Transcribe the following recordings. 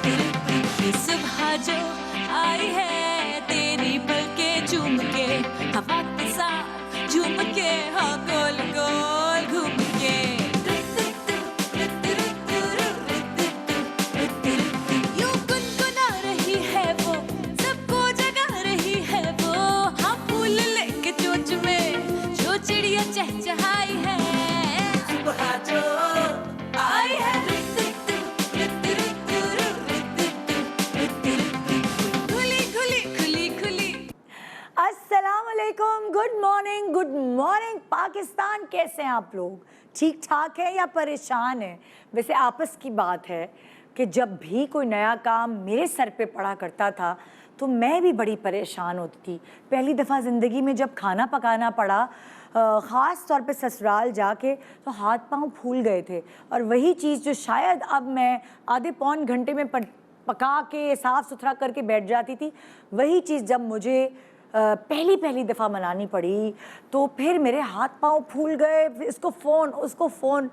ये सुबह जो आई है तेरी पलकें चूम के, हवा के साथ झूम के, हाँ गोल गोल घूम के। यूं गुनगुना रही है वो, सबको जगा रही है वो, हाँ फूल लेके चोंच में जो चिड़िया चहचहाई है। सुबह जो आई है अस्सलाम वालेकुम, गुड मॉर्निंग पाकिस्तान। कैसे हैं आप लोग? ठीक ठाक है या परेशान हैं? वैसे आपस की बात है कि जब भी कोई नया काम मेरे सर पे पड़ा करता था तो मैं भी बड़ी परेशान होती थी। पहली दफ़ा ज़िंदगी में जब खाना पकाना पड़ा, ख़ास तौर पे ससुराल जाके, तो हाथ पांव फूल गए थे। और वही चीज़ जो शायद अब मैं आधे पौन घंटे में पका के साफ़ सुथरा करके बैठ जाती थी, वही चीज़ जब मुझे पहली दफ़ा बनानी पड़ी तो फिर मेरे हाथ पांव फूल गए। इसको फ़ोन उसको फ़ोन।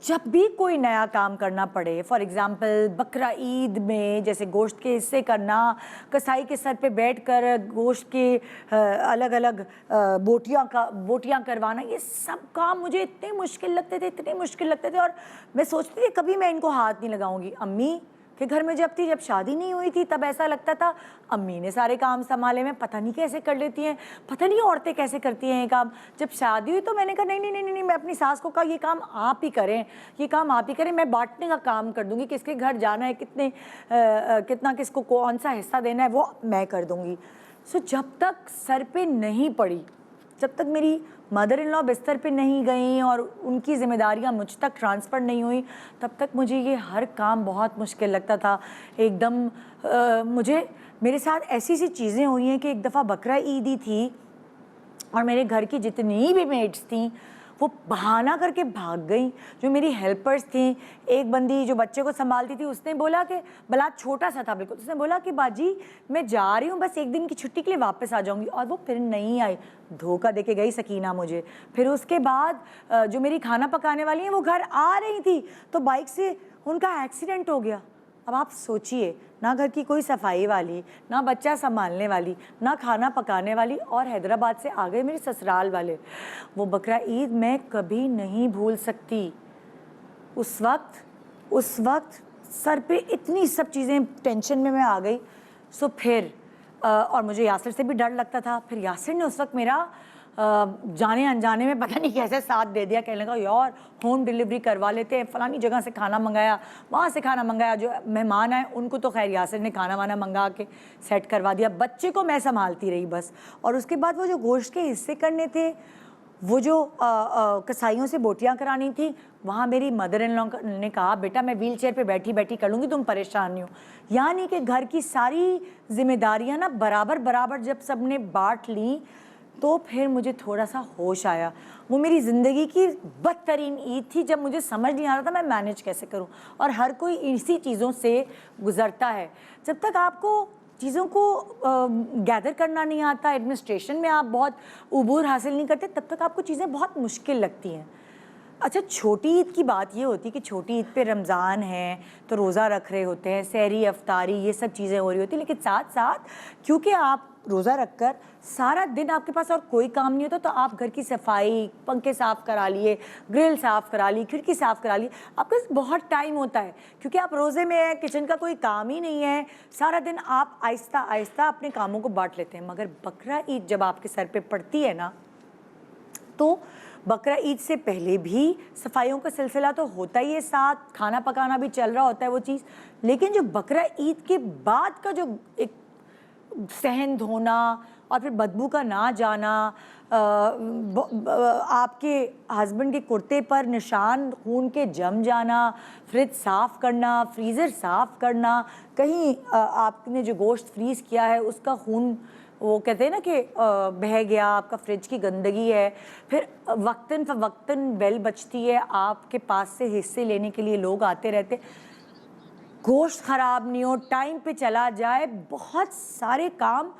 जब भी कोई नया काम करना पड़े, फॉर एग्ज़ाम्पल बकरा ईद में जैसे गोश्त के हिस्से करना, कसाई के सर पे बैठकर गोश्त के अलग अलग बोटियाँ करवाना, ये सब काम मुझे इतने मुश्किल लगते थे। और मैं सोचती थी कभी मैं इनको हाथ नहीं लगाऊंगी। अम्मी के घर में जब शादी नहीं हुई थी तब ऐसा लगता था अम्मी ने सारे काम संभाले, मैं पता नहीं कैसे कर लेती हैं, पता नहीं औरतें कैसे करती हैं ये काम। जब शादी हुई तो मैंने कहा नहीं, मैं अपनी सास को कहा ये काम आप ही करें, मैं बांटने का काम कर दूंगी, किसके घर जाना है, कितना किसको कौन सा हिस्सा देना है वो मैं कर दूंगी। सो जब तक सर पे नहीं पड़ी, जब तक मेरी मदर इन लॉ बिस्तर पे नहीं गई और उनकी ज़िम्मेदारियां मुझ तक ट्रांसफ़र नहीं हुई, तब तक मुझे ये हर काम बहुत मुश्किल लगता था एकदम। मेरे साथ ऐसी चीज़ें हुई हैं कि एक दफ़ा बकरा ईद ही थी और मेरे घर की जितनी भी मेड्स थीं वो बहाना करके भाग गई। जो मेरी हेल्पर्स थी, एक बंदी जो बच्चे को संभालती थी, उसने बोला कि बला छोटा सा था बिल्कुल, उसने बोला कि बाजी मैं जा रही हूँ, बस एक दिन की छुट्टी के लिए वापस आ जाऊँगी। और वो फिर नहीं आई, धोखा देके गई सकीना मुझे। फिर उसके बाद जो मेरी खाना पकाने वाली हैं वो घर आ रही थी तो बाइक से उनका एक्सीडेंट हो गया। अब आप सोचिए, ना घर की कोई सफाई वाली, ना बच्चा संभालने वाली, ना खाना पकाने वाली, और हैदराबाद से आ गए मेरे ससुराल वाले। वो बकरा ईद मैं कभी नहीं भूल सकती। उस वक्त सर पे इतनी सब चीज़ें, टेंशन में मैं आ गई। सो फिर और मुझे यासिर से भी डर लगता था। फिर यासिर ने उस वक्त मेरा जाने अनजाने में पता नहीं कैसे साथ दे दिया। कहने लगा यार होम डिलीवरी करवा लेते हैं, फ़लानी जगह से खाना मंगाया, वहाँ से खाना मंगाया। जो मेहमान आए उनको तो खैर यासिर ने खाना वाना मंगा के सेट करवा दिया, बच्चे को मैं संभालती रही बस। और उसके बाद वो जो गोश्त के हिस्से करने थे, वो जो कसाईयों से बोटियाँ करानी थी, वहाँ मेरी मदर इन लॉ ने कहा बेटा मैं व्हील चेयर पर बैठी करूँगी, तुम परेशान नहीं हो। यानी कि घर की सारी जिम्मेदारियाँ ना बराबर जब सब ने बाँट ली तो फिर मुझे थोड़ा सा होश आया। वो मेरी ज़िंदगी की बदतरीन ईद थी जब मुझे समझ नहीं आ रहा था मैं मैनेज कैसे करूं। और हर कोई इसी चीज़ों से गुज़रता है। जब तक आपको चीज़ों को गैदर करना नहीं आता, एडमिनिस्ट्रेशन में आप बहुत उबूर हासिल नहीं करते, तब तक आपको चीज़ें बहुत मुश्किल लगती हैं। अच्छा, छोटी ईद की बात ये होती है कि छोटी ईद पे रमज़ान है तो रोज़ा रख रहे होते हैं, सहरी अफ्तारी ये सब चीज़ें हो रही होती, लेकिन साथ साथ क्योंकि आप रोज़ा रखकर सारा दिन आपके पास और कोई काम नहीं होता, तो आप घर की सफाई, पंखे साफ़ करा लिए, ग्रिल साफ़ करा ली, खिड़की साफ़ करा ली, आपके पास बहुत टाइम होता है क्योंकि आप रोज़े में हैं, किचन का कोई काम ही नहीं है। सारा दिन आप आहिस्ता आहिस्ता अपने कामों को बांट लेते हैं। मगर बकरा ईद जब आपके सर पे पड़ती है ना, तो बकरा ईद से पहले भी सफाइयों का सिलसिला तो होता ही है, साथ खाना पकाना भी चल रहा होता है वो चीज़। लेकिन जो बकरा ईद के बाद का जो एक सहन धोना और फिर बदबू का ना जाना, आपके हस्बैंड के कुर्ते पर निशान खून के जम जाना, फ्रिज साफ़ करना, फ्रीज़र साफ़ करना, कहीं आपने जो गोश्त फ्रीज़ किया है उसका खून, वो कहते हैं ना कि बह गया, आपका फ्रिज की गंदगी है। फिर वक्तन बेल बजती है, आपके पास से हिस्से लेने के लिए लोग आते रहते। गोश्त ख़राब नहीं हो, टाइम पे चला जाए, बहुत सारे काम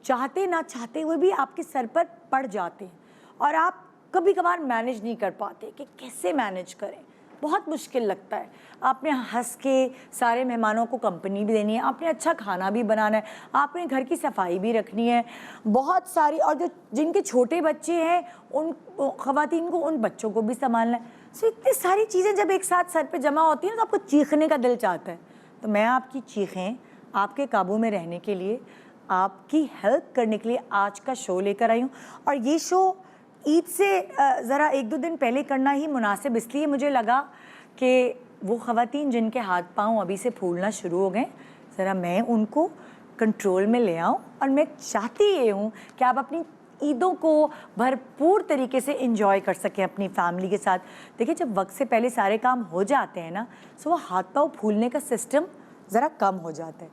चाहते ना चाहते हुए भी आपके सर पर पड़ जाते हैं और आप कभी कभार मैनेज नहीं कर पाते कि कैसे मैनेज करें। बहुत मुश्किल लगता है। आपने हंस के सारे मेहमानों को कंपनी भी देनी है, आपने अच्छा खाना भी बनाना है, आपने घर की सफाई भी रखनी है, बहुत सारी, और जो जिनके छोटे बच्चे हैं उन ख़वातीन को उन बच्चों को भी संभालना है। सो इतनी सारी चीज़ें जब एक साथ सर पे जमा होती हैं तो आपको चीखने का दिल चाहता है। तो मैं आपकी चीखें आपके काबू में रहने के लिए, आपकी हेल्प करने के लिए आज का शो लेकर आई हूँ। और ये शो ईद से ज़रा 1-2 दिन पहले करना ही मुनासिब इसलिए मुझे लगा कि वो ख़वातीन जिनके हाथ पाँव अभी से फूलना शुरू हो गए, ज़रा मैं उनको कंट्रोल में ले आऊँ। और मैं चाहती ये हूँ कि आप अपनी ईदों को भरपूर तरीके से एंजॉय कर सकें अपनी फैमिली के साथ। देखिए, जब वक्त से पहले सारे काम हो जाते हैं ना, तो वो हाथ पाँव फूलने का सिस्टम ज़रा कम हो जाता है।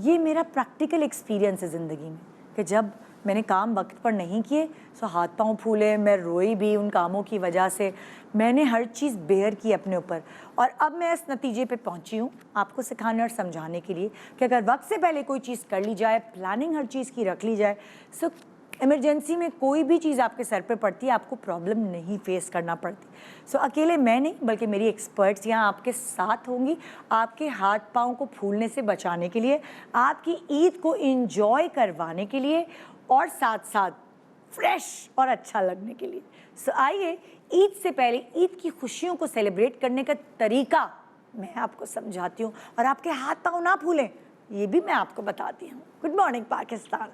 ये मेरा प्रैक्टिकल एक्सपीरियंस है ज़िंदगी में कि जब मैंने काम वक्त पर नहीं किए तो हाथ पाँव फूले, मैं रोई भी उन कामों की वजह से। मैंने हर चीज़ बेयर की अपने ऊपर, और अब मैं इस नतीजे पे पहुंची हूँ आपको सिखाने और समझाने के लिए कि अगर वक्त से पहले कोई चीज़ कर ली जाए, प्लानिंग हर चीज़ की रख ली जाए, सो इमरजेंसी में कोई भी चीज़ आपके सर पे पड़ती है, आपको प्रॉब्लम नहीं फेस करना पड़ती। सो अकेले मैं नहीं बल्कि मेरी एक्सपर्ट्स यहाँ आपके साथ होंगी, आपके हाथ पाँव को फूलने से बचाने के लिए, आपकी ईद को एंजॉय करवाने के लिए, और साथ साथ फ्रेश और अच्छा लगने के लिए। सो आइए, ईद से पहले ईद की खुशियों को सेलिब्रेट करने का तरीका मैं आपको समझाती हूँ, और आपके हाथ पाँव ना फूलें ये भी मैं आपको बताती हूँ। Good morning Pakistan,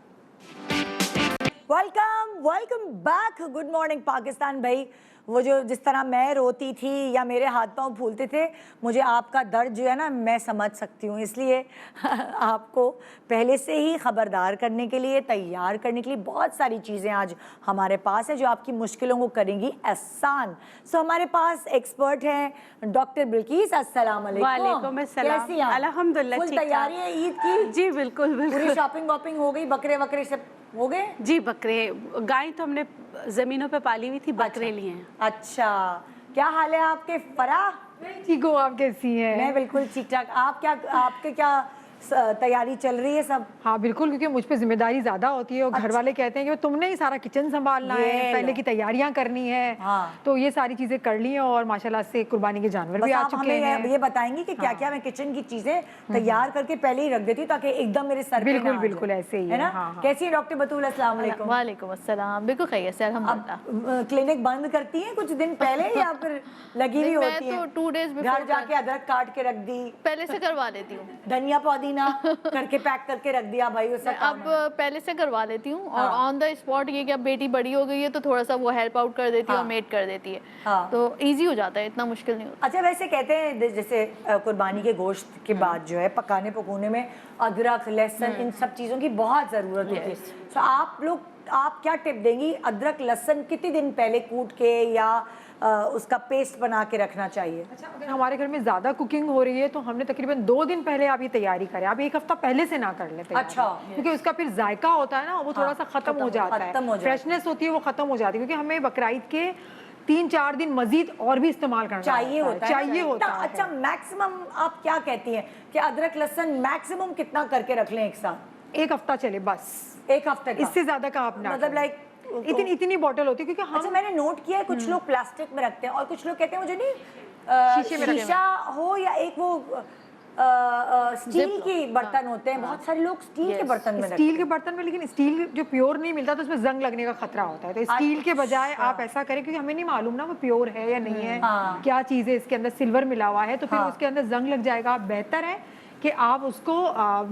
welcome back. Good morning Pakistan. भाई, वो जो जिस तरह मैं रोती थी या मेरे हाथ पाँव फूलते थे, मुझे आपका दर्द जो है ना मैं समझ सकती हूँ। इसलिए आपको पहले से ही ख़बरदार करने के लिए, तैयार करने के लिए बहुत सारी चीज़ें आज हमारे पास है जो आपकी मुश्किलों को करेंगी आसान। सो हमारे पास एक्सपर्ट हैं डॉक्टर बिल्किस। अस्सलाम वालेकुम। वालेकुम अस्सलाम। कैसी हैं? अल्हम्दुलिल्लाह, फुल ठीक तैयारी है ईद की? जी बिल्कुल पूरी बिल्कुल। शॉपिंग वॉपिंग हो गई? बकरे वकरे सब हो गए? जी, बकरे, गाय तो हमने जमीनों पे पाली हुई थी, बकरे लिए हैं। अच्छा, क्या हाल है आपके फराह? ठीक हो, आप कैसी हैं? मैं बिल्कुल ठीक ठाक। आप क्या, आपके क्या तैयारी चल रही है सब? हाँ बिल्कुल, क्योंकि मुझ पे जिम्मेदारी ज्यादा होती है और घर वाले कहते हैं कि तुमने ही सारा किचन संभालना है, पहले की तैयारियां करनी है। हाँ। तो ये सारी चीजें कर ली हैं और माशाल्लाह से कुर्बानी के जानवर भी आ आप चुके हमें हैं। ये बताएंगी कि क्या क्या मैं किचन की चीजें तैयार करके पहले ही रख देती हूँ ताकि एकदम मेरे सर पे बिल्कुल ना आ बिल्कुल जाए। ऐसे ही है ना? हाँ, हाँ। कैसी है डॉक्टर बतूल? अस्सलाम वालेकुम। वालेकुम अस्सलाम। बिल्कुल खैरियत से अल्हम्दुलिल्लाह। अब क्लिनिक बंद करती हैं कुछ दिन पहले या फिर लगी हुई मैं होती है? तो 2 days घर बिफोर जाके अदरक काट के रख दी, पहले से करवा लेती हूँ। धनिया पुदीना करके पैक करके रख दिया, भाई उसका काम अब है। पहले से करवा लेती हूँ और हाँ। ऑन द स्पॉट ये कि अब बेटी बड़ी हो गई है तो थोड़ा सा वो हेल्प आउट कर देती है हाँ। और मेड कर देती है, हाँ। तो इजी हो जाता है, इतना मुश्किल नहीं होता। अच्छा, वैसे कहते हैं जैसे कुर्बानी के गोश्त के बाद जो है पकाने पकाने में अदरक, लहसुन, इन सब चीज़ों की बहुत ज़रूरत होती है। तो आप क्या टिप देंगी? अदरक लहसुन कितने दिन पहले कूट के या उसका पेस्ट बना के रखना चाहिए? अच्छा, अगर हमारे घर में ज्यादा कुकिंग हो रही है तो हमने तकरीबन 2 दिन पहले आप ये तैयारी करें, आप 1 हफ्ता पहले से ना कर लेते। अच्छा। क्योंकि उसका फिर जायका होता है ना, वो थोड़ा सा खत्म हो जाता है, फ्रेशनेस होती है वो खत्म हो जाती है। क्योंकि हमें बकरीद के 3-4 दिन मजीद और भी इस्तेमाल करना चाहिए होता है। चाहिए होता है। अच्छा, मैक्सिमम आप क्या कहती हैं कि अदरक लहसुन मैक्सिमम कितना करके रख लें एक साथ? 1 हफ्ता चले बस, 1 हफ्ते का? इससे ज्यादा का आप ना मतलब करें। लाइक इतनी बॉटल होती है क्योंकि हम अच्छा, मैंने नोट किया है कुछ लोग प्लास्टिक में रखते हैं और कुछ लोग कहते हैं मुझे नहीं शीशे में रखे शीशा हो या एक वो स्टील की बर्तन होते हैं, बहुत सारे लोग स्टील के बर्तन में रखते स्टील के बर्तन में, लेकिन स्टील जो प्योर नहीं मिलता तो उसमें जंग लगने का खतरा होता है। तो स्टील के बजाय आप ऐसा करें, क्योंकि हमें नहीं मालूम ना वो प्योर है या नहीं है, क्या चीज़ है इसके अंदर, सिल्वर मिला हुआ है तो फिर उसके अंदर जंग लग जाएगा। बेहतर है कि आप उसको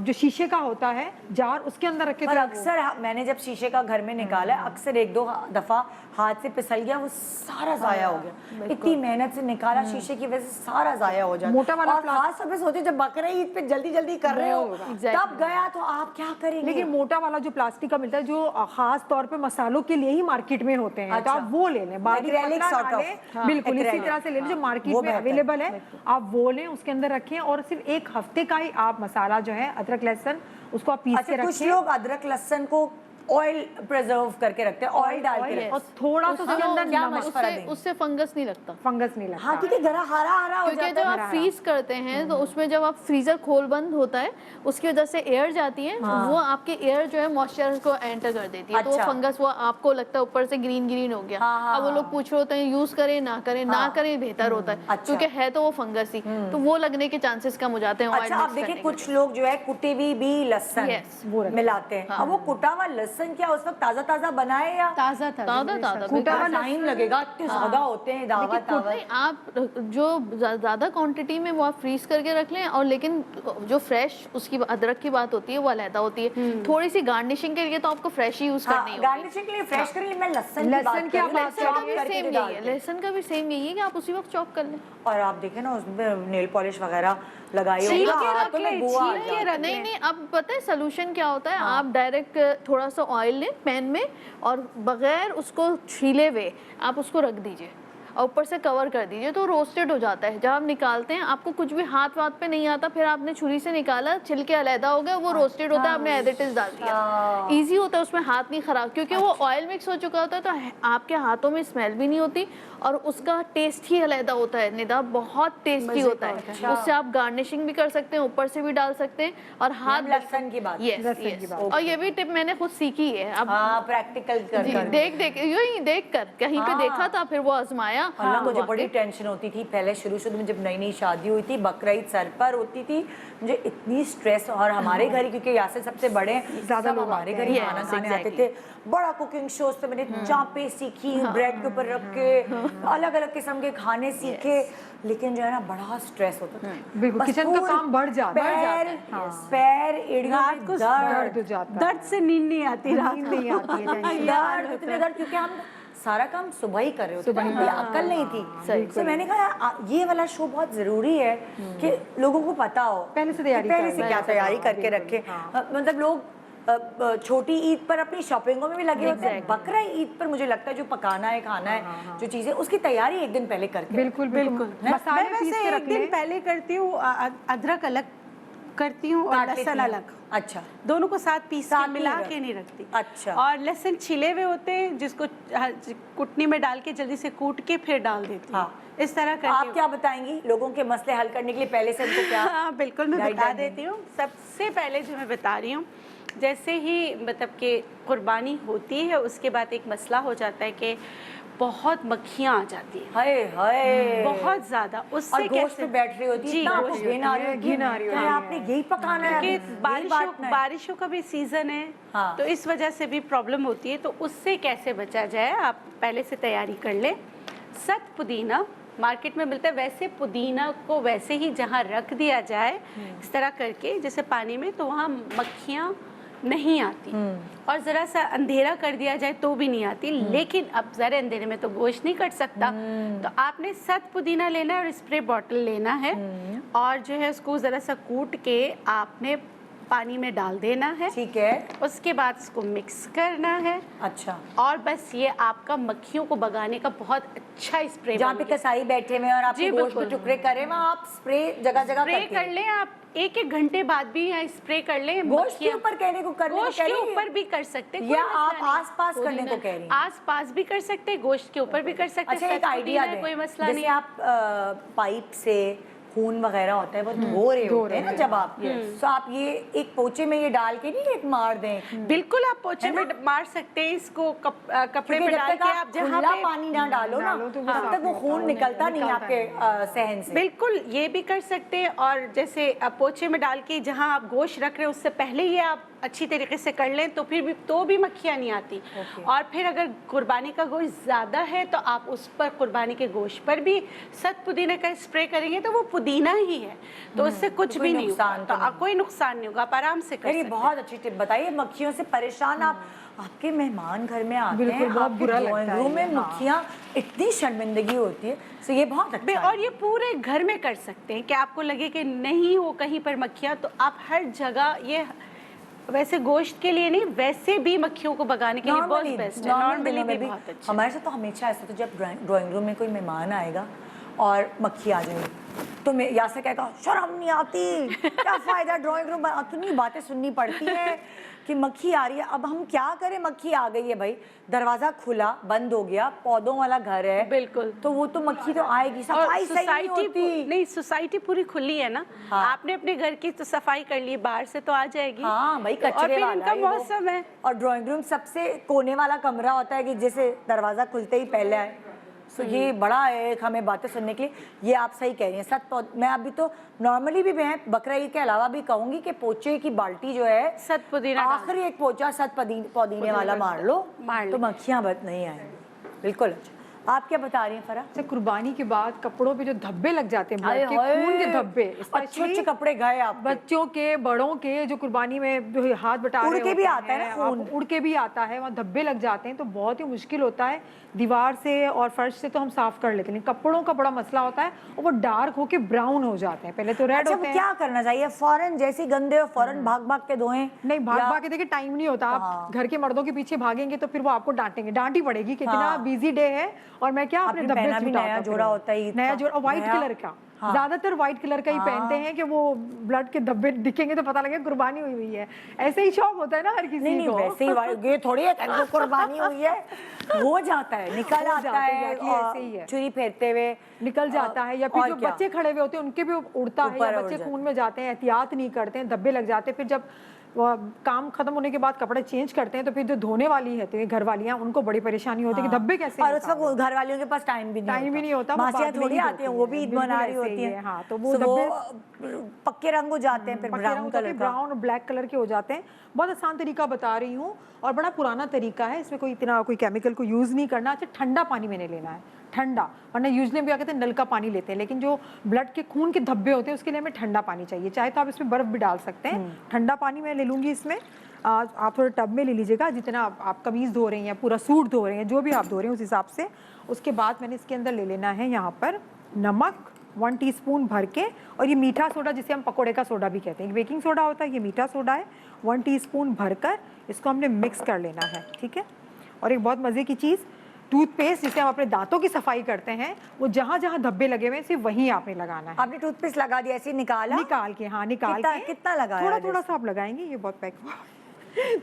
जो शीशे का होता है जार, उसके अंदर रखे। पर अक्सर मैंने जब शीशे का घर में निकाला, अक्सर 1-2 दफा हाथ से फिसल गया, वो सारा जाया हो गया। इतनी मेहनत से निकाला शीशे की वजह से सारा जाया हो जाता। मोटा वाला और खास तौर पे सोचे जब बकरे ईद पे जल्दी जल्दी कर रहे हो तब गया तो आप क्या करेंगे? लेकिन मोटा वाला जो प्लास्टिक का मिलता है, जो खास तौर पे मसालों के लिए ही मार्केट में होते हैं, तो आप वो ले लें। बाकी Acrylic पतला sort ना of। लें, बिल्कुल इसी तरह से ले लें जो मार्केट वो में बेहतर अवेलेबल है, आप वो लें, उसके अंदर रखें और सिर्फ 1 हफ्ते का ही आप मसाला जो है अदरक लहसुन उसको आप पीस के अच्छा, कुछ रखें। लोग अदरक लहसुन को ऑयल प्रिजर्व करके रखते हैं, ऑयल डाल के रखते और थोड़ा सा उसके अंदर क्या नमक, मशवरा उससे देंगे? उससे फंगस नहीं लगता। फंगस नहीं लगता। हाँ, क्योंकि हरा हरा हो क्योंकि जाता जब है। आप फ्रीज करते हैं तो उसमें जब आप फ्रीजर खोल बंद होता है उसकी वजह से एयर जाती है, वो आपके एयर जो है मॉइस्चर को एंटर कर देती है, तो वो अच्छा। फंगस वो आपको लगता है ऊपर से ग्रीन ग्रीन हो गया। हाँ, हाँ, अब वो लोग पूछ रहे होते हैं यूज करें ना करें, ना करें बेहतर होता है, अच्छा। क्योंकि है तो वो फंगस ही, तो वो लगने के चांसेस कम हो जाते हैं। अच्छा, आप देखिए कुछ लोग जो है कुटी हुई भी लहसुन Yes, मिलाते हैं। अब वो कुटा हुआ लहसुन क्या उस वक्त ताजा ताजा बनाए या ताज़ा ताज़ा ताज़ा कुटा हुआ टाइम लगेगा? इतने ज्यादा होते हैं दावत नहीं, आप जो ज्यादा क्वांटिटी में वो आप फ्रीज करके रख लें, और लेकिन जो फ्रेश उसकी अदरक की बात होती है वो अलहदा होती है। थोड़ी सी गार्निशिंग के लिए तो आपको फ्रेश ही यूज करनी होगी। गार्निशिंग के लिए फ्रेश करिए। मैं लहसुन की बात की कर आप रही हूँ, बात chop लहसुन का भी करके सेम जो यही डालते है, हैं। लहसुन का भी सेम यही है कि आप उसी वक्त चॉप कर लें। और आप देखें ना उसमें नेल पॉलिश वगैरह लगाई छील होगी, के रख हाथों में ले, बुआ आ छील के जाती है। रख नहीं नहीं, अब पता है सोल्यूशन क्या होता है, आप डायरेक्ट थोड़ा सा ऑयल लें पैन में और बगैर उसको छीले हुए आप उसको रख दीजिए और ऊपर से कवर कर दीजिए, तो रोस्टेड हो जाता है। जब आप निकालते हैं आपको कुछ भी हाथ वाथ पे नहीं आता, फिर आपने छुरी से निकाला, छिलके अलहदा हो गया, वो रोस्टेड होता है, आपने एज इट इज डाल दिया, इजी होता है, उसमें हाथ नहीं खराब, क्योंकि वो ऑयल मिक्स हो चुका होता है, तो आपके हाथों में स्मेल भी नहीं होती और उसका टेस्ट ही अलहदा होता है। निदा बहुत टेस्टी होता है, उससे आप गार्निशिंग भी कर सकते हैं, ऊपर से भी डाल सकते हैं और हाथ लहसुन की बात। यस, और ये भी टिप मैंने खुद सीखी है। अब हाँ, प्रैक्टिकल कर कर। देख देख यूं ही देख कर कहीं पे देखा था, फिर वो आजमाया। अल्लाह, मुझे बड़ी टेंशन होती थी पहले शुरू में जब नई नई शादी हुई थी, बकरीद सर पर होती थी, मुझे इतनी स्ट्रेस। और हमारे घर ही, क्योंकि यासिर सबसे बड़े हैं, ज्यादा सब लोग हमारे आते घर ही हैं। खाना Yes, खाने आते exactly. थे। बड़ा कुकिंग शो से मैंने चापे सीखी, ब्रेड के ऊपर रख के अलग अलग किस्म के खाने सीखे, लेकिन जो है ना बड़ा स्ट्रेस होता था। बिल्कुल, बस किचन का पूरे काम बढ़ जाता है। पैर एड़ियों रात में को दर्द हो जाता है। दर्द से नींद नहीं आती रात नींद को। नहीं आती है टेंशन। दर्द, इतने दर्द, क्योंकि हम सारा काम सुबह ही कर रहे होते थे, कोई अक्ल नहीं थी। तो मैंने कहा ये वाला शो बहुत जरूरी है कि लोगों को पता हो पहले से तैयारी पहले कर से लें। क्या तैयारी करके रखे। मतलब लोग छोटी ईद पर अपनी शॉपिंगों में भी लगे होते हैं, बकरा ईद पर मुझे लगता है जो पकाना है, खाना है, जो चीजें, उसकी तैयारी एक दिन पहले करके। बिल्कुल बिल्कुल। मसाले मैं पीस वैसे के एक रख दिन लें। पहले करती हूँ, अदरक अलग करती हूँ और काट लेती लहसुन हैं। अलग, अच्छा, दोनों को साथ पीस साथ के ही मिला रख- के नहीं रखती। अच्छा। और लहसुन छिले हुए होते हैं जिसको कुटनी में डाल के जल्दी से कूट के फिर डाल देती हूँ। हाँ। इस तरह आप करके क्या बताएंगी लोगों के मसले हल करने के लिए? पहले से उनको क्या हाँ बिल्कुल, मैं बता guideline देती हूँ। सबसे पहले जो मैं बता रही हूँ, जैसे ही मतलब कि कुर्बानी होती है उसके बाद एक मसला हो जाता है कि बहुत मक्खियाँ आ जाती हैं, हाय हाय, बहुत ज्यादा। उससे और गोश्त पे बैठ रही होती है, जी, इतना गोश्त आपको घिन आ रही होती है, घिन आ रही क्या होती है। आपने यही पकाना है, क्योंकि यही बांटना है? बारिशों का भी सीजन है, हाँ। तो इस वजह से भी प्रॉब्लम होती है। तो उससे कैसे बचा जाए, आप पहले से तैयारी कर लें। सख्त पुदीना मार्केट में मिलता है, वैसे पुदीना को वैसे ही जहाँ रख दिया जाए इस तरह करके जैसे पानी में, तो वहाँ मक्खियाँ नहीं आती। और ज़रा सा अंधेरा कर दिया जाए तो भी नहीं आती। लेकिन अब ज़रा अंधेरे में तो गोश्त नहीं कट सकता, तो आपने सख्त पुदीना लेना है और स्प्रे बॉटल लेना है, और जो है उसको ज़रा सा कूट के आपने पानी में डाल देना है। ठीक है, उसके बाद इसको मिक्स करना है, अच्छा। और बस ये आपका मक्खियों को भगाने का बहुत अच्छा स्प्रे जहाँ पे कसाई बैठे हुए हैं और आपके जी, गोश्त के बिल्कुल। टुकड़े करे, वहाँ आप स्प्रे जगह जगह स्प्रे करती कर हैं। लें। आप एक एक घंटे बाद भी यहाँ स्प्रे कर लें। गोश्त के मक्खियाँ- ऊपर करने को करने को गोश्त कह के रही हैं? ऊपर भी कर सकते हैं, या कोई आप मसला नहीं। आस-पास करने को कह रही हैं? आस-पास भी कर सकते हैं, गोश्त के ऊपर भी कर सकते हैं। अच्छा, एक सख्त आइडिया पुदीना है, दें, कोई मसला जैसे नहीं। आप पाइप से खून वगैरह होता है वो धो रहे होते हैं ना जब आप, तो आप ये एक पोचे में ये डाल के नहीं एक मार दें? बिल्कुल, आप पोछे में मार सकते हैं इसको, कपड़े क्योंकि पे जब डाल तक के आप आप जहाँ खुला पे पानी ना डालो ना, तो वो तब साफ तक वो खून निकलता नहीं आपके सहन से। बिल्कुल ये भी कर सकते हैं। और जैसे पोछे में डाल के जहाँ आप गोश्त रख रहे हैं उससे पहले ये आप अच्छी तरीके से कर लें, तो फिर भी मक्खियाँ नहीं आती। और फिर अगर कुर्बानी का गोश्त ज़्यादा है तो आप उस पर, कुर्बानी के गोश्त पर भी सख्त पुदीने का स्प्रे करेंगे तो वो पुदीना ही है, तो उससे कुछ कोई भी नहीं नुकसान होगा। तो तो कोई नुकसान नहीं होगा, आप आराम से कर यार ये सकते हैं। बहुत अच्छी टिप बताइए। मक्खियों से परेशान आप, आपके मेहमान घर में आते बिल्कुल, हैं, बहुत आपके बुरा लगता ड्राइंग है रूम में ये, हाँ। मक्खियाँ, इतनी शर्मिंदगी होती है। तो ये बहुत अच्छा है। और ये पूरे घर में कर सकते हैं कि आपको लगे कि नहीं हो कहीं पर मक्खियाँ, तो आप हर जगह ये, वैसे गोश्त के लिए नहीं, वैसे भी मक्खियों को भगाने के लिए बहुत बेस्ट है। नॉर्मली भी बहुत अच्छा। हमारे साथ तो हमेशा ऐसा, तो जब ड्राइंग रूम में कोई मेहमान आएगा और मक्खी आ जाएगी, तुम्हें यहाँ से कहेगा शर्म नहीं आती, क्या फायदा ड्राइंग रूम बना, इतनी बातें सुननी पड़ती है कि मक्खी आ रही है। अब हम क्या करें, मक्खी आ गई है भाई, दरवाजा खुला बंद हो गया, पौधों वाला घर है, बिल्कुल। तो वो तो मक्खी तो आएगी, सफाई सही नहीं होती। नहीं, सोसाइटी पूरी खुली है ना। हाँ। आपने अपने घर की तो सफाई कर ली, बाहर से तो आ जाएगी। हाँ भाई, और कचरे फिर वाला इनका है वो। मौसम है। और ड्राइंग रूम सबसे कोने वाला कमरा होता है कि जैसे दरवाजा खुलते ही पहले आए, तो ये बड़ा है एक हमें बातें सुनने के लिए। ये आप सही कह रही हैं, सच। मैं अभी तो नॉर्मली भी मैं बकरा ईद के अलावा भी कहूंगी कि पोचे की बाल्टी जो है, सत पुदीना आखिरी एक पोचा सत पुदीने वाला मार लो तो मक्खियां बद नहीं आएंगी। बिल्कुल। आप क्या बता रही हैं फरा? अच्छा, कुर्बानी के बाद कपड़ों पे जो धब्बे लग जाते हैं, हाय blood के हाय, खून के धब्बे, अच्छे अच्छे कपड़े गए आप, बच्चों के, बड़ों के, जो कुर्बानी में जो हाथ बटा रहे उड़ के भी होते आता है ना हैं, खून। उड़ के भी आता है, वहाँ धब्बे लग जाते हैं, तो बहुत ही मुश्किल होता है। दीवार से और फर्श से तो हम साफ कर लेते हैं, कपड़ों का बड़ा मसला होता है, और वो डार्क होके ब्राउन हो जाते हैं। पहले तो रेड अच्छा, होते हैं। क्या करना चाहिए? फौरन जैसे गंदे हो फौरन भाग भाग के धोएं? नहीं, भाग या- भाग के देखिए टाइम नहीं होता। आप घर के मर्दों के पीछे भागेंगे तो फिर वो आपको डांटेंगे, डांट ही पड़ेगी कि कितना बिजी डे है, और मैं क्या अपने आपने धब्बे पहना भी छुटाता नया फिरूं। जोड़ा होता है ईद नया का। जोड़ा, व्हाइट नया। कलर का। हाँ। ज्यादातर व्हाइट कलर का ही पहनते हैं कि वो ब्लड के धब्बे दिखेंगे तो पता लगे कुर्बानी हुई हुई है। ऐसे ही शौक होता है ना हर किसी नहीं को। वैसे ही ये थोड़ी है कि कुर्बानी हुई है, हो जाता है, निकल हो आता जाता है, है, exactly ऐसे ही है। छुरी फेरते हुए निकल जाता है, या फिर और जो क्या? बच्चे खड़े हुए होते हैं उनके भी उड़ता है, ऊपर या उड़ बच्चे जाता खून में जाते हैं, एहतियात नहीं करते हैं, धब्बे लग जाते हैं। फिर जब वो काम खत्म होने के बाद कपड़े चेंज करते हैं तो फिर जो धोने वाली है तो ये घर वालियां, उनको बड़ी परेशानी होती है कि धब्बे कैसे और उस वक्त घर वालियों के पास टाइम भी नहीं होता, वो मासियां बाद में थोड़ी ही आती हैं, धोती वो हैं, भी ईद बिल्कुल मना रही ऐसे ही होती है। हैं। हाँ, तो वो So धब्बे पक्के रंग हो जाते हैं, फिर ब्राउन कलर का। ब्राउन और ब्लैक कलर के हो जाते हैं। बहुत आसान तरीका बता रही हूँ, और बड़ा पुराना तरीका है, इसमें कोई इतना कोई केमिकल को यूज़ नहीं करना। अच्छा, ठंडा पानी मैंने लेना है, ठंडा, वरना यूजली हम क्या कहते हैं नल का पानी लेते हैं, लेकिन जो ब्लड के खून के धब्बे होते हैं उसके लिए हमें ठंडा पानी चाहिए। चाहे तो आप इसमें बर्फ भी डाल सकते हैं। ठंडा पानी मैं ले लूँगी इसमें। आप थोड़ा टब में ले लीजिएगा, जितना आप कमीज़ धो रहे हैं या पूरा सूट धो रहे हैं, जो भी आप धो रहे हैं उस हिसाब से। उसके बाद मैंने इसके अंदर ले लेना है यहाँ पर नमक 1 टीस्पून भर के, और ये मीठा सोडा जिसे हम पकोड़े का सोडा भी कहते हैं, बेकिंग सोडा होता है, ये मीठा सोडा है। 1 टीस्पून भरकर इसको हमने मिक्स कर लेना है, ठीक है। और एक बहुत मज़े की चीज़, टूथपेस्ट जिसे हम अपने दांतों की सफाई करते हैं, वो जहाँ जहाँ धब्बे लगे हुए हैं सिर्फ वहीं आपने लगाना है। आपने टूथपेस्ट लगा दिया, ऐसे ही निकाला? निकाल के, हाँ निकाल के। कितना लगाया? थोड़ा थोड़ा सा आप लगाएंगे, ये बहुत पैक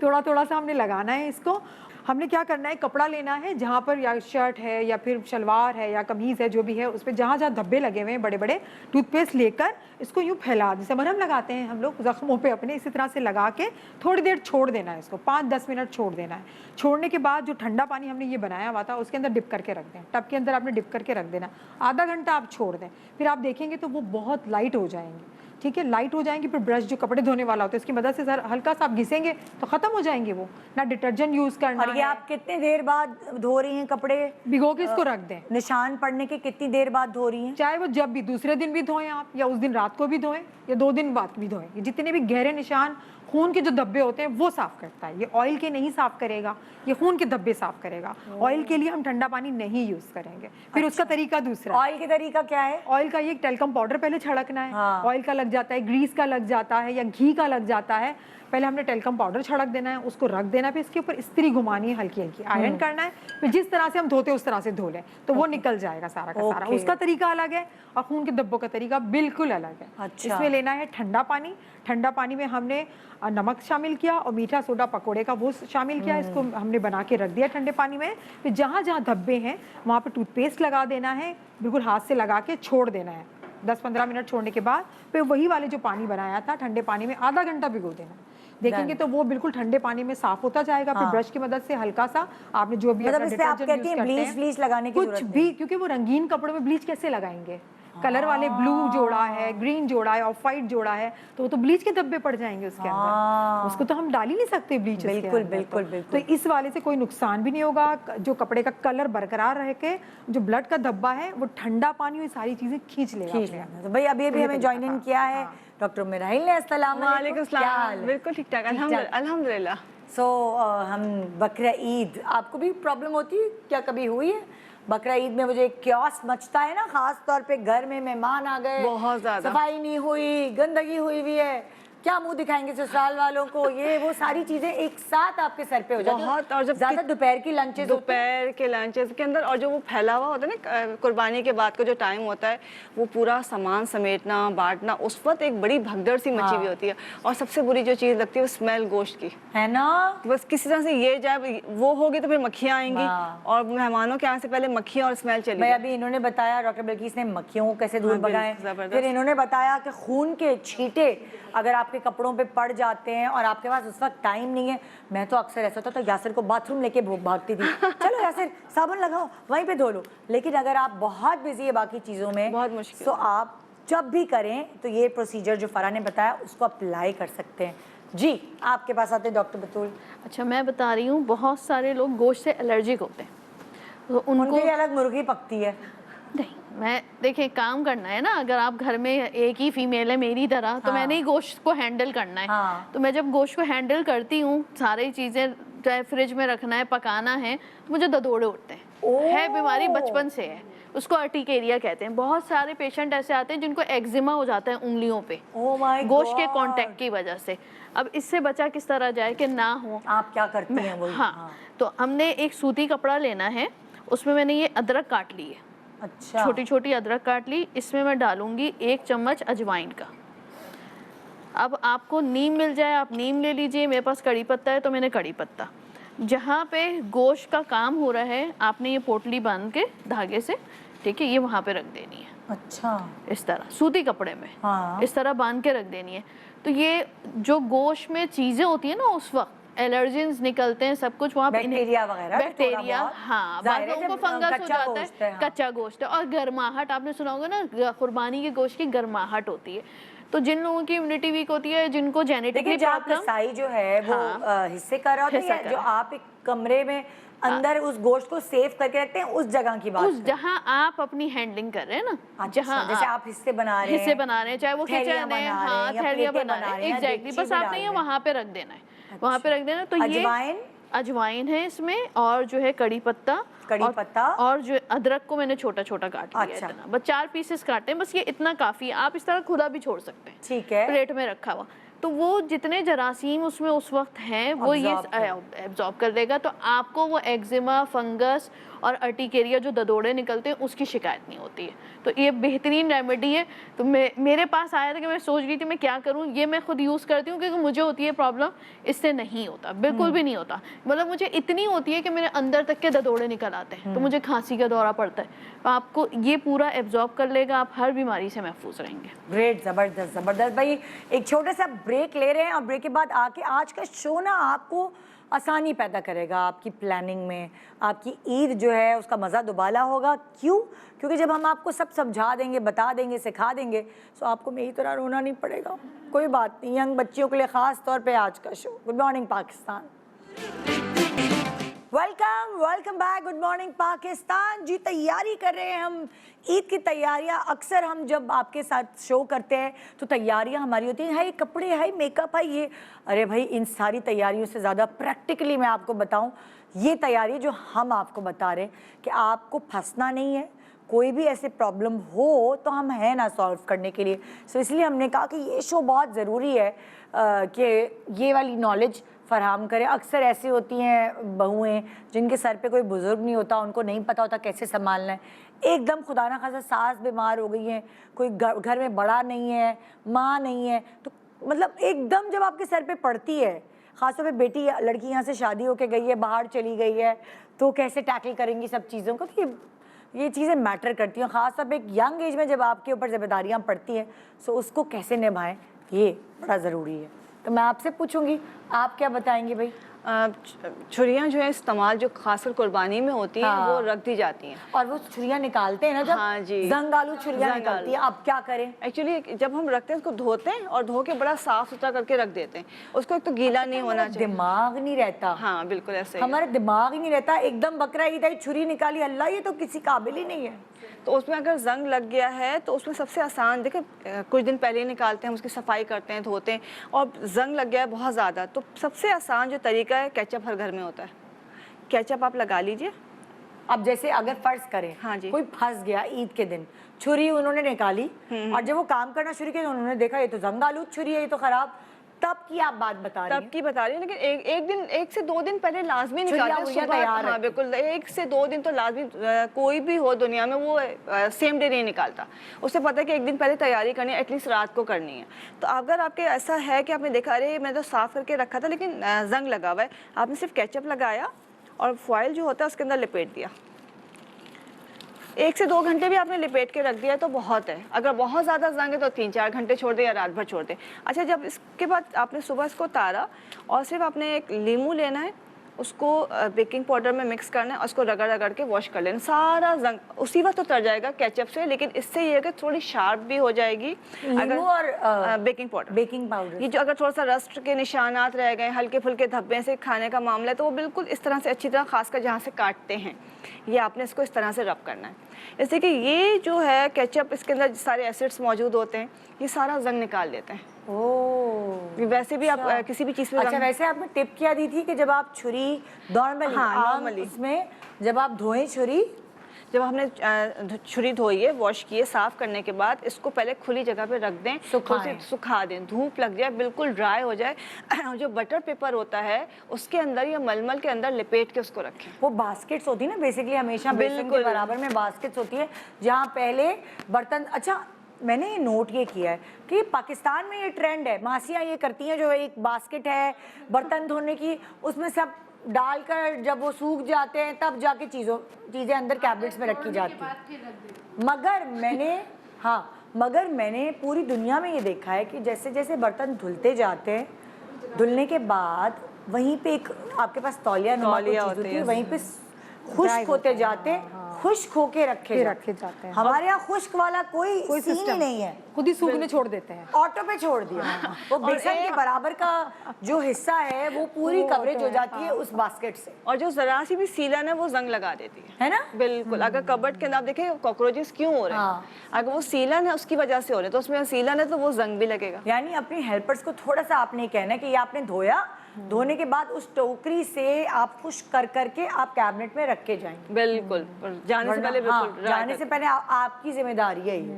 थोड़ा थोड़ा सा हमने लगाना है इसको। हमने क्या करना है, कपड़ा लेना है जहाँ पर या शर्ट है या फिर शलवार है या कमीज़ है, जो भी है, उस पर जहाँ जहाँ धब्बे लगे हुए हैं बड़े बड़े, टूथपेस्ट लेकर इसको यूँ फैला, जैसे मरहम लगाते हैं हम लोग ज़ख्मों पे अपने, इसी तरह से लगा के थोड़ी देर छोड़ देना है इसको, 5-10 मिनट छोड़ देना है। छोड़ने के बाद जो ठंडा पानी हमने ये बनाया हुआ था उसके अंदर डिप करके रख दें, टब के अंदर आपने डिप करके रख देना। आधा घंटा आप छोड़ दें, फिर आप देखेंगे तो वो बहुत लाइट हो जाएंगे, ठीक है। लाइट हो जाएंगी, फिर ब्रश जो कपड़े धोने वाला होता है उसकी मदद से सर हल्का सा आप घिसेंगे तो खत्म हो जाएंगे वो। ना डिटर्जेंट यूज करना और ये आप कितने देर बाद धो रही हैं कपड़े? भिगो के इसको रख दें। निशान पड़ने के कितनी देर बाद धो रही हैं? चाहे वो जब भी, दूसरे दिन भी धोएं आप, या उस दिन रात को भी धोएं, या 2 दिन बाद भी धोएं। ये जितने भी गहरे निशान, खून के जो धब्बे होते हैं वो साफ करता है। ये ऑयल के नहीं साफ करेगा, ये खून के धब्बे साफ करेगा। ऑयल के लिए हम ठंडा पानी नहीं यूज करेंगे। फिर उसका तरीका दूसरा, ऑयल के तरीका क्या है? ऑयल का ये टेल्कम पाउडर पहले छिड़कना है। हाँ। ऑयल का लग जाता है, ग्रीस का लग जाता है, या घी का लग जाता है। पहले हमने टेल्कम पाउडर छिड़क देना है, उसको रख देना है, फिर इसके ऊपर इस्त्री घुमानी है, हल्की हल्की आयरन करना है। फिर जिस तरह से हम धोते हैं उस तरह से धो लें तो वो निकल जाएगा सारा का सारा। उसका तरीका अलग है और खून के धब्बों का तरीका बिल्कुल अलग है। अच्छा। इसमें लेना है ठंडा पानी। ठंडा पानी में हमने नमक शामिल किया और मीठा सोडा पकोड़े का वो शामिल किया। इसको हमने बना के रख दिया ठंडे पानी में। फिर जहाँ जहाँ धब्बे हैं वहाँ पे टूथपेस्ट लगा देना है, बिल्कुल हाथ से लगा के छोड़ देना है। 10-15 मिनट छोड़ने के बाद फिर वही वाले जो पानी बनाया था ठंडे पानी में आधा घंटा भिगो देना। देखेंगे तो वो बिल्कुल ठंडे पानी में साफ होता जाएगा। फिर ब्रश की मदद से हल्का सा आपने जो भी मतलब इसमें आप कहती हैं ब्लीच लगाने की कुछ जरूरत भी, क्योंकि वो रंगीन कपड़ों में ब्लीच कैसे लगाएंगे? कलर वाले ब्लू जोड़ा है, ग्रीन जोड़ा है, ऑफ वाइट जोड़ा है, तो वो तो ब्लीच के धब्बे पड़ जाएंगे उसके अंदर। उसको तो हम डाल ही नहीं सकते ब्लीच। बिल्कुल बिल्कुल बिल्कुल। तो इस वाले से कोई नुकसान भी नहीं होगा। जो कपड़े का कलर बरकरार रह के जो ब्लड का धब्बा है वो ठंडा पानी ये सारी चीजें खींच लेगा। तो भाई अभी अभी हमें ज्वाइन इन किया है डॉक्टर मिराइल ने। अस्सलाम वालेकुम। क्या हाल है? बिल्कुल ठीक ठाक, अल्हम्दुलिल्लाह। सो हम बकरा ईद, आपको भी प्रॉब्लम होती है क्या, कभी हुई है? बकरा ईद में मुझे क्योस मचता है ना, खास तौर पे घर में मेहमान आ गए, बहुत ज्यादा। सफाई नहीं हुई, गंदगी हुई हुई है, क्या मुंह दिखाएंगे ससुराल वालों को, ये वो सारी चीजें एक साथ आपके सर पे हो जाती हैं। बहुत, और जब ज्यादा दोपहर की लंचेस दोपहर के लंचेस के अंदर, और जो वो फैला हुआ होता है ना कुर्बानी के बाद का जो टाइम होता है, वो पूरा सामान समेटना बांटना, उस वक्त एक बड़ी भगदड़ सी मची हुई होती है। और सबसे बुरी जो चीज़ लगती है वो स्मेल गोश्त की है ना। बस किसी तरह से ये जाए, वो होगी तो फिर मक्खियाँ आएंगी, और मेहमानों के आने से पहले मक्खियाँ और स्मेल चली। मैं अभी इन्होंने बताया, डॉक्टर बिल्किस ने मक्खियों को कैसे दूर भगाएं, जबरदस्त। फिर इन्होंने बताया कि खून के छींटे अगर आपके कपड़ों पे पड़ जाते हैं और आपके पास उस वक्त टाइम नहीं है। मैं तो अक्सर ऐसा होता तो यासिर को बाथरूम लेके भागती थी, चलो यासिर साबुन लगाओ वहीं पे धो लो। लेकिन अगर आप बहुत बिजी है बाकी चीज़ों में, बहुत मुश्किल, तो आप जब भी करें तो ये प्रोसीजर जो फराह ने बताया उसको अप्लाई कर सकते हैं। जी आपके पास आते हैं डॉक्टर बतूल। अच्छा, मैं बता रही हूँ, बहुत सारे लोग गोश्त से एलर्जिक होते हैं, तो उनके उनको लिए अलग मुर्गी पकती है। नहीं, मैं देखिए काम करना है ना, अगर आप घर में एक ही फीमेल है मेरी तरह, तो मैंने ही गोश्त को हैंडल करना है। तो मैं जब गोश्त को हैंडल करती हूँ, सारी चीज़ें चाहे फ्रिज में रखना है, पकाना है, तो मुझे ददोड़े उठते हैं। है बीमारी बचपन से है, उसको अर्टिकेरिया कहते हैं। बहुत सारे पेशेंट ऐसे आते हैं जिनको एक्जिमा हो जाता है उंगलियों पे, गोश्त के कांटेक्ट की वजह से। अब इससे बचा किस तरह जाए कि ना हो। आप क्या करती हैं वो? हाँ, तो हमने एक सूती कपड़ा लेना है, उसमें मैंने ये अदरक काट ली है, अच्छा, छोटी छोटी अदरक काट ली। इसमें मैं डालूंगी 1 चम्मच अजवाइन का। अब आपको नीम मिल जाए आप नीम ले लीजिए, मेरे पास कड़ी पत्ता है तो मैंने कड़ी पत्ता। जहाँ पे गोश्त का काम हो रहा है, आपने ये पोटली बांध के धागे से, ठीक है, ये वहाँ पे रख देनी है। अच्छा, इस तरह सूती कपड़े में इस तरह बांध के रख देनी है। तो ये जो गोश्त में चीज़ें होती है ना, उस वक्त एलर्जेंस निकलते हैं, सब कुछ वहाँ पे, बैक्टीरिया वगैरह, बैक्टीरिया, हाँ, बाद में उनको फंगस हो जाता है, कच्चा गोश्त है। और गर्माहट, आपने सुना होगा ना, कुर्बानी के गोश्त की गर्माहट होती है। तो जिन लोगों की इम्यूनिटी वीक होती है, जिनको जेनेटिकली प्रॉब्लम, कसाई जो है वो हिस्से कर रहा होता है, जो आप एक कमरे में अंदर उस गोश्त को सेव करके रखते हैं, उस जगह की बात, उस जहाँ आप अपनी हैंडलिंग कर रहे हैं ना, जहाँ जैसे आप हिस्से बना रहे हैं, चाहे वो किचन है, हाँ, थैलियाँ बना रहे हैं, एग्जैक्टली, बस आपने ये वहाँ पे रख देना है, वहाँ पे रख देना। तो ये अजवाइन है इसमें, और जो है कड़ी पत्ता, और जो अदरक को मैंने छोटा छोटा काट लिया, इतना बस 4 पीसेस काटे हैं, बस ये इतना काफी है। आप इस तरह खुदा भी छोड़ सकते हैं, ठीक है, प्लेट में रखा हुआ, तो वो जितने जरासीम उसमें उस वक्त हैं वो ये एब्जॉर्ब कर देगा। तो आपको वो एक्जिमा, फंगस और अर्टिकेरिया जो ददोड़े निकलते हैं उसकी शिकायत नहीं होती है। तो ये बेहतरीन रेमेडी है। तो मेरे पास आया था कि मैं सोच रही थी मैं क्या करूं, ये मैं खुद यूज़ करती हूँ क्योंकि मुझे होती है प्रॉब्लम, इससे नहीं होता, बिल्कुल भी नहीं होता। मतलब मुझे इतनी होती है कि मेरे अंदर तक के ददोड़े निकल आते हैं, तो मुझे खांसी का दौरा पड़ता है। तो आपको ये पूरा एब्जॉर्ब कर लेगा, आप हर बीमारी से महफूज रहेंगे। ग्रेट, ज़बरदस्त ज़बरदस्त भाई। एक छोटा सा ब्रेक ले रहे हैं और ब्रेक के बाद आके आज का शो ना आपको आसानी पैदा करेगा आपकी प्लानिंग में। आपकी ईद जो है उसका मज़ा दुबाला होगा। क्यों? क्योंकि जब हम आपको सब समझा देंगे, बता देंगे, सिखा देंगे, तो आपको मेरी तरह रोना नहीं पड़ेगा। कोई बात नहीं, यंग बच्चियों के लिए ख़ास तौर पे आज का show. Good morning Pakistan, welcome welcome back. Good morning Pakistan जी, तैयारी कर रहे हैं हम ईद की तैयारियां। अक्सर हम जब आपके साथ शो करते हैं तो तैयारियां हमारी होती हैं, हाई कपड़े, हाई मेकअप, हाई ये। अरे भाई, इन सारी तैयारियों से ज़्यादा प्रैक्टिकली मैं आपको बताऊं, ये तैयारी जो हम आपको बता रहे हैं कि आपको फंसना नहीं है। कोई भी ऐसे प्रॉब्लम हो तो हम हैं ना सॉल्व करने के लिए। सो इसलिए हमने कहा कि ये शो बहुत ज़रूरी है कि ये वाली नॉलेज फराहम करें। अक्सर ऐसी होती हैं बहुएं जिनके सर पे कोई बुज़ुर्ग नहीं होता, उनको नहीं पता होता कैसे संभालना है। एकदम खुदा ना खासा सास बीमार हो गई है, कोई घर में बड़ा नहीं है, माँ नहीं है, तो मतलब एकदम जब आपके सर पे पड़ती है, ख़ासतौर पे बेटी लड़की यहाँ से शादी होके गई है, बाहर चली गई है, तो कैसे टैकल करेंगी सब चीज़ों को। तो ये चीज़ें मैटर करती हैं, ख़ासतौर पे एक यंग एज में जब आपके ऊपर जिम्मेदारियाँ पड़ती हैं, सो उसको कैसे निभाएं, ये बड़ा ज़रूरी है। तो मैं आपसे पूछूंगी, आप क्या बताएंगी भाई? छुरियाँ जो है इस्तेमाल जो खासकर कुर्बानी में होती हैं, वो रख दी जाती हैं। और वो छुरियाँ निकालते हैं ना जब, हाँ जी, जंगालू छुरियाँ निकलती हैं, आप क्या करें? एक्चुअली जब हम रखते हैं उसको धोते हैं और धो के बड़ा साफ सुथरा करके रख देते हैं। उसको एक तो गीला नहीं होना चाहिए, दिमाग नहीं रहता। हाँ बिल्कुल ऐसे हमारा दिमाग ही नहीं रहता। एकदम बकरा ईद आई, छुरी निकाली, अल्लाह ये तो किसी काबिल ही नहीं है। तो उसमें अगर जंग लग गया है तो उसमें सबसे आसान, देखिए कुछ दिन पहले ही निकालते हैं, हम उसकी सफाई करते हैं, धोते हैं, और जंग लग गया है बहुत ज़्यादा, तो सबसे आसान जो तरीका है, केचप हर घर में होता है, केचप आप लगा लीजिए। अब जैसे अगर फर्ज करें, हाँ जी, कोई फंस गया ईद के दिन, छुरी उन्होंने निकाली और जब वो काम करना शुरू किया तो उन्होंने देखा ये तो जंग आलू छुरी है, ये तो खराब, तब की आप बात बता रही तब की बता रही हूँ, लेकिन एक दिन 1 से 2 दिन पहले लाजमी छुरियाँ निकालते हैं वुरियाँ सुबह। तैयार हाँ रखते बिल्कुल, 1 से 2 दिन तो लाजमी, कोई भी हो दुनिया में वो सेम डे नहीं निकालता। उसे पता है कि एक दिन पहले तैयारी करनी है, एटलीस्ट रात को करनी है। तो अगर आपके ऐसा है कि आपने देखा अरे मैं तो साफ़ करके रखा था लेकिन जंग लगा हुआ है, आपने सिर्फ केचप लगाया और फॉइल जो होता है उसके अंदर लपेट दिया, 1 से 2 घंटे भी आपने लपेट के रख दिया तो बहुत है। अगर बहुत ज़्यादा जंग है तो 3-4 घंटे छोड़ दे या रात भर छोड़ दे। अच्छा, जब इसके बाद आपने सुबह इसको उतारा और सिर्फ आपने एक नींबू लेना है, उसको बेकिंग पाउडर में मिक्स करना है और उसको रगड़ रगड़ के वॉश कर लेना। सारा जंग उसी वक्त उतर जाएगा केचप से, लेकिन इससे ये है कि थोड़ी शार्प भी हो जाएगी। नींबू और बेकिंग पाउडर, बेकिंग पाउडर, ये जो अगर थोड़ा सा रस्ट के निशानात रह गए, हल्के फुल्के धब्बे से खाने का मामला है, तो वो बिल्कुल इस तरह से अच्छी तरह, खासकर जहाँ से काटते हैं, ये आपने इसको इस तरह से रब करना है। इससे कि ये जो है केचप, इसके अंदर सारे एसिड्स मौजूद होते हैं, ये सारा जंग निकाल देते हैं। ओह, वैसे भी आप किसी भी चीज़ पे अच्छा, वैसे आपने टिप क्या दी थी कि जब आप छुरी नॉर्मली, हाँ, नॉर्मली उसमें जब आप धोएं छुरी, जब हमने छुरी धोई है, वॉश किए, साफ़ करने के बाद इसको पहले खुली जगह पे रख दें, सुखाएं। सुखा दें, धूप लग जाए, बिल्कुल ड्राई हो जाए। जो बटर पेपर होता है उसके अंदर या मलमल के अंदर लपेट के उसको रखें। वो बास्केट्स होती है ना बेसिकली, हमेशा बेसन के बिल्कुल। बराबर में बास्केट्स होती है जहाँ पहले बर्तन। अच्छा, मैंने ये नोट ये किया है कि पाकिस्तान में ये ट्रेंड है, मासियाँ ये करती हैं, जो एक बास्केट है बर्तन धोने की, उसमें सब डालकर जब वो सूख जाते हैं तब जाके चीज़ें अंदर कैबिनेट्स में रखी जाती हैं। मगर मैंने पूरी दुनिया में ये देखा है कि जैसे जैसे बर्तन धुलते जाते हैं, धुलने के बाद वहीं पे एक आपके पास तौलिया नुमा कोई चीज़ होती है, वहीं पे खुश्क होते जाते हैं, खुश्क होके रखे जाते हैं। हमारे यहाँ खुश्क वाला कोई सीन ही नहीं है, खुद ही सूखने छोड़ देते हैं। ऑटो पे छोड़ दिया। वो बेसन के बराबर का जो हिस्सा है वो पूरी कवरेज हो जाती है उस बास्केट से, और जो जरा सी भी सीलन है वो जंग लगा देती है ना। बिल्कुल। अगर कबर्ड के अंदर आप देखें कॉकरोचेस क्यों हो रहे हैं, हाँ। अगर वो सीलन है उसकी वजह से हो रहे हैं, तो उसमें सीलन है तो वो जंग भी लगेगा। यानी अपनी हेल्पर्स को थोड़ा सा आपने कहना है कि ये आपने धोया, धोने के बाद उस टोकरी से आप खुश्क कर करके आप कैबिनेट में रख के जाएंगे। बिल्कुल, जाने से पहले हाँ, बिल्कुल जाने से पहले आपकी जिम्मेदारी है ये,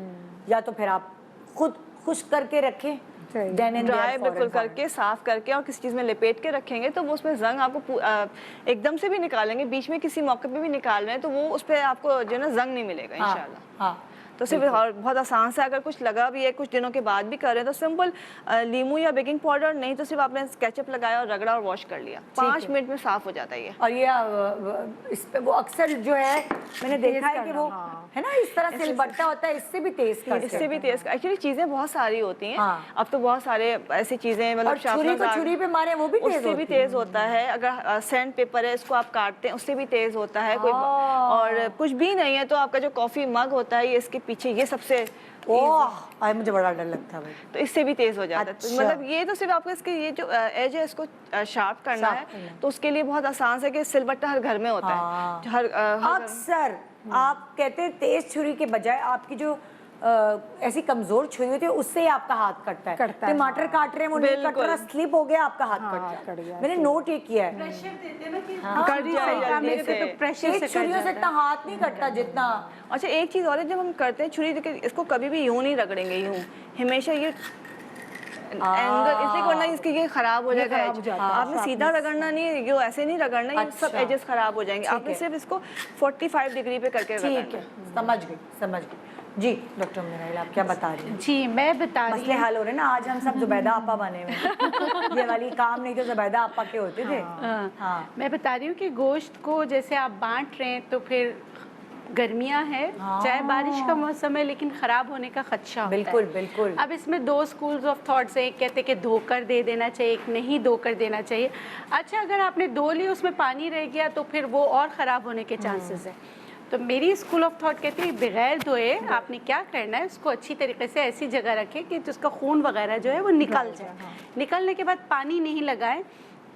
या तो फिर आप खुद खुश्क करके रखें, ड्राई बिल्कुल करके, साफ करके और किसी चीज़ में लपेट के रखेंगे तो वो उसमें जंग आपको एकदम से भी निकालेंगे, बीच में किसी मौके पे भी निकाल रहे हैं तो वो उस पर आपको जो है ना जंग नहीं मिलेगा इंशाल्लाह। हाँ, तो सिर्फ और बहुत आसान से, अगर कुछ लगा भी है कुछ दिनों के बाद भी कर रहे हैं तो सिंपल नींबू या बेकिंग पाउडर, नहीं तो सिर्फ आपने केचप लगाया और रगड़ा और वॉश कर लिया, 5 मिनट में साफ हो जाता है ये। और ये इस पे वो अक्सर जो है मैंने देखा है कि वो है ना इस तरह सिलबट्टा होता है, इससे भी तेज करते इससे भी तेज। एक्चुअली चीज़ें बहुत सारी होती हैं। हाँ। अब तो बहुत सारे ऐसी चीज़ें, मतलब और छुरी को छुरी पे मारे वो भी तेज उससे भी तेज होता है। अगर सैंड पेपर है इसको आप काटते हैं उससे भी तेज होता है कोई। और कुछ भी नहीं है तो आपका जो कॉफ़ी मग होता है ये इसके पीछे, ये सबसे ओह, मुझे बड़ा डर लगता है भाई। तो इससे भी तेज हो जाता है। अच्छा। तो मतलब ये तो सिर्फ आपको इसके ये जो एज है इसको शार्प करना है, तो उसके लिए बहुत आसान है कि सिलबट्टा हर घर में होता है। जो हर अक्सर आप कहते हैं तेज छुरी के बजाय आपकी जो ऐसी कमजोर छुरी होती है उससे ही आपका हाथ कटता है। टमाटर काट रहे हैं वो नहीं कट रहा, स्लिप हो गया आपका हाथ कट गया। मैंने नोट ये किया है, तेज छुरियों से इतना हाथ नहीं कटता जितना। अच्छा, एक चीज़ और है, जब हम करते हैं छुरी देखिए इसको कभी भी यूं नहीं रगड़ेंगे, यूं हमेशा ये एंगल, इसलिए वरना इसके ये खराब हो जाएगा। आपने सीधा रगड़ना नहीं है, ये ऐसे नहीं रगड़ना, ये सब एजेस खराब हो जाएंगे। आपने सिर्फ इसको 45 डिग्री पे करके रगड़ना। ठीक है, समझ गई जी। डॉक्टर मिनाइल, आप क्या बता रही हैं? जी, मैं बता रही मसले हल हो रहे हैं ना, आज हम सब जुबैदा आपा बने हुए हैं। ये वाली काम नहीं तो जुबैदा आपा के होते थे। हाँ। मैं बता रही हूँ कि गोश्त को जैसे आप बांट रहे हैं तो फिर गर्मियाँ हैं, चाहे बारिश का मौसम है, लेकिन ख़राब होने का खदशा होता है। बिल्कुल बिल्कुल। अब इसमें 2 स्कूल्स ऑफ थॉट्स हैं, एक कहते हैं कि धोकर दे देना चाहिए, एक नहीं धोकर देना चाहिए। अच्छा, अगर आपने धो ली उसमें पानी रह गया तो फिर वो और ख़राब होने के चांसेस हैं। तो मेरी स्कूल ऑफ थॉट कहती है बगैर धोए आपने क्या करना है, उसको अच्छी तरीके से ऐसी जगह रखें कि जिसका खून वगैरह जो है वो निकल जाए। निकलने के बाद पानी नहीं लगाएं,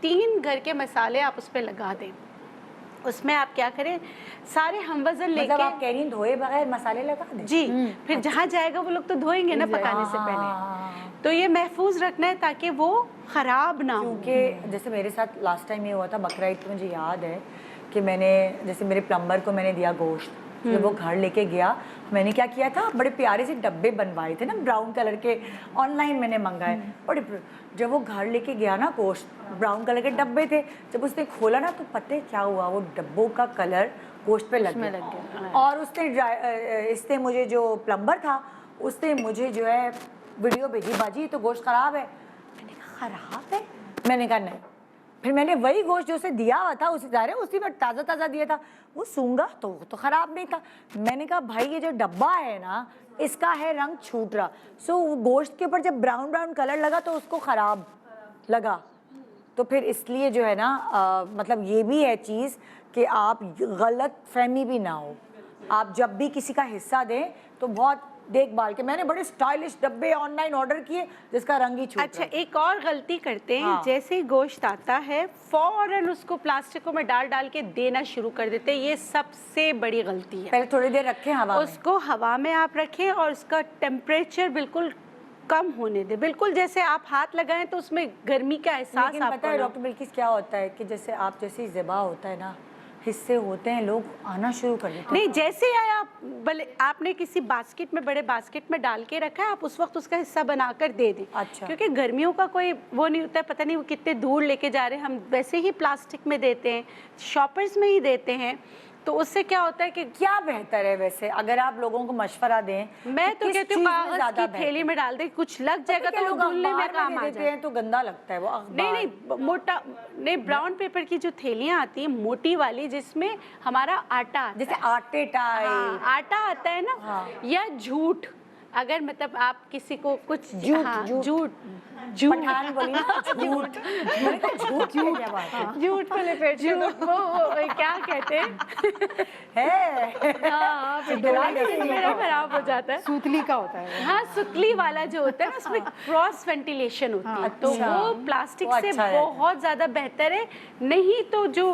3 घर के मसाले आप उस पर लगा दें। उसमें आप क्या करें, सारे हम वजन लेके, मतलब आप कह रही हैं धोए बगैर मसाले लगा दें? जी, फिर जहाँ जाएगा वो लोग तो धोएंगे ना पकाने से पहले, तो ये महफूज रखना है ताकि वो ख़राब ना हो। क्योंकि जैसे मेरे साथ लास्ट टाइम ये हुआ था बकरा ईद, तो मुझे याद है कि मैंने जैसे मेरे प्लम्बर को मैंने दिया गोश्त, जब वो घर लेके गया मैंने क्या किया था, बड़े प्यारे से डब्बे बनवाए थे ना ब्राउन कलर के, ऑनलाइन मैंने मंगाए, बड़े जब वो घर लेके गया ना गोश्त, ब्राउन कलर के डब्बे थे, जब उसने खोला ना तो पता है क्या हुआ, वो डब्बों का कलर गोश्त पे लग गया। और इसने मुझे जो प्लम्बर था उसने मुझे जो है वीडियो भेजी, बाजी तो गोश्त ख़राब है। मैंने कहा ख़राब है? मैंने कहा नहीं। फिर मैंने वही गोश्त जो उसे दिया हुआ था उसी में ताज़ा ताज़ा दिया था, वो सूंघा तो ख़राब नहीं था। मैंने कहा भाई ये जो डब्बा है ना इसका है रंग छूट रहा, सो गोश्त के ऊपर जब ब्राउन ब्राउन कलर लगा तो उसको ख़राब लगा। तो फिर इसलिए जो है ना मतलब ये भी है चीज़ कि आप गलत फहमी भी ना हो, आप जब भी किसी का हिस्सा दें तो बहुत देखभाल के। मैंने बड़े स्टाइलिश डब्बे ऑनलाइन ऑर्डर किए जिसका रंग ही छूट अच्छा, रहा। एक और गलती करते हैं, हाँ। जैसे ही गोश्त आता है फौरन उसको प्लास्टिकों में डाल के देना शुरू कर देते हैं, ये सबसे बड़ी गलती है। पहले थोड़ी देर रखें हवा में। उसको हवा में आप रखें और उसका टेम्परेचर बिल्कुल कम होने दें, बिल्कुल जैसे आप हाथ लगाएं तो उसमें गर्मी का एहसास लेकिन आपको पता है ना डॉक्टर बिल्किस क्या होता है कि जैसे आप जैसे ही ज़िबा होता है ना, हिस्से होते हैं लोग आना शुरू कर देते हैं। नहीं, जैसे आया भले आपने किसी बास्केट में, बड़े बास्केट में डाल के रखा है, आप उस वक्त उसका हिस्सा बनाकर दे दें। अच्छा। क्योंकि गर्मियों का कोई वो नहीं होता है, पता नहीं वो कितने दूर लेके जा रहे हैं, हम वैसे ही प्लास्टिक में देते हैं, शॉपर्स में ही देते हैं, तो उससे क्या होता है कि क्या बेहतर है वैसे अगर आप लोगों को मशवरा दें? मैं तो किस कहती हूँ चीज़ में कागज ज़्यादा की थैली में डाल दे, कुछ लग जाएगा तो लोग धुलने में अखबार काम दे आ देते जाए। हैं तो गंदा लगता है वो अखबार। नहीं, मोटा नहीं, ब्राउन पेपर की जो थैलियाँ आती हैं मोटी वाली, जिसमें हमारा आटा आता जैसे है। आटे टाइप। हाँ, आटा आता है ना। हाँ। या झूठ, अगर मतलब आप किसी को कुछ झूठ, हाँ, झूठ। झूठ पठान बोली ना झूठ। मैंने कहा झूठ की क्या बात है? झूठ को लपेट के वो क्या कहते हैं है हाँ, फिर मेरा खराब हो जाता है। सूतली का होता है हाँ, सुतली वाला जो होता है ना उसमें क्रॉस वेंटिलेशन होती है, तो अच्छा। वो प्लास्टिक वो से अच्छा रहता है। बहुत ज़्यादा बेहतर है। नहीं तो जो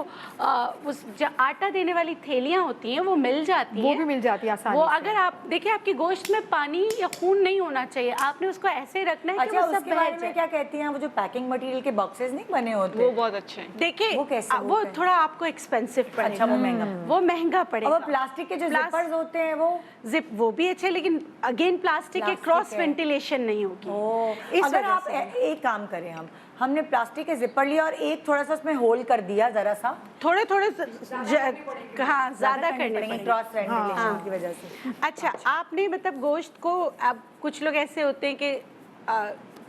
उस जो आटा देने वाली थैलियाँ होती हैं वो मिल जाती वो हैं, भी मिल जाती है आसानी वो से। अगर आप देखिए आपकी गोश्त में पानी या खून नहीं होना चाहिए, आपने उसको ऐसे रखना है कि अच्छा वो सब उसके बह बारे जाए। में क्या कहती हैं वो जो पैकिंग मटेरियल के बॉक्सेस नहीं बने होते? वो बहुत अच्छे हैं। देखिए वो कैसे वो होते हैं? थोड़ा आपको एक्सपेंसिव पड़ेगा। अच्छा वो महंगा। वो महंगा और पड़ेगा। वो प्लास्टिक के जो प्लास- जिपर्स होते हैं वो जिप वो भी अच्छे, लेकिन अगेन प्लास्टिक के प्लास्टिक क्रॉस है। वेंटिलेशन नहीं होगी। ओ, इस अगर वजह आप से। एक काम करें, हमने प्लास्टिक के जिपर लिया और एक थोड़ा सा उसमें होल कर दिया जरा सा, थोड़े थोड़े हाँ ज़्यादा करने पड़ेंगे। क्रॉस वेंटिलेशन की वजह से। अच्छा, आपने मतलब गोश्त को, अब कुछ लोग ऐसे होते हैं कि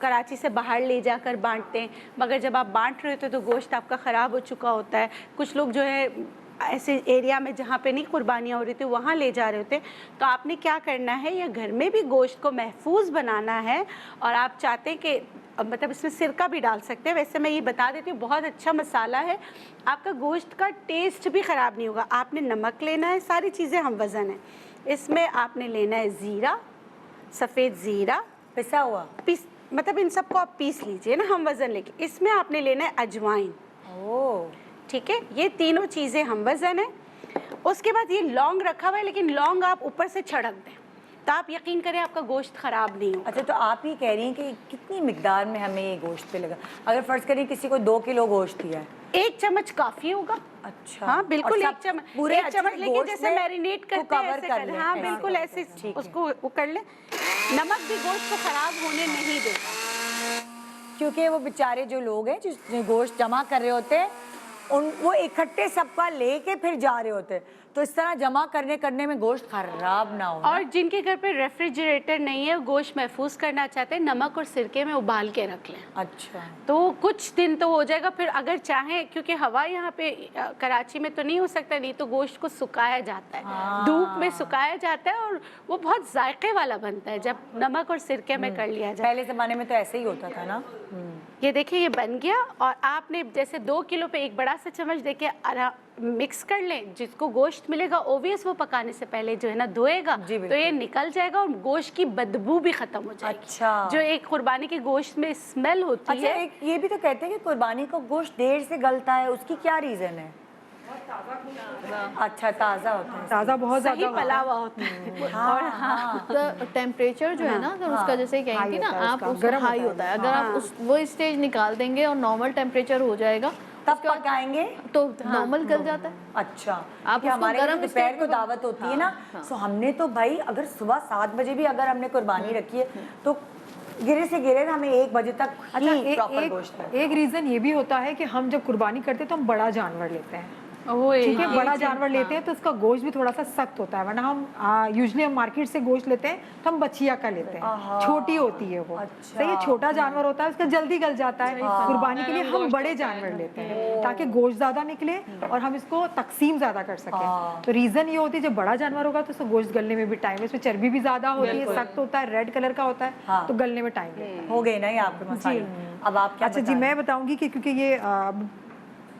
कराची से बाहर ले जाकर बांटते हैं, मगर जब आप बांट रहे होते तो गोश्त आपका ख़राब हो चुका होता है। कुछ लोग जो है ऐसे एरिया में जहाँ पे नहीं कुर्बानियाँ हो रही थी वहाँ ले जा रहे होते, तो आपने क्या करना है, या घर में भी गोश्त को महफूज बनाना है और आप चाहते हैं कि मतलब इसमें सिरका भी डाल सकते हैं। वैसे मैं ये बता देती हूँ, बहुत अच्छा मसाला है, आपका गोश्त का टेस्ट भी ख़राब नहीं होगा। आपने नमक लेना है, सारी चीज़ें हम वज़न है। इसमें आपने लेना है ज़ीरा, सफ़ेद ज़ीरा पिसा हुआ। पीस, मतलब इन सबको आप पीस लीजिए ना, हम वज़न लेके। इसमें आपने लेना है अजवाइन, ओ ठीक है, ये तीनों चीज़ें हम वज़न है। उसके बाद ये लौंग रखा हुआ है, लेकिन लौंग आप ऊपर से छिड़क दें तो आप यकीन करें आपका गोश्त ख़राब नहीं होगा। अच्छा, तो आप ही कह रही हैं कि कितनी मिकदार में हमें ये गोश्त पे लगा? अगर फ़र्ज़ करें किसी को 2 किलो गोश्त दिया है, 1 चमच काफ़ी होगा। अच्छा हाँ बिल्कुल, और 1 चम्मच, पूरे 1 चम्मच लेके गोश्त जैसे में मैरिनेट को करते हैं कवर ऐसे कर कर, लें, हाँ ऐसे बिल्कुल ऐसे ठीक है। उसको वो कर लें। नमक भी गोश्त को ख़राब होने नहीं देगा, क्योंकि वो बेचारे जो लोग हैं जो गोश्त जमा कर रहे होते हैं वो इकट्ठे सबका लेके फिर जा रहे होते हैं, तो इस तरह जमा करने में गोश्त खराब ना हो। और जिनके घर पे रेफ्रिजरेटर नहीं है, गोश्त महफूज करना चाहते हैं, नमक और सिरके में उबाल के रख लें, अच्छा, तो कुछ दिन तो हो जाएगा। फिर अगर चाहें, क्योंकि हवा यहाँ पे कराची में तो नहीं हो सकता, नहीं तो गोश्त को सुखाया जाता है, धूप में सुखाया जाता है और वो बहुत जायके वाला बनता है जब नमक और सिरके में कर लिया जाए। पहले ज़माने में तो ऐसे ही होता था ना। ये देखिए ये बन गया, और आपने जैसे 2 किलो पे एक बड़ा सा चम्मच देके मिक्स कर लें। जिसको गोश्त मिलेगा ओवियस वो पकाने से पहले जो है ना धोएगा, जी, तो ये निकल जाएगा और गोश्त की बदबू भी खत्म हो जाएगी। अच्छा, जो एक कुर्बानी के गोश्त में स्मेल होती अच्छा, है। एक ये भी तो कहते हैं कि कुर्बानी का गोश्त देर से गलता है, उसकी क्या रीज़न है? अच्छा, ताज़ा होता है। ताज़ा बहुत सही ज़्यादा पला हुआ होता है। हाँ, टेम्परेचर जो है ना, अगर उसका जैसे कहें हाई कि ना होता है आप उसका, उसका गर्म हाई होता होता है, अगर आप उस वो स्टेज निकाल देंगे और नॉर्मल टेम्परेचर हो जाएगा, तब पकाएंगे तो नॉर्मल गल जाता है। अच्छा। आप क्योंकि उसको हमारे गरम यहाँ दोपहर स्टेट को में दावत होती है ना, तो हमने तो भाई अगर सुबह 7 बजे भी अगर हमने कुर्बानी रखी है तो गिरे से गिरे हमें 1 बजे तक अच्छा, ही प्रॉपर गोश्त है। एक रीजन ये भी होता है कि हम जब कुर्बानी करते हैं तो हम बड़ा जानवर लेते हैं, वो ठीक है, बड़ा जानवर लेते हैं तो उसका गोश्त भी थोड़ा सा सख्त होता है, वरना हम यूजुअली हम मार्केट से गोश्त लेते हैं तो हम बछिया का लेते हैं, छोटी होती है वो। अच्छा। सही है, छोटा जानवर होता है उसका जल्दी गल जाता है। कुर्बानी के लिए हम बड़े जानवर लेते हैं ताकि गोश्त ज्यादा निकले और हम इसको तकसीम ज्यादा कर सकें। तो रीजन ये होती है जब बड़ा जानवर होगा तो उसको गोश्त गलने में भी टाइम है, इसमें चर्बी भी ज्यादा होती है, सख्त होता है, रेड कलर का होता है, तो गलने में टाइम लगता है। हो गए ना ये आपके मसाले। अब आप क्या अच्छा जी, मैं बताऊंगी कि क्योंकि ये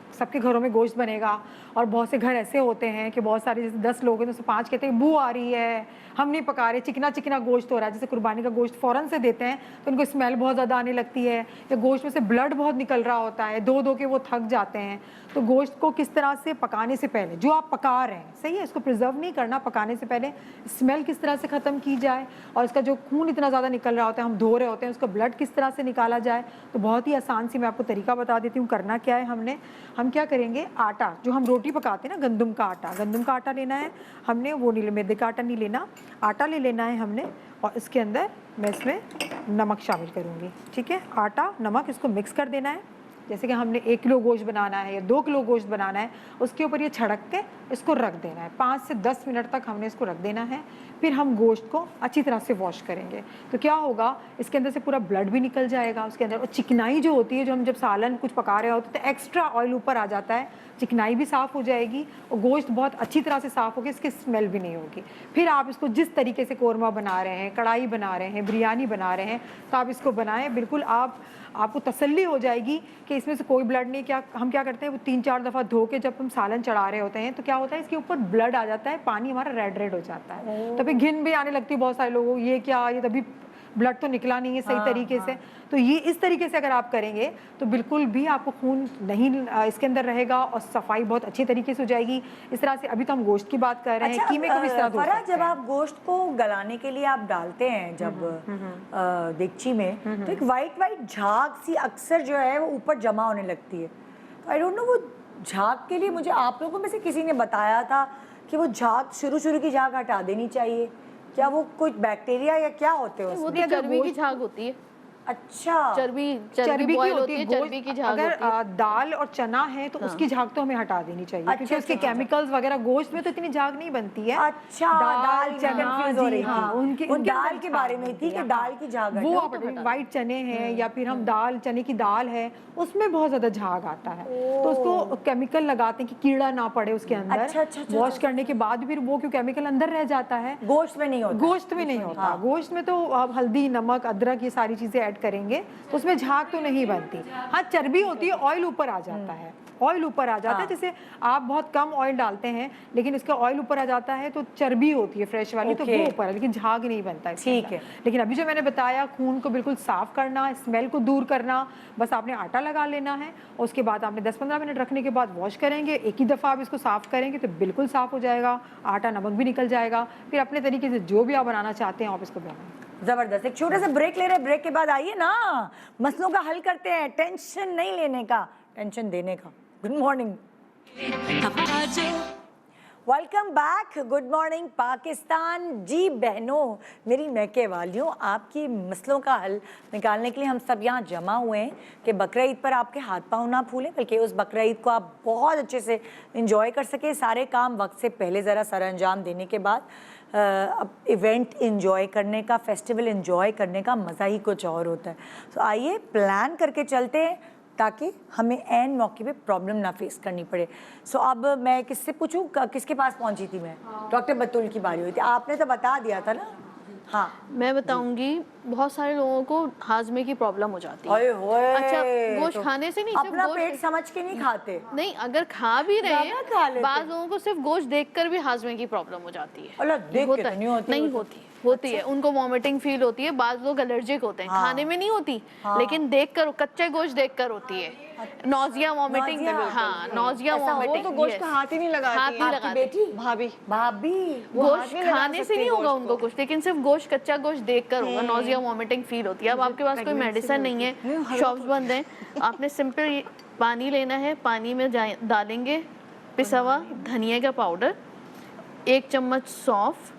सबके घरों में गोश्त बनेगा और बहुत से घर ऐसे होते हैं कि बहुत सारे जैसे 10 लोग हैं तो उसमें 5 कहते हैं बू आ रही है, हम नहीं पका रहे, चिकना चिकना गोश्त हो रहा है। जैसे कुर्बानी का गोश्त फ़ौरन से देते हैं तो उनको स्मेल बहुत ज़्यादा आने लगती है, या गोश्त में से ब्लड बहुत निकल रहा होता है, दो के वो थक जाते हैं। तो गोश्त को किस तरह से पकाने से पहले, जो आप पका रहे हैं सही है, इसको प्रिजर्व नहीं करना, पकाने से पहले स्मेल किस तरह से ख़त्म की जाए, और इसका जो खून इतना ज़्यादा निकल रहा होता है, हम धो रहे होते हैं, उसका ब्लड किस तरह से निकाला जाए। तो बहुत ही आसान सी मैं आपको तरीका बता देती हूँ। करना क्या है, हम क्या करेंगे, आटा जो हम रोटी पकाते हैं ना, गंदम का आटा लेना है हमने, वो नहीं, मैदे का आटा नहीं लेना, आटा ले लेना है हमने, और इसके अंदर मैं इसमें नमक शामिल करूँगी, ठीक है, आटा नमक इसको मिक्स कर देना है। जैसे कि हमने 1 किलो गोश्त बनाना है या 2 किलो गोश्त बनाना है, उसके ऊपर ये छिड़क के इसको रख देना है, 5 से 10 मिनट तक हमने इसको रख देना है। फिर हम गोश्त को अच्छी तरह से वॉश करेंगे, तो क्या होगा, इसके अंदर से पूरा ब्लड भी निकल जाएगा उसके अंदर, और चिकनाई जो होती है, जो हम जब सालन कुछ पका रहे होते हैं तो एक्स्ट्रा ऑयल ऊपर आ जाता है, चिकनाई भी साफ़ हो जाएगी और गोश्त बहुत अच्छी तरह से साफ़ होगी, इसकी स्मेल भी नहीं होगी। फिर आप इसको जिस तरीके से कोरमा बना रहे हैं, कढ़ाई बना रहे हैं, बिरयानी बना रहे हैं, तो आप इसको बनाएं, बिल्कुल आपको तसल्ली हो जाएगी कि इसमें से कोई ब्लड नहीं। हम क्या करते हैं, वो 3-4 दफ़ा धो के जब हम सालन चढ़ा रहे होते हैं तो क्या होता है, इसके ऊपर ब्लड आ जाता है, पानी हमारा रेड हो जाता है, तो फिर घिन भी आने लगती है बहुत सारे लोगों को, ये क्या, ये तभी ब्लड तो निकला नहीं है सही तरीके से। तो ये इस तरीके से अगर आप करेंगे तो बिल्कुल भी आपको खून नहीं इसके अंदर रहेगा और सफाई बहुत अच्छी तरीके से हो जाएगी। इस तरह से अभी तो हम गोश्त की बात कर रहे हैं, कीमे को भी इस तरह धो सकते हैं। जब आप गोश्त को गलाने के लिए आप डालते हैं जब देगची में, तो एक वाइट झाग सी अक्सर जो है वो ऊपर जमा होने लगती है। आई डोंट नो, वो झाग के लिए मुझे आप लोगों में से किसी ने बताया था कि वो झाग, शुरू की झाग हटा देनी चाहिए, क्या वो कोई बैक्टीरिया या क्या होते हैं वो उसमें? तो चर्बी की झाग होती है। अच्छा, चर्बी की बॉयल होती है, चर्बी की झाग अगर होती है। दाल और चना है तो उसकी झाग तो हमें हटा देनी चाहिए, क्योंकि उसके केमिकल्स वगैरह, गोश्त में तो इतनी झाग नहीं बनती है। अच्छा, दाल चना, कंफ्यूज हो रही थी। हाँ, उन दाल के बारे में थी कि दाल की झाग वो हटाओ। वाइट चने हैं या फिर हम चने की दाल है, उसमें बहुत ज्यादा झाग आता है, तो उसको केमिकल लगाते हैं कि कीड़ा ना पड़े उसके अंदर। अच्छा, वॉश करने के बाद फिर वो क्यों केमिकल अंदर रह जाता है, गोश्त में नहीं होता। गोश्त में नहीं होता। गोश्त में तो आप हल्दी, नमक, अदरक, ये सारी चीजें ऐड करेंगे तो उसमें झाग तो नहीं बनती। हाँ, चर्बी होती है, ऑयल ऊपर आ जाता है, ऑयल ऊपर आ जाता है। जैसे आप बहुत कम ऑयल डालते हैं लेकिन इसका ऑयल ऊपर आ जाता है तो चर्बी होती है फ्रेश वाली, तो वो ऊपर है, लेकिन झाग नहीं बनता है। ठीक है। लेकिन अभी जो मैंने बताया, खून को बिल्कुल साफ करना, स्मेल को दूर करना, बस आपने आटा लगा लेना है और उसके बाद आपने 10-15 मिनट रखने के बाद वॉश करेंगे, एक ही दफ़ा आप इसको साफ करेंगे तो बिल्कुल साफ हो जाएगा, आटा नमक भी निकल जाएगा। फिर अपने तरीके से जो भी आप बनाना चाहते हैं आप इसको बनाएं। जबरदस्त। एक छोटे से ब्रेक ले रहे हैं, ब्रेक के बाद आइए ना, मसलों का हल करते हैं, टेंशन नहीं लेने का, टेंशन देने का। Good morning, welcome back, good morning Pakistan. जी बहनों, मेरी मैके वालियों, आपकी मसलों का हल निकालने के लिए हम सब यहाँ जमा हुए हैं कि बकरा ईद पर आपके हाथ पाँव ना फूलें, बल्कि उस बकरा ईद को आप बहुत अच्छे से इंजॉय कर सकें। सारे काम वक्त से पहले ज़रा सर अंजाम देने के बाद अब इवेंट इंजॉय करने का, फेस्टिवल इंजॉय करने का मज़ा ही कुछ और होता है। तो आइए प्लान करके चलते हैं ताकि हमें ऐन मौके पे प्रॉब्लम ना फेस करनी पड़े। सो अब मैं किससे पूछूं, किसके पास पहुंची थी मैं? डॉक्टर बतूल की बारी हुई थी, आपने तो बता दिया था ना। हाँ, मैं बताऊंगी, बहुत सारे लोगों को हाजमे की प्रॉब्लम हो जाती है। ओए होए, अच्छा, गोश्त खाने से नहीं, सिर्फ अपना गोश्त पेट समझ के नहीं खाते। नहीं, अगर खा भी रहे ज्यादा खा हैं, लेते। बाज़ लोगों को सिर्फ गोश्त देखकर भी हाजमे की प्रॉब्लम हो जाती है। अल्लाह, देख के होता तो है, नहीं होती। नहीं होती। होती है, उनको वॉमिटिंग फील होती है, बाद लोग एलर्जिक होते हैं, खाने में नहीं होती, लेकिन देखकर, कच्चे गोश्त देखकर होती है, नौजिया वॉमिटिंग, हाँ नौजिया वो वॉमिटिंग। तो गोश्त का हाथ ही नहीं लगाती हाथ नहीं आपकी लगाती। बेटी भाभी भाभी गोश्त खाने से नहीं होगा उनको कुछ, लेकिन सिर्फ गोश्त, कच्चा गोश्त देखकर होगा, नौजिया वॉमिटिंग फील होती है। अब आपके पास कोई मेडिसिन नहीं है, शॉप्स बंद हैं, आपने सिंपल पानी लेना है, पानी में डालेंगे पिसा हुआ धनिया का पाउडर, 1 चम्मच सौंफ,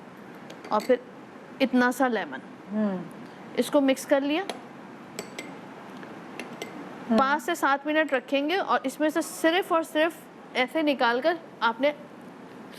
और फिर इतना सा लेमन, इसको मिक्स कर लिया, 5 से 7 मिनट रखेंगे, और इसमें से सिर्फ और सिर्फ ऐसे निकाल कर आपने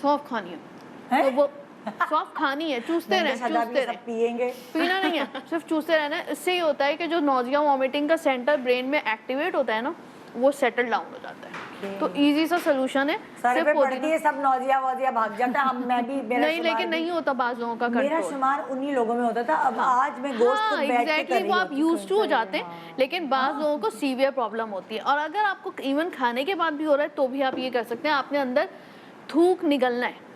सौंफ खानी है, तो वो सौंफ खानी है, चूसते रहे, चूसते रहे, पिएंगे, पीना नहीं है, सिर्फ चूसते रहना है। इससे ये होता है कि जो नौजिया वॉमिटिंग का सेंटर ब्रेन में एक्टिवेट होता है ना, वो सेटल डाउन हो जाता है। तो इजी सा सोल्यूशन है, सर पे पड़ती है सब नौजिया वौजिया भाग जाता है। हम मैं भी मेरा नहीं, लेकिन नहीं होता बाज लोगों का मेरा कंट्रोल। शुमार उन्हीं लोगों में होता था। अब आज मैं गोश्त हाँ, को बैठ के कर एग्जैक्टली, रही वो आप हूँ। यूज टू हो जाते हैं, लेकिन बाज लोगों को सीवियर प्रॉब्लम होती है। और अगर आपको इवन खाने के बाद भी हो रहा है तो भी आप ये कर सकते हैं, आपने अंदर थूक निगलना है,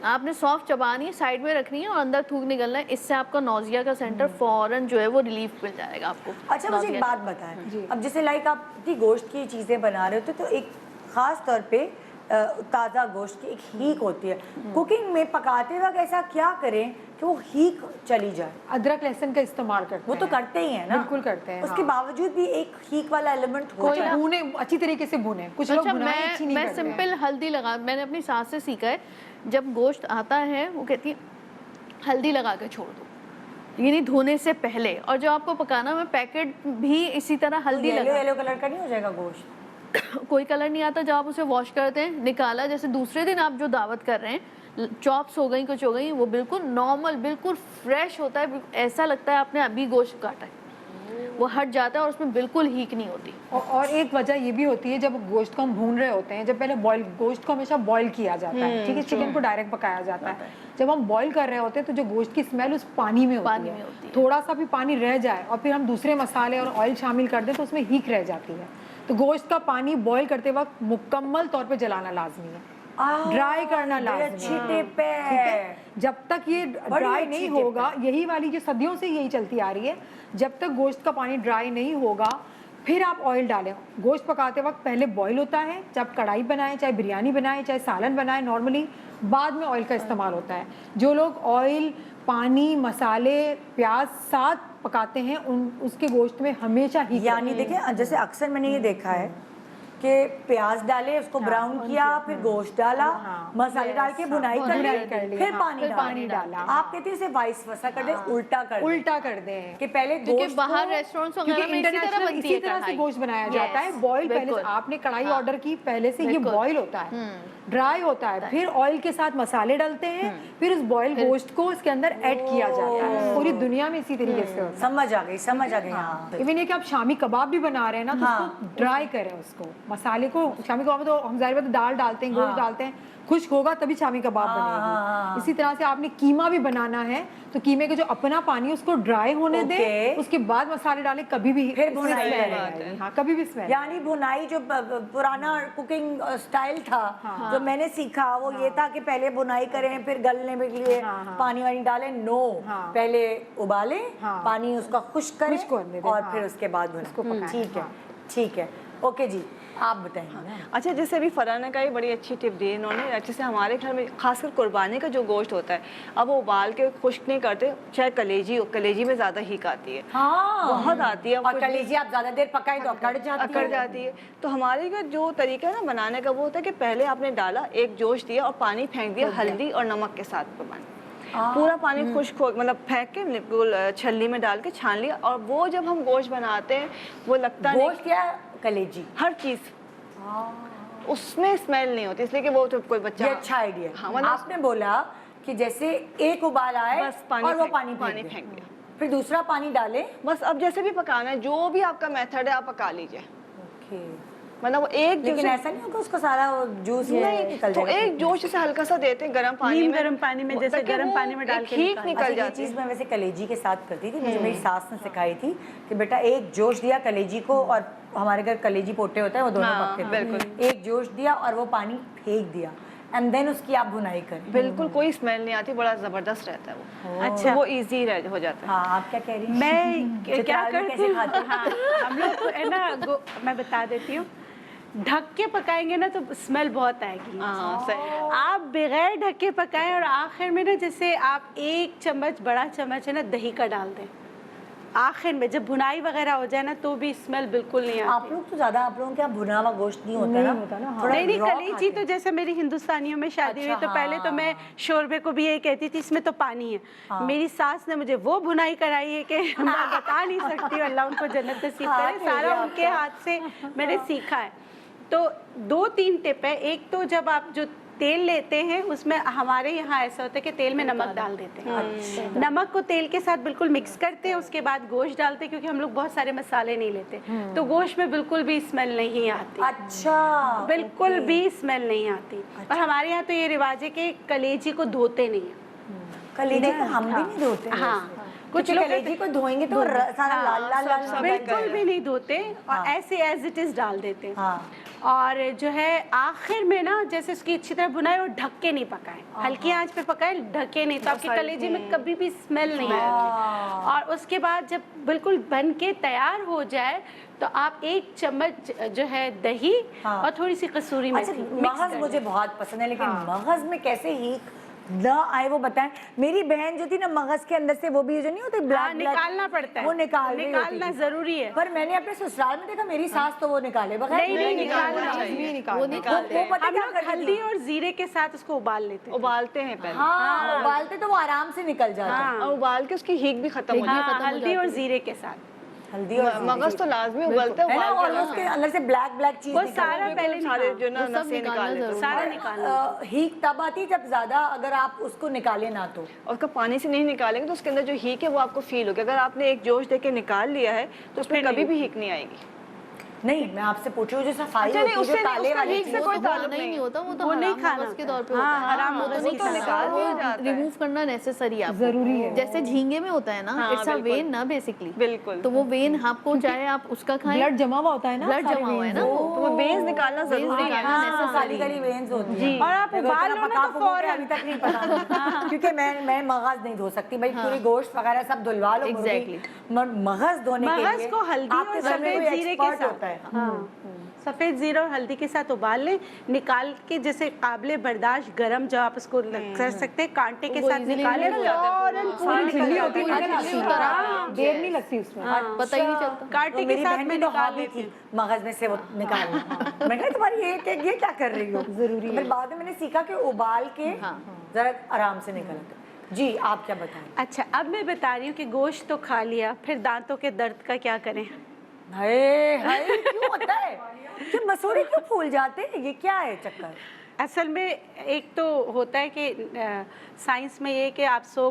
आपने सॉफ्ट चबानी है, साइड में रखनी है और अंदर थूक निगलना है, इससे आपका नौजिया का सेंटर फौरन जो है वो रिलीफ मिल जाएगा आपको। अच्छा मुझे एक बात बताएं, अब जैसे लाइक आप इतनी गोश्त की चीज़ें बना रहे होते तो एक ख़ास तौर पे ताज़ा गोश्त की एक हीक होती है, कुकिंग में पकाते वक्त ऐसा क्या करें कि वो हीक चली जाए? अदरक लहसुन का इस्तेमाल करते वो तो हैं। करते ही है ना, बिल्कुल करते हैं, उसके हाँ। बावजूद भी एक हीक वाला एलिमेंट हो कोई जाए। भुने अच्छी तरीके से भुने, कुछ लोग अच्छा, भुनाई अच्छी नहीं मैं करते हैं। सिंपल हल्दी लगा, मैंने अपनी सास से सीखा है, जब गोश्त आता है वो कहती है हल्दी लगा के छोड़ दो, यानी धोने से पहले, और जब आपको पकाना में पैकेट भी इसी तरह हल्दी येलो लगा, येलो कलर का नहीं हो जाएगा गोश्त? कोई कलर नहीं आता। जब आप उसे वॉश करते हैं, निकाला, जैसे दूसरे दिन आप जो दावत कर रहे हैं, चॉप्स हो गई, कुछ हो गई, वो बिल्कुल नॉर्मल, बिल्कुल फ्रेश होता है, ऐसा लगता है आपने अभी गोश्त काटा है, वो हट जाता है और उसमें बिल्कुल हीक नहीं होती। और एक वजह ये भी होती है, जब गोश्त को हम भून रहे होते हैं, जब पहले बॉईल, गोश्त को हमेशा बॉईल किया जाता है, ठीक है, चिकन को डायरेक्ट पकाया जाता है, जब हम बॉईल कर रहे होते हैं तो जो गोश्त की स्मेल उस पानी में होती है, थोड़ा सा भी पानी रह जाए और फिर हम दूसरे मसाले और ऑयल शामिल कर दें तो उसमें हीक रह जाती है। तो गोश्त का पानी बॉईल करते वक्त मुकम्मल तौर पे जलाना लाजमी है, ड्राई करना लाजमी अच्छी है, टिप है। ठीक है? जब तक ये ड्राई नहीं होगा, यही वाली जो सदियों से यही चलती आ रही है, जब तक गोश्त का पानी ड्राई नहीं होगा फिर आप ऑयल डालें। गोश्त पकाते वक्त पहले बॉईल होता है, जब कढ़ाई बनाएं, चाहे बिरयानी बनाएं, चाहे सालन बनाएं, नॉर्मली बाद में ऑयल का इस्तेमाल होता है। जो लोग ऑयल, पानी, मसाले, प्याज साथ पकाते हैं उसके गोश्त में हमेशा ही, यानी देखिए जैसे अक्सर मैंने ये देखा है कि प्याज डाले, उसको ब्राउन किया, फिर गोश्त डाला, मसाले डाल के भुनाई कर ली, फिर पानी डाला। आप कहते हैं इसे वाइस वर्सा कर दे, उल्टा कर दे कि पहले क्योंकि बाहर रेस्टोरेंट्स वगैरह में इसी तरह बनती है, इसी तरह से गोश्त बनाया जाता है। बॉईल पहले से, आपने कढ़ाई ऑर्डर की, पहले से ये बॉईल होता है, ड्राई होता है, फिर ऑयल के साथ मसाले डलते हैं, फिर उस बॉयल गोश्त को उसके अंदर ऐड किया जाता है। पूरी दुनिया में इसी तरीके से होता है। समझ आ गई हाँ। इवन ये कि आप शामी कबाब भी बना रहे हैं ना, तो उसको ड्राई करें, उसको मसाले को, शामी कबाब में तो हम जाहिर बात है दाल डालते हैं, गोश्त डालते हैं, खुश्क होगा तभी शामी कबाब बनेगी। इसी तरह से आपने कीमा भी बनाना है तो कीमे का जो अपना पानी उसको ड्राई होने दें, उसके बाद मसाले डालें, कभी भी फिर भुनाई करें। हाँ, कभी भी स्मेल। यानी भुनाई जो पुराना कुकिंग स्टाइल था, जो मैंने सीखा वो ये था कि पहले भुनाई करें, फिर गलने के लिए पानी वानी डालें। नो, पहले उबालें, पानी उसका खुश्क करें और फिर उसके बाद भुनाई। ठीक है, ओके जी, आप बताएंगे ना। अच्छा, जैसे अभी फरहाना का ही बड़ी अच्छी टिप दी इन्होंने। जैसे हमारे घर में खासकर कुर्बानी का जो गोश्त होता है, अब वो उबाल के खुश्क नहीं करते, चाहे कलेजी हो, कलेजी में ज़्यादा हीक आती है, बहुत आती है, और कलेजी आप ज़्यादा देर पकाएं तो अकड़ जाती है। तो हमारे का जो तरीका है ना बनाने का, वो होता है कि पहले आपने डाला, एक जोश दिया और पानी फेंक दिया हल्दी और नमक के साथ पानी, पूरा पानी खुश्क हो, मतलब फेंक के बिल्कुल छलनी में डाल के छान लिया। और वो जब हम गोश्त बनाते हैं वो लगता नहीं, गोश्त क्या कलेजी, हर चीज़ उसमें स्मेल नहीं होती, इसलिए कि वो तो कोई बच्चा। अच्छा आइडिया। हाँ, मतलब आपने बोला कि जैसे एक उबाल आए बस पानी और वो पानी फेंक दिया, दिया, फिर दूसरा पानी डालें। बस अब जैसे भी पकाना है, जो भी आपका मेथड है आप पका लीजिए। ओके, मतलब वो एक लेकिन ऐसा नहीं होगा उसका सारा जूस नहीं निकल तो जाएगा? एक जोश से हल्का सा देते हैं गर्म पानी में, गर्म पानी में, जैसे गर्म पानी में डाल के हीक अच्छा, निकल ये जाती है। चीज़ मैं वैसे कलेजी के साथ करती थी, मुझे मेरी सास ने सिखाई थी कि बेटा एक जोश दिया कलेजी को, और हमारे घर कलेजी पोटे होता है वो दोनों पकते हैं, एक जोश दिया और वो पानी फेंक दिया, एंड देन उसकी आप बुनाई करें। बिल्कुल कोई स्मेल नहीं आती, बड़ा जबरदस्त रहता है वो। अच्छा। तो वो इजी हो जाता है। हाँ, आप क्या कह रही हैं? मैं क्या चित्राल में करती कैसे हूँ, खाते हैं? हाँ, हम लोग है ना, मैं बता देती हूँ, ढक के पकाएंगे ना तो स्मेल बहुत आएगी। हाँ सही। आप बगैर ढक के पकाएं और आखिर में ना जैसे आप 1 चम्मच बड़ा चम्मच है ना दही का डाल दें आखिर में, जब भुनाई वगैरह हो जाए ना तो भी स्मेल बिल्कुल नहीं आप आती। लोग तो ज्यादा, आप लोगों के यहाँ भुना हुआ गोश्त नहीं होता ना? थोड़ा नहीं raw कलेजी खाते तो हैं। जैसे मेरी हिंदुस्तानियों में शादी अच्छा, हुई तो पहले तो मैं हाँ। शोरबे को भी यही कहती थी इसमें तो पानी है। मेरी सास ने मुझे वो भुनाई कराई है कि मैं बता नहीं सकती हूँ, अल्लाह उनको जन्नत नसीब हाँ, करे, ठीक है सारा आपका। उनके हाथ से मैंने सीखा है। तो 2-3 टिप है। एक तो जब आप जो तेल लेते हैं उसमें हमारे यहाँ ऐसा होता है कि तेल में नमक डाल देते हैं। नमक को तेल के साथ बिल्कुल मिक्स करते हैं, उसके बाद गोश्त डालते हैं, क्योंकि हम लोग बहुत सारे मसाले नहीं लेते तो गोश्त में बिल्कुल भी स्मेल नहीं आती। अच्छा, बिल्कुल भी स्मेल नहीं आती। और हमारे यहाँ तो ये रिवाज है कि कलेजी को धोते नहीं है। कलेजी को हम भी नहीं धोते हैं हाँ, वैसे। कुछ क्योंकि लोग कलेजी को धोएंगे तो सारा लाल लाल लाल निकल बिल्कुल जाएगा। भी नहीं धोते और ऐसे एज इट इज डाल देते हैं। हाँ। और जो है आखिर में ना जैसे उसकी अच्छी तरह भुनाए और ढक के नहीं पकाए, हल्की आंच पे पकाए, ढके नहीं, तो आपकी कलेजी में कभी भी स्मेल नहीं आएगी। और उसके बाद जब बिल्कुल बन के तैयार हो जाए तो आप 1 चम्मच जो है दही और थोड़ी सी कसूरी अच्छा, मेथी मिक्स मगज कर मुझे दें। बहुत पसंद है, लेकिन मगज में कैसे ही न आए वो बताएं। मेरी बहन जो थी ना, मगज के अंदर से वो भी जो नहीं होती ब्लैक निकालना पड़ता है, वो निकालना जरूरी है। पर मैंने अपने ससुराल में देखा, मेरी सास तो वो निकाले बगैर। नहीं निकालना वो नहीं वो पता हम क्या लोग करती हल्दी थी? और जीरे के साथ उसको उबाल लेते हैं। उबालते हैं पहले। हाँ, उबालते तो वो आराम से निकल जाता है। और उबाल के उसकी हीक भी खत्म हो जाती हाँ, हल्दी और जीरे के साथ। हल्दी और है। मगज तो लाजमी उबालते हैं, है ना, उबाल और के उसके अंदर से ब्लैक ब्लैक चीज वो निकलती सारा है। पहले सारे जो ना वो सब नसें निकालना निकाल लेते हैं। जरूरी सारा निकालना। हीक तब आती जब ज्यादा अगर आप उसको निकाले ना तो। और उसका पानी से नहीं निकालेंगे तो उसके अंदर जो हीक है वो आपको फील होगी। अगर आपने एक जोश देके निकाल लिया है तो उसमें कभी भी हीक नहीं आएगी। नहीं, मैं आपसे पूछ रही हूँ जो सफाई अच्छा, होती नहीं, है, जो उससे ताले उसका वाली हीक चीज़, से कोई वो ताल्लुक खाना ही नहीं होता, वो तो वो नहीं हराम खाना मगज के होता तौर पे है। होता हाँ, है। हराम वो मगज तो की तो तरह। निकाल दिया जाता है। रिमूव करना नेसेसरी है, जरूरी है। जैसे झींगे में होता है ना, हाँ, इट्स अ बिल्कुल। वेन ना बेसिकली। बिल्कुल। तो वो वेन आपको चाहे आप उसका खाएं, ब्लड जमा हुआ होता है ना, ब्लड सारे जमा हुआ है veins ना, में। तो वो बेस निकालना जरूरी है। हाँ, काली काली वेन्स होती हैं। और आप देखो, उबाल इतना लो ना तो पका-पुका के फौरन। अभी तक नहीं पता, क्योंकि मैं मगज नहीं धो सकती भाई, पूरी गोश्त वगैरह सब धुलवा लो मुर्गी। Exactly. मगज धोने के लिए मगज को हल्दी आपके और घर में कोई सफेद जीरे के expert साथ होता है। हाँ, सफेद जीरा और हल्दी के साथ उबाल लें, निकाल के जैसे काबिले बर्दाश्त गरम जो आप उसको कर सकते हैं, कांटे के वो साथ easily निकालें remove हो जाता है। फौरन पूरी झिल्ली निकल होती है, जाती है। निकल आती है। हाँ, देर नहीं लगती उसमें। पता ही नहीं चलता। कांटे के मेरी साथ बहन में की तो निकाल हॉबी लेती थी मगज में से वो निकालना। मैं कहा तुम्हारी ये क्या कर रही हो? जरूरी है। फिर बाद में मैंने सीखा कि उबाल के जरा आराम से निकलते। जी, आप क्या बताएं? अच्छा, अब मैं बता रही हूँ कि गोश्त तो खा लिया, फिर दांतों के दर्द का क्या करें? हाय हाय, क्यों होता है कि मसूड़े क्यों फूल जाते हैं? ये क्या है चक्कर? असल में एक तो होता है कि साइंस में ये कि आप 100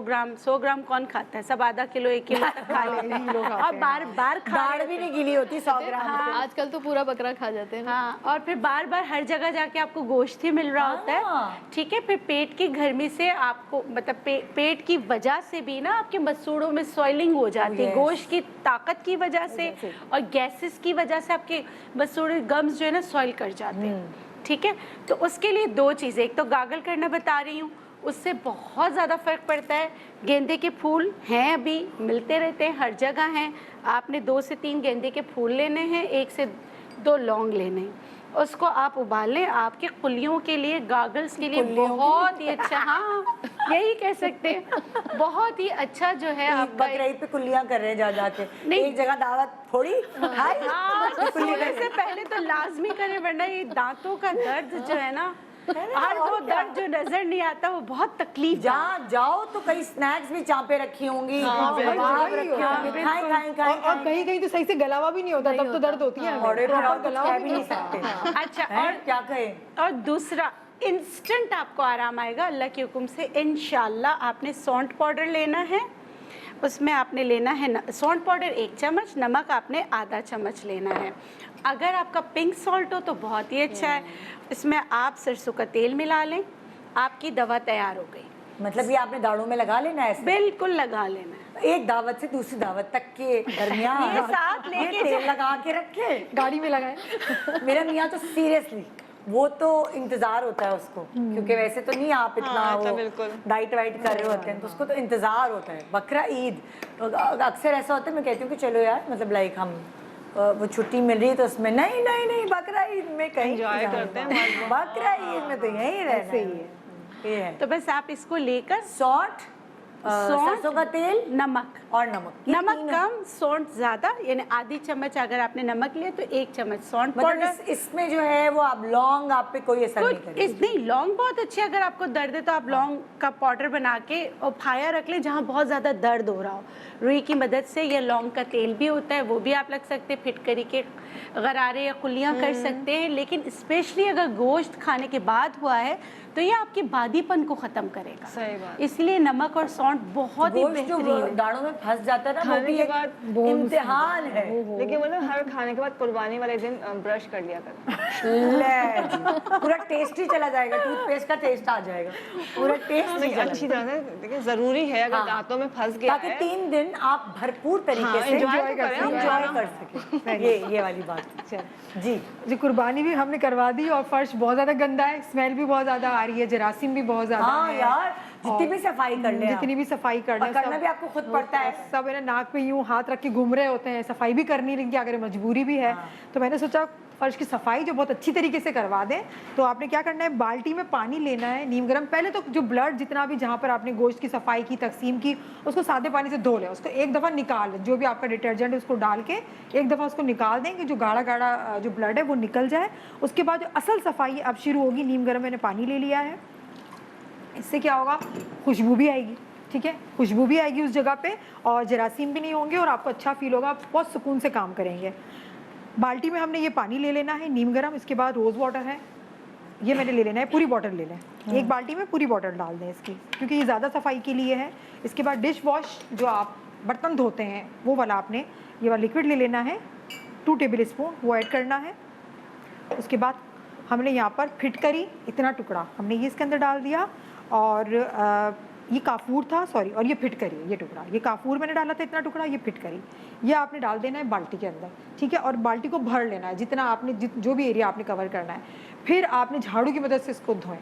ग्राम कौन खाता है, सब आधा किलो 1 किलो तक खा लेते हैं और बार बार खा दाढ़ भी नहीं गीली होती 100 ग्राम से। आजकल तो पूरा बकरा खा जाते हैं। हाँ, और फिर बार बार हर जगह जाके आपको गोश्त ही मिल रहा होता है, ठीक है। फिर पेट की गर्मी से आपको मतलब पेट की वजह से भी ना आपके मसूड़ों में सॉइलिंग हो जाती है, गोश्त की ताकत की वजह से और गैसेस की वजह से आपके मसूड़े गम्स जो है ना सॉइल कर जाते हैं, ठीक है। तो उसके लिए 2 चीज़ें, एक तो गागल करना बता रही हूँ, उससे बहुत ज़्यादा फर्क पड़ता है। गेंदे के फूल हैं, अभी मिलते रहते हैं, हर जगह हैं। आपने 2 से 3 गेंदे के फूल लेने हैं, 1 से 2 लौंग लेने हैं, उसको आप उबाल लें। आपके कुलियों के लिए, गागल्स के लिए बहुत ही अच्छा, हाँ यही कह सकते हैं, बहुत ही अच्छा जो है आपका। बकरीद पे कुल्लियां कर रहे हैं जा जाके, नहीं। एक जगह दावत थोड़ी हाय सोने से पहले तो लाजमी करें, वरना ये दांतों का दर्द जो है ना, हर वो दर्द जो नजर नहीं आता वो बहुत तकलीफ। जहाँ जाओ तो कई स्नैक्स भी चापे रखी होंगी, कबाब रखे होंगे, खाएं खाएं खाएं और कहीं कहीं तो सही से गलावा भी नहीं होता, तब तो दर्द होती है। बड़े प्रॉपर कुछ गलावा कह भी भी नहीं सकते। अच्छा, हैं? और क्या कहें? और दूसरा, इंस्टेंट आपको आराम आएगा अल्लाह के हुक्म से इंशाल्लाह। आपने सौंठ पाउडर लेना है, उसमें आपने लेना है सौंठ पाउडर 1 चम्मच, नमक आपने आधा चम्मच लेना है। अगर आपका पिंक सॉल्ट हो तो बहुत ही अच्छा है। इसमें आप सरसों का तेल मिला लें, आपकी दवा तैयार हो गई। मतलब ये आपने दाढ़ों में लगा लेना है ऐसे? बिल्कुल लगा लेना है। एक दावत से दूसरी दावत तक के दरमियान ये साथ लेके तेल लगा के रखे, गाड़ी में लगाए। मेरा मियाँ तो सीरियसली वो तो इंतजार होता है उसको, क्योंकि वैसे तो नहीं आप इतना हाँ, तो वो बिल्कुल। डाइट वाइट कर रहे होते हैं, तो उसको तो इंतजार होता है। बकरा ईद अक्सर ऐसा होता है, मैं कहती हूँ कि चलो यार, मतलब लाइक हम वो छुट्टी मिल रही है तो उसमें नहीं नहीं नहीं, बकरा ईद में कहीं Enjoy करते हैं, बकरा ईद में तो यही रहना ही है। ये है तो बस आप इसको लेकर सौंठ, सरसों का तेल नमक, और नमक, ये नमक तीन- कम सौंठ ज्यादा, यानी आधी चम्मच अगर आपने नमक लिया तो 1 चम्मच सौंठ मतलब पाउडर। इसमें जो है वो आप लौंग आप पे कोई असर नहीं कुछ करेगी। इस नहीं, लौंग बहुत अच्छी, अगर आपको दर्द है तो आप लौंग का पाउडर बना के और फाया रख ले जहाँ बहुत ज़्यादा दर्द हो रहा हो। रुई की मदद से, या लौंग का तेल भी होता है, वो भी आप लग सकते हैं, फिटकरी के गरारे या कुल्लियाँ कर सकते हैं। लेकिन स्पेशली अगर गोश्त खाने के बाद हुआ है तो ये आपके बादीपन को ख़त्म करेगा। सही बात। इसलिए नमक और सौंठ बहुत ही गोश्त जो बेहतरीन। दाढ़ों में फंस जाता है ना, वो खाने भी के एक बाद इम्तिहान है। लेकिन मतलब हर खाने के बाद कुर्बानी वाले दिन ब्रश कर लिया करें। ले जी, पूरा टेस्ट ही चला जाएगा, टूथपेस्ट का टेस्ट आ जाएगा, पूरा टेस्ट ही लेकिन चला अच्छी जाएगा। तरह से देखिए, जरूरी है अगर हाँ। दांतों में फंस गया ताकि है 3 दिन आप भरपूर तरीके हाँ, से enjoy तो करें, enjoy हाँ। कर सके। ये वाली बात जी। जी कुर्बानी भी हमने करवा दी और फर्श बहुत ज्यादा गंदा है, स्मेल भी बहुत ज्यादा आ रही है, जरासीम भी बहुत ज्यादा हाँ है। यार, जितनी और भी सफाई कर ले जितनी भी सफाई कर ले, और करना सब- भी आपको खुद पड़ता है। सब है ना, नाक पे यूं हाथ रख के घूम रहे होते हैं, सफाई भी करनी, लेकिन क्या अगर मजबूरी भी है। तो मैंने सोचा फर्श की सफाई जो बहुत अच्छी तरीके से करवा दें, तो आपने क्या करना है, बाल्टी में पानी लेना है नीम गर्म। पहले तो जो ब्लड जितना भी जहाँ पर आपने गोश्त की सफाई की, तकसीम की, उसको सादे पानी से धो लें, उसको एक दफ़ा निकाल लें, जो भी आपका डिटर्जेंट है उसको डाल के एक दफ़ा उसको निकाल दें कि जो गाढ़ा गाढ़ा जो ब्लड है वो निकल जाए। उसके बाद जो असल सफाई अब शुरू होगी, नीम गर्म मैंने पानी ले लिया है, इससे क्या होगा, खुशबू भी आएगी, ठीक है, खुशबू भी आएगी उस जगह पे, और जरासीम भी नहीं होंगे और आपको अच्छा फील होगा, आप बहुत सुकून से काम करेंगे। बाल्टी में हमने ये पानी ले लेना है नीम गर्म, इसके बाद रोज़ वाटर है, ये मैंने ले लेना है, पूरी बॉटल ले लें, एक बाल्टी में पूरी बॉटल डाल दें इसकी, क्योंकि ये ज़्यादा सफाई के लिए है। इसके बाद डिश वॉश, जो आप बर्तन धोते हैं वो वाला, आपने ये वाला लिक्विड ले लेना है, 2 टेबल स्पून वो ऐड करना है। उसके बाद हमने यहाँ पर फिटकरी, इतना टुकड़ा हमने ये इसके अंदर डाल दिया, और ये काफूर था, सॉरी, और ये फिटकरी, ये टुकड़ा, ये काफूर मैंने डाला था इतना टुकड़ा, ये फिटकरी, ये आपने डाल देना है बाल्टी के अंदर, ठीक है। और बाल्टी को भर लेना है जितना आपने जो भी एरिया आपने कवर करना है। फिर आपने झाड़ू की मदद से इसको धोएं,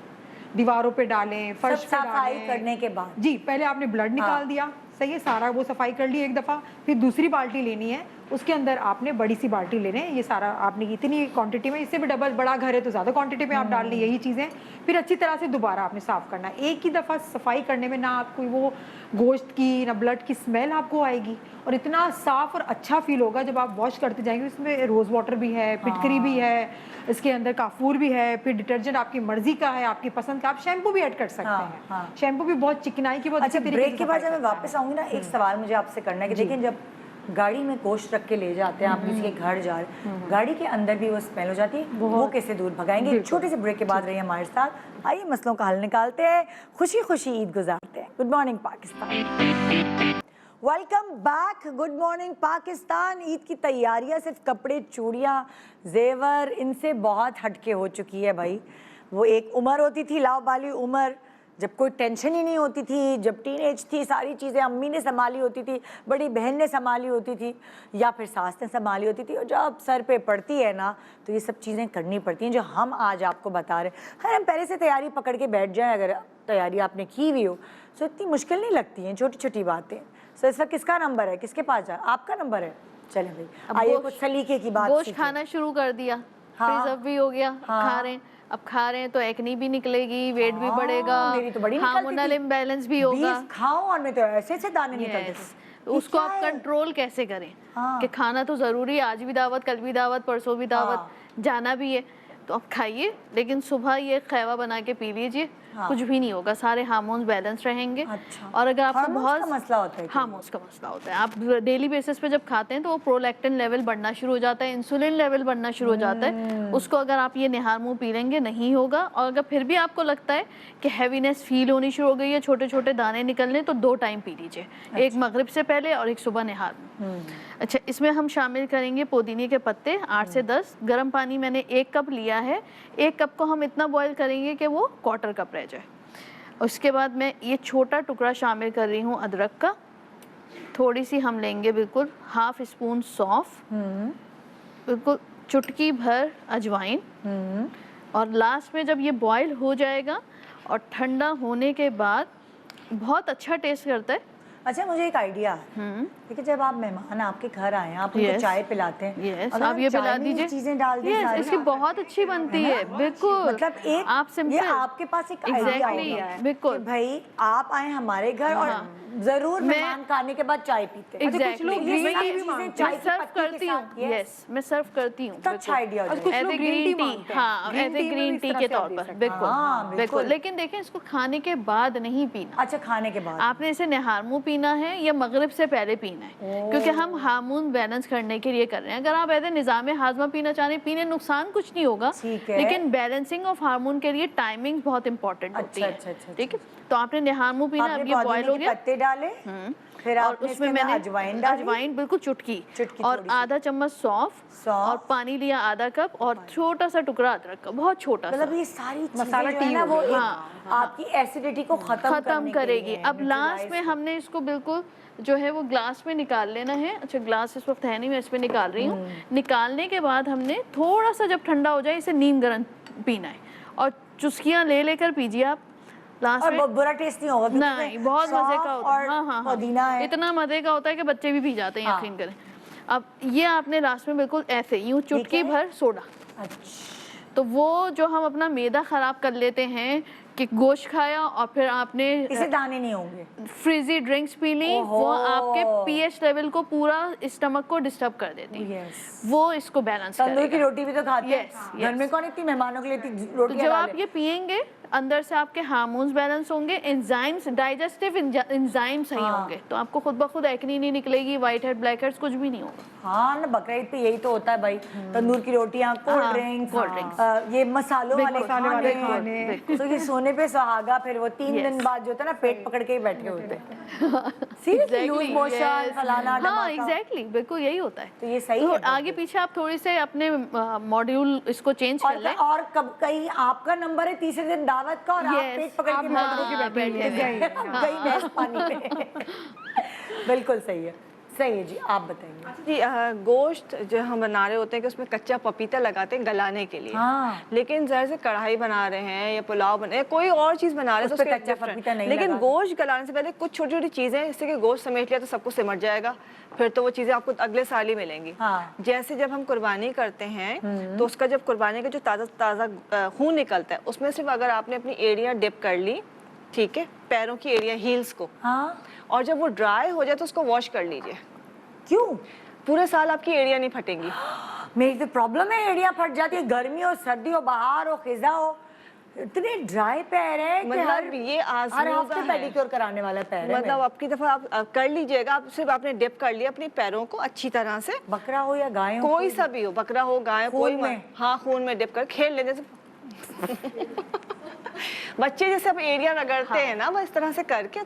दीवारों पे डालें, फर्श पे सफाई डालें। करने के बाद जी, पहले आपने ब्लड निकाल दिया, सही है, सारा वो सफाई कर ली एक दफ़ा। फिर दूसरी बाल्टी लेनी है, उसके अंदर आपने बड़ी सी बाल्टी लेने हैं, ये सारा आपने इतनी क्वांटिटी में, इससे भी डबल बड़ा घर है तो ज़्यादा क्वांटिटी में आप डाल ली यही चीज़ें। फिर अच्छी तरह से दोबारा आपने साफ़ करना है। एक ही दफ़ा सफाई करने में ना आपको वो गोश्त की ना ब्लड की स्मेल आपको आएगी, और इतना साफ़ और अच्छा फील होगा जब आप वॉश करते जाएंगे। इसमें रोज़ वाटर भी है, फिटकरी भी है, इसके अंदर काफूर भी है, फिर डिटर्जेंट आपकी मर्जी का है, आपकी पसंद का, आप शैम्पू भी ऐड कर सकते हैं। शैम्पू भी बहुत चिकनाई की, बहुत अच्छा, अच्छी तरीके ब्रेक से के बाद सफाई जब मैं करता है। वापस आऊंगी ना, एक सवाल मुझे आपसे करना है कि देखिए, जब गाड़ी में गोश्त रख के ले जाते हैं, आप किसी के घर जा रहे हैं, गाड़ी के अंदर भी वो स्मेल हो जाती है, वो कैसे दूर भगाएंगे? एक छोटे से ब्रेक के बाद रहिए हमारे साथ, आइए मसलों का हल निकालते हैं, खुशी खुशी ईद गुजारते हैं। Good morning Pakistan, welcome back. Good morning Pakistan. Eid की तैयारियां सिर्फ कपड़े, चूड़ियाँ, जेवर, इनसे बहुत हटके हो चुकी है भाई। वो एक उम्र होती थी, लाओबाली उम्र, जब कोई टेंशन ही नहीं होती थी, जब टीनेज थी, सारी चीज़ें अम्मी ने संभाली होती थी, बड़ी बहन ने संभाली होती थी, या फिर सास ने संभाली होती थी, और जब सर पे पड़ती है ना तो ये सब चीज़ें करनी पड़ती हैं जो हम आज आपको बता रहे हैं। खैर, हम पहले से तैयारी पकड़ के बैठ जाएं, अगर तैयारी आपने की हुई हो तो इतनी मुश्किल नहीं लगती हैं छोटी छोटी बातें। सो इस वक्त किसका नंबर है, किसके पास जाए? आपका नंबर है। चले भाई, आइए कुछ सलीके की बात गोश्त सीखें। खाना शुरू कर दिया, हाँ। प्रिजर्व भी हो गया, खा रहे हैं। अब खा रहे हैं तो एक्नी भी निकलेगी, वेट भी बढ़ेगा, मेरी तो बड़ी निकलती हार्मोनल थी। इम्बैलेंस भी होगा। बीफ खाओ और मैं तो ऐसे ऐसे दाने निकलते Yes. थे। तो ये उसको क्या आप है? कंट्रोल कैसे करें हाँ। कि खाना तो ज़रूरी है, आज भी दावत, कल भी दावत, परसों भी दावत, जाना भी है, तो आप खाइए, लेकिन सुबह ये खैवा बना के पी लीजिए। कुछ भी नहीं होगा, सारे हार्मोन्स बैलेंस रहेंगे। अच्छा। और अगर आपको हार्मोन्स बहुत का मसला होता है क्या? हार्मोन्स का मसला होता है, आप डेली बेसिस पे जब खाते हैं तो वो प्रोलैक्टिन लेवल बढ़ना शुरू हो जाता है, इंसुलिन लेवल बढ़ना शुरू हो जाता है। उसको अगर आप ये निहार मुँह पी लेंगे नहीं होगा। और अगर फिर भी आपको लगता है कि हैवीनेस फील होनी शुरू हो गई है, छोटे छोटे दाने निकलने, तो 2 टाइम पी लीजिए, एक मगरिब से पहले और एक सुबह निहार मुँह। अच्छा, इसमें हम शामिल करेंगे पुदीने के पत्ते, 8 से 10। गर्म पानी मैंने 1 कप लिया है, 1 कप को हम इतना बॉयल करेंगे कि वो 1/4 कप रह जाए। उसके बाद मैं ये छोटा टुकड़ा शामिल कर रही हूँ अदरक का, थोड़ी सी हम लेंगे बिल्कुल 1/2 स्पून सौंफ, बिल्कुल चुटकी भर अजवाइन, और लास्ट में जब ये बॉईल हो जाएगा और ठंडा होने के बाद बहुत अच्छा टेस्ट करता है। अच्छा, मुझे एक आइडिया है, देखिए जब आप मेहमान आपके घर आए, आप उनको Yes. चाय पिलाते हैं, यस, अगर आप हम ये चाय पिला में ये दीजिए। चीजें डाल दें Yes, सारी, इसकी बहुत अच्छी बनती है, बिल्कुल। मतलब एक आप ये सिंपल आपके पास एक आइडिया Exactly, होगा बिल्कुल। कि भाई आप आए हमारे घर और जरूर मैं- मेहमान खाने के बाद चाय पीते हैं। एग्जैक्टली लोग ये green सारी tea भी चीजें मांगते चाय मैं की सर्व पत्ती के करती साथ, हूँ। yes, यस, मैं सर्व करती हूँ। तो अच्छा आइडिया हो और कुछ जाएगा। लोग as a green green tea tea, मांगते हैं। हाँ, Green एज ए tea में भी ग्रीन इस टी तरह के से आप तौर दे पर, सकते हैं। बिल्कुल हाँ, बिल्कुल। बिल्कुल। लेकिन देखें, इसको खाने के बाद नहीं पीना। अच्छा, खाने के बाद आपने इसे निहारमू पीना है या मगरिब से पहले पीना है, क्योंकि हम हार्मोन बैलेंस करने के लिए कर रहे हैं। अगर आप ऐसे निज़ाम हाजमा पीना चाह रहे हैं, पीने नुकसान कुछ नहीं होगा, ठीक है। लेकिन बैलेंसिंग ऑफ हार्मोन के लिए टाइमिंग बहुत इंपॉर्टेंट होती है। अच्छा, ठीक है, तो आपने निहारमू पीना, आपने अब ये बॉयल पुदीने हो के गया। पत्ते डाले, फिर और आपने इसके उसमें अंदर मैंने अजवाइन डाली, अजवाइन बिल्कुल चुटकी चुटकी और थोड़ी सी। आधा चम्मच सौंफ सौंफ। और पानी लिया आधा कप और छोटा सा टुकड़ा अदरक का, बहुत छोटा सा। मतलब ये सारी चीजें मसाला जो है टी ना हो वो गई। एक आपकी एसिडिटी को खत्म करने के करेगी। लिए है, अब लास्ट neutralize में हमने इसको बिल्कुल जो है वो ग्लास में निकाल लेना है। अच्छा, ग्लास इस वक्त है नहीं, मैं इसमें निकाल रही हूँ। निकालने के बाद हमने थोड़ा सा जब ठंडा हो जाए इसे नीम गर्म पीना है और चुस्कियाँ ले लेकर पीजिए आप लास्ट और में। बहुत बुरा टेस्ट नहीं होगा क्योंकि नहीं, बहुत मजे का सौंफ होता है। और हाँ हाँ पुदीना हाँ, है। इतना मजे का होता है कि बच्चे भी पी जाते हैं, हाँ। यकीन करें। अब ये आपने लास्ट में बिल्कुल ऐसे यूं चुटकी क्या है? भर सोडा। अच्छा, तो वो जो हम अपना मैदा खराब कर लेते हैं कि गोश्त खाया और फिर आपने इसे दाने नहीं होंगे। फ्रीजी ड्रिंक्स पी ली, ओहो। वो आपके पीएच लेवल को पूरा स्टमक को डिस्टर्ब कर देती है। यस, वो इसको बैलेंस तंदूर की करेगा। रोटी भी तो खाते हैं। Yes, घर yes. में कौन इतनी मेहमानों के लिए इतनी तो रोटियां जब आप डाले? ये पियेंगे अंदर से आपके हार्मोन्स बैलेंस होंगे, एंजाइम्स, डाइजेस्टिव एंजाइम सही हाँ। होंगे, तो आपको खुद ब खुद एक्नी नहीं निकलेगी, व्हाइट हेड, ब्लैक हेड्स कुछ भी नहीं होगा। हाँ ना, बकरीद पे यही तो होता है भाई, तंदूर की रोटियां, कोल्ड हाँ, ड्रिंक्स, cold drinks। ये मसालों वाले बिल्कुल, मसाले वाले खाने, खाने। तो ये सोने पे सुहागा, फिर वो 3 Yes. दिन बाद जो होता है ना पेट पकड़ के ही बैठे होते हैं। Seriously loose Exactly, motion, yes. फलाना हाँ, ढमाका। एग्जैक्टली, बिल्कुल यही होता है। तो ये सही तो है। आगे पीछे आप थोड़ी से अपने मॉड्यूल इसको चेंज कर लें। और कब कहीं आपका नंबर है तीसरे दिन दावत का और आप Yes, पेट पकड़ के आप बैठ हाँ, गई बैठे भैंस पानी में। बिल्कुल सही है, सही है जी, आप बताइए। जी गोश्त जो हम बना रहे होते हैं कि उसमें कच्चा पपीता लगाते हैं गलाने के लिए। हाँ। लेकिन जरा से कढ़ाई बना रहे हैं या पुलाव बना या कोई और चीज़ बना रहे हैं उस तो पे उसके कच्चा different। पपीता नहीं लेकिन लगा। गोश्त गलाने से पहले कुछ छोटी छोटी चीज़ें, इससे कि गोश्त समेट लिया तो सबको सिमट जाएगा, फिर तो वो चीज़ें आपको अगले साल ही मिलेंगी। हाँ। जैसे जब हम कुर्बानी करते हैं तो उसका जब कुर्बानी का जो ताज़ा ताज़ा खून निकलता है उसमें सिर्फ अगर आपने अपनी एड़ियाँ डिप कर ली, ठीक है, पैरों की एड़ियाँ, हील्स को, हाँ, और जब वो ड्राई हो जाए तो उसको वॉश कर लीजिए। क्यों? पूरे साल आपकी एड़ियाँ नहीं फटेंगी। मेरी तो प्रॉब्लम है, एड़ियाँ फट जाती है, गर्मी हो, सर्दी हो, बाहर हो, खिजा हो, इतने ड्राई पैर है कि मतलब ये हर आजमूदा हफ्ते है। पेडिक्योर कराने वाला पैर है मतलब मेरा। आपकी दफा आप कर लीजिएगा, आप सिर्फ आपने डिप कर लिया अपने पैरों को अच्छी तरह से, बकरा हो या गाय हो, कोई सा भी हो, बकरा हो, गाय हो, खून कोई में? हाँ खून में डिप कर खेल लेने से बच्चे जैसे अब एरिया रगड़ते हैं ना, बस इस तरह से करके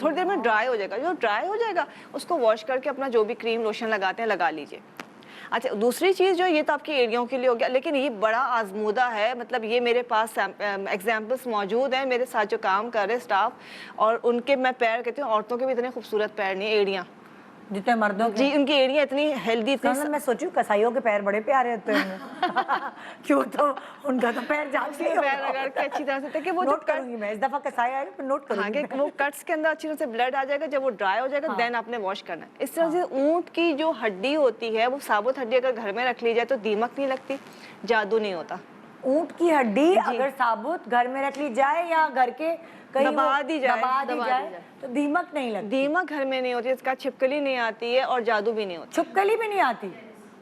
थोड़ी देर में ड्राई हो जाएगा। जो ड्राई हो जाएगा उसको वॉश करके अपना जो भी क्रीम लोशन लगाते हैं लगा लीजिए। अच्छा, दूसरी चीज़ जो ये तो आपकी एरियाओं के लिए हो गया, लेकिन ये बड़ा आजमूदा है। मतलब ये मेरे पास एग्जाम्पल्स मौजूद हैं, मेरे साथ जो काम कर रहे स्टाफ, और उनके मैं पैर कहती हूँ, औरतों के भी इतने खूबसूरत पैर नहीं, एड़ियाँ जितने मर्दों के। जी, उनकी एड़ियाँ इतनी हेल्दी, इतनी मतलब मैं सोचू कसाईयों के पैर बड़े प्यारे होते हैं। क्यों, तो उनका तो पैर जाती है, पैर रगड़ के अच्छी तरह से, ताकि वो जो नोट करूंगी मैं, इस दफा कसाई आएगा फिर नोट हाँ करूंगी कि वो कट्स के अंदर अच्छी तरह से ब्लड आ जाएगा, जब वो ड्राई हो जाएगा देन आपने वॉश करना है। इस तरह से ऊँट की जो हड्डी होती है वो साबुत हड्डी अगर घर में रख ली जाए तो दीमक नहीं लगती, जादू नहीं होता। ऊंट की हड्डी अगर साबुत घर में रख ली जाए या घर के कहीं दबा दी जाए, दबा दी जाए तो दीमक नहीं लगती, दीमक घर में नहीं होती, इसका छिपकली नहीं आती है और जादू भी नहीं होता। छुपकली भी नहीं आती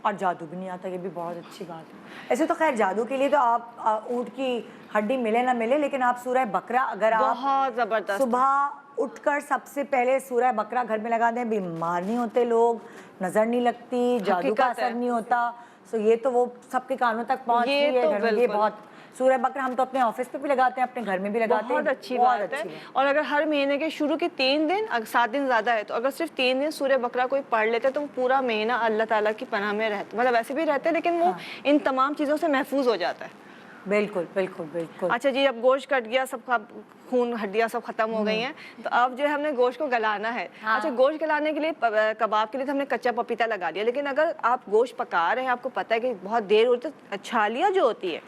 और जादू भी नहीं आता, ये भी बहुत अच्छी बात है। ऐसे तो खैर जादू के लिए तो आप ऊंट की हड्डी मिले ना मिले, लेकिन आप सूरह बकरा अगर आप बहुत जबरदस्त। सुबह उठकर सबसे पहले सूरह बकरा घर में लगा दें, बीमार नहीं होते लोग, नजर नहीं लगती, जादू का हकीकत है। असर नहीं होता। सो ये तो वो सबके कानों तक पहुंच ये रही है तो घर में, ये बिल्कुल। बहुत सूरह बकरा हम तो अपने ऑफिस पे भी लगाते हैं, अपने घर में भी लगाते हैं, बहुत अच्छी बात है। और अगर हर महीने के शुरू के 3 दिन, अगर 7 दिन ज़्यादा है तो अगर सिर्फ 3 दिन सूर्य बकरा कोई पढ़ लेते तो वो पूरा महीना अल्लाह ताला की पनाह में रहता, मतलब वैसे भी रहते हैं लेकिन वो इन तमाम चीज़ों से महफूज हो जाता है। बिल्कुल बिल्कुल बिल्कुल। अच्छा जी, अब गोश्त कट गया, सब खून हड्डियाँ सब खत्म हो गई हैं, तो अब जो है हमने गोश्त को गलाना है। अच्छा, गोश्त गलाने के लिए कबाब के लिए तो हमने कच्चा पपीता लगा दिया, लेकिन अगर आप गोश्त पका रहे हैं, आपको पता है कि बहुत देर होती है, छालियाँ जो होती है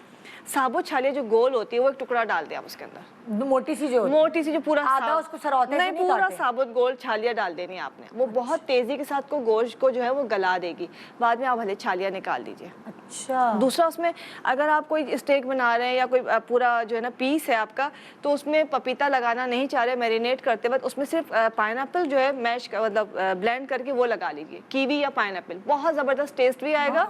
साबुत छालिया जो गोल होती है वो एक टुकड़ा डाल दिया आप उसके अंदर, मोटी सी जो होती है। मोटी सी जो पूरा आधा उसको सरौते से नहीं, नहीं पूरा काटे? साबुत गोल छालिया डाल देनी है आपने, वो बहुत तेजी के साथ को गोश्त को जो है वो गला देगी, बाद में आप भले छालिया निकाल दीजिए। अच्छा। दूसरा उसमें अगर आप कोई स्टेक बना रहे हैं या कोई पूरा जो है ना पीस है आपका, तो उसमें पपीता लगाना नहीं चाह रहे मैरिनेट करते वक्त, उसमें सिर्फ पाइनएप्पल जो है मैश मतलब ब्लेंड करके वो लगा लीजिए, कीवी या पाइनएप्पल, बहुत ज़बरदस्त टेस्ट भी आएगा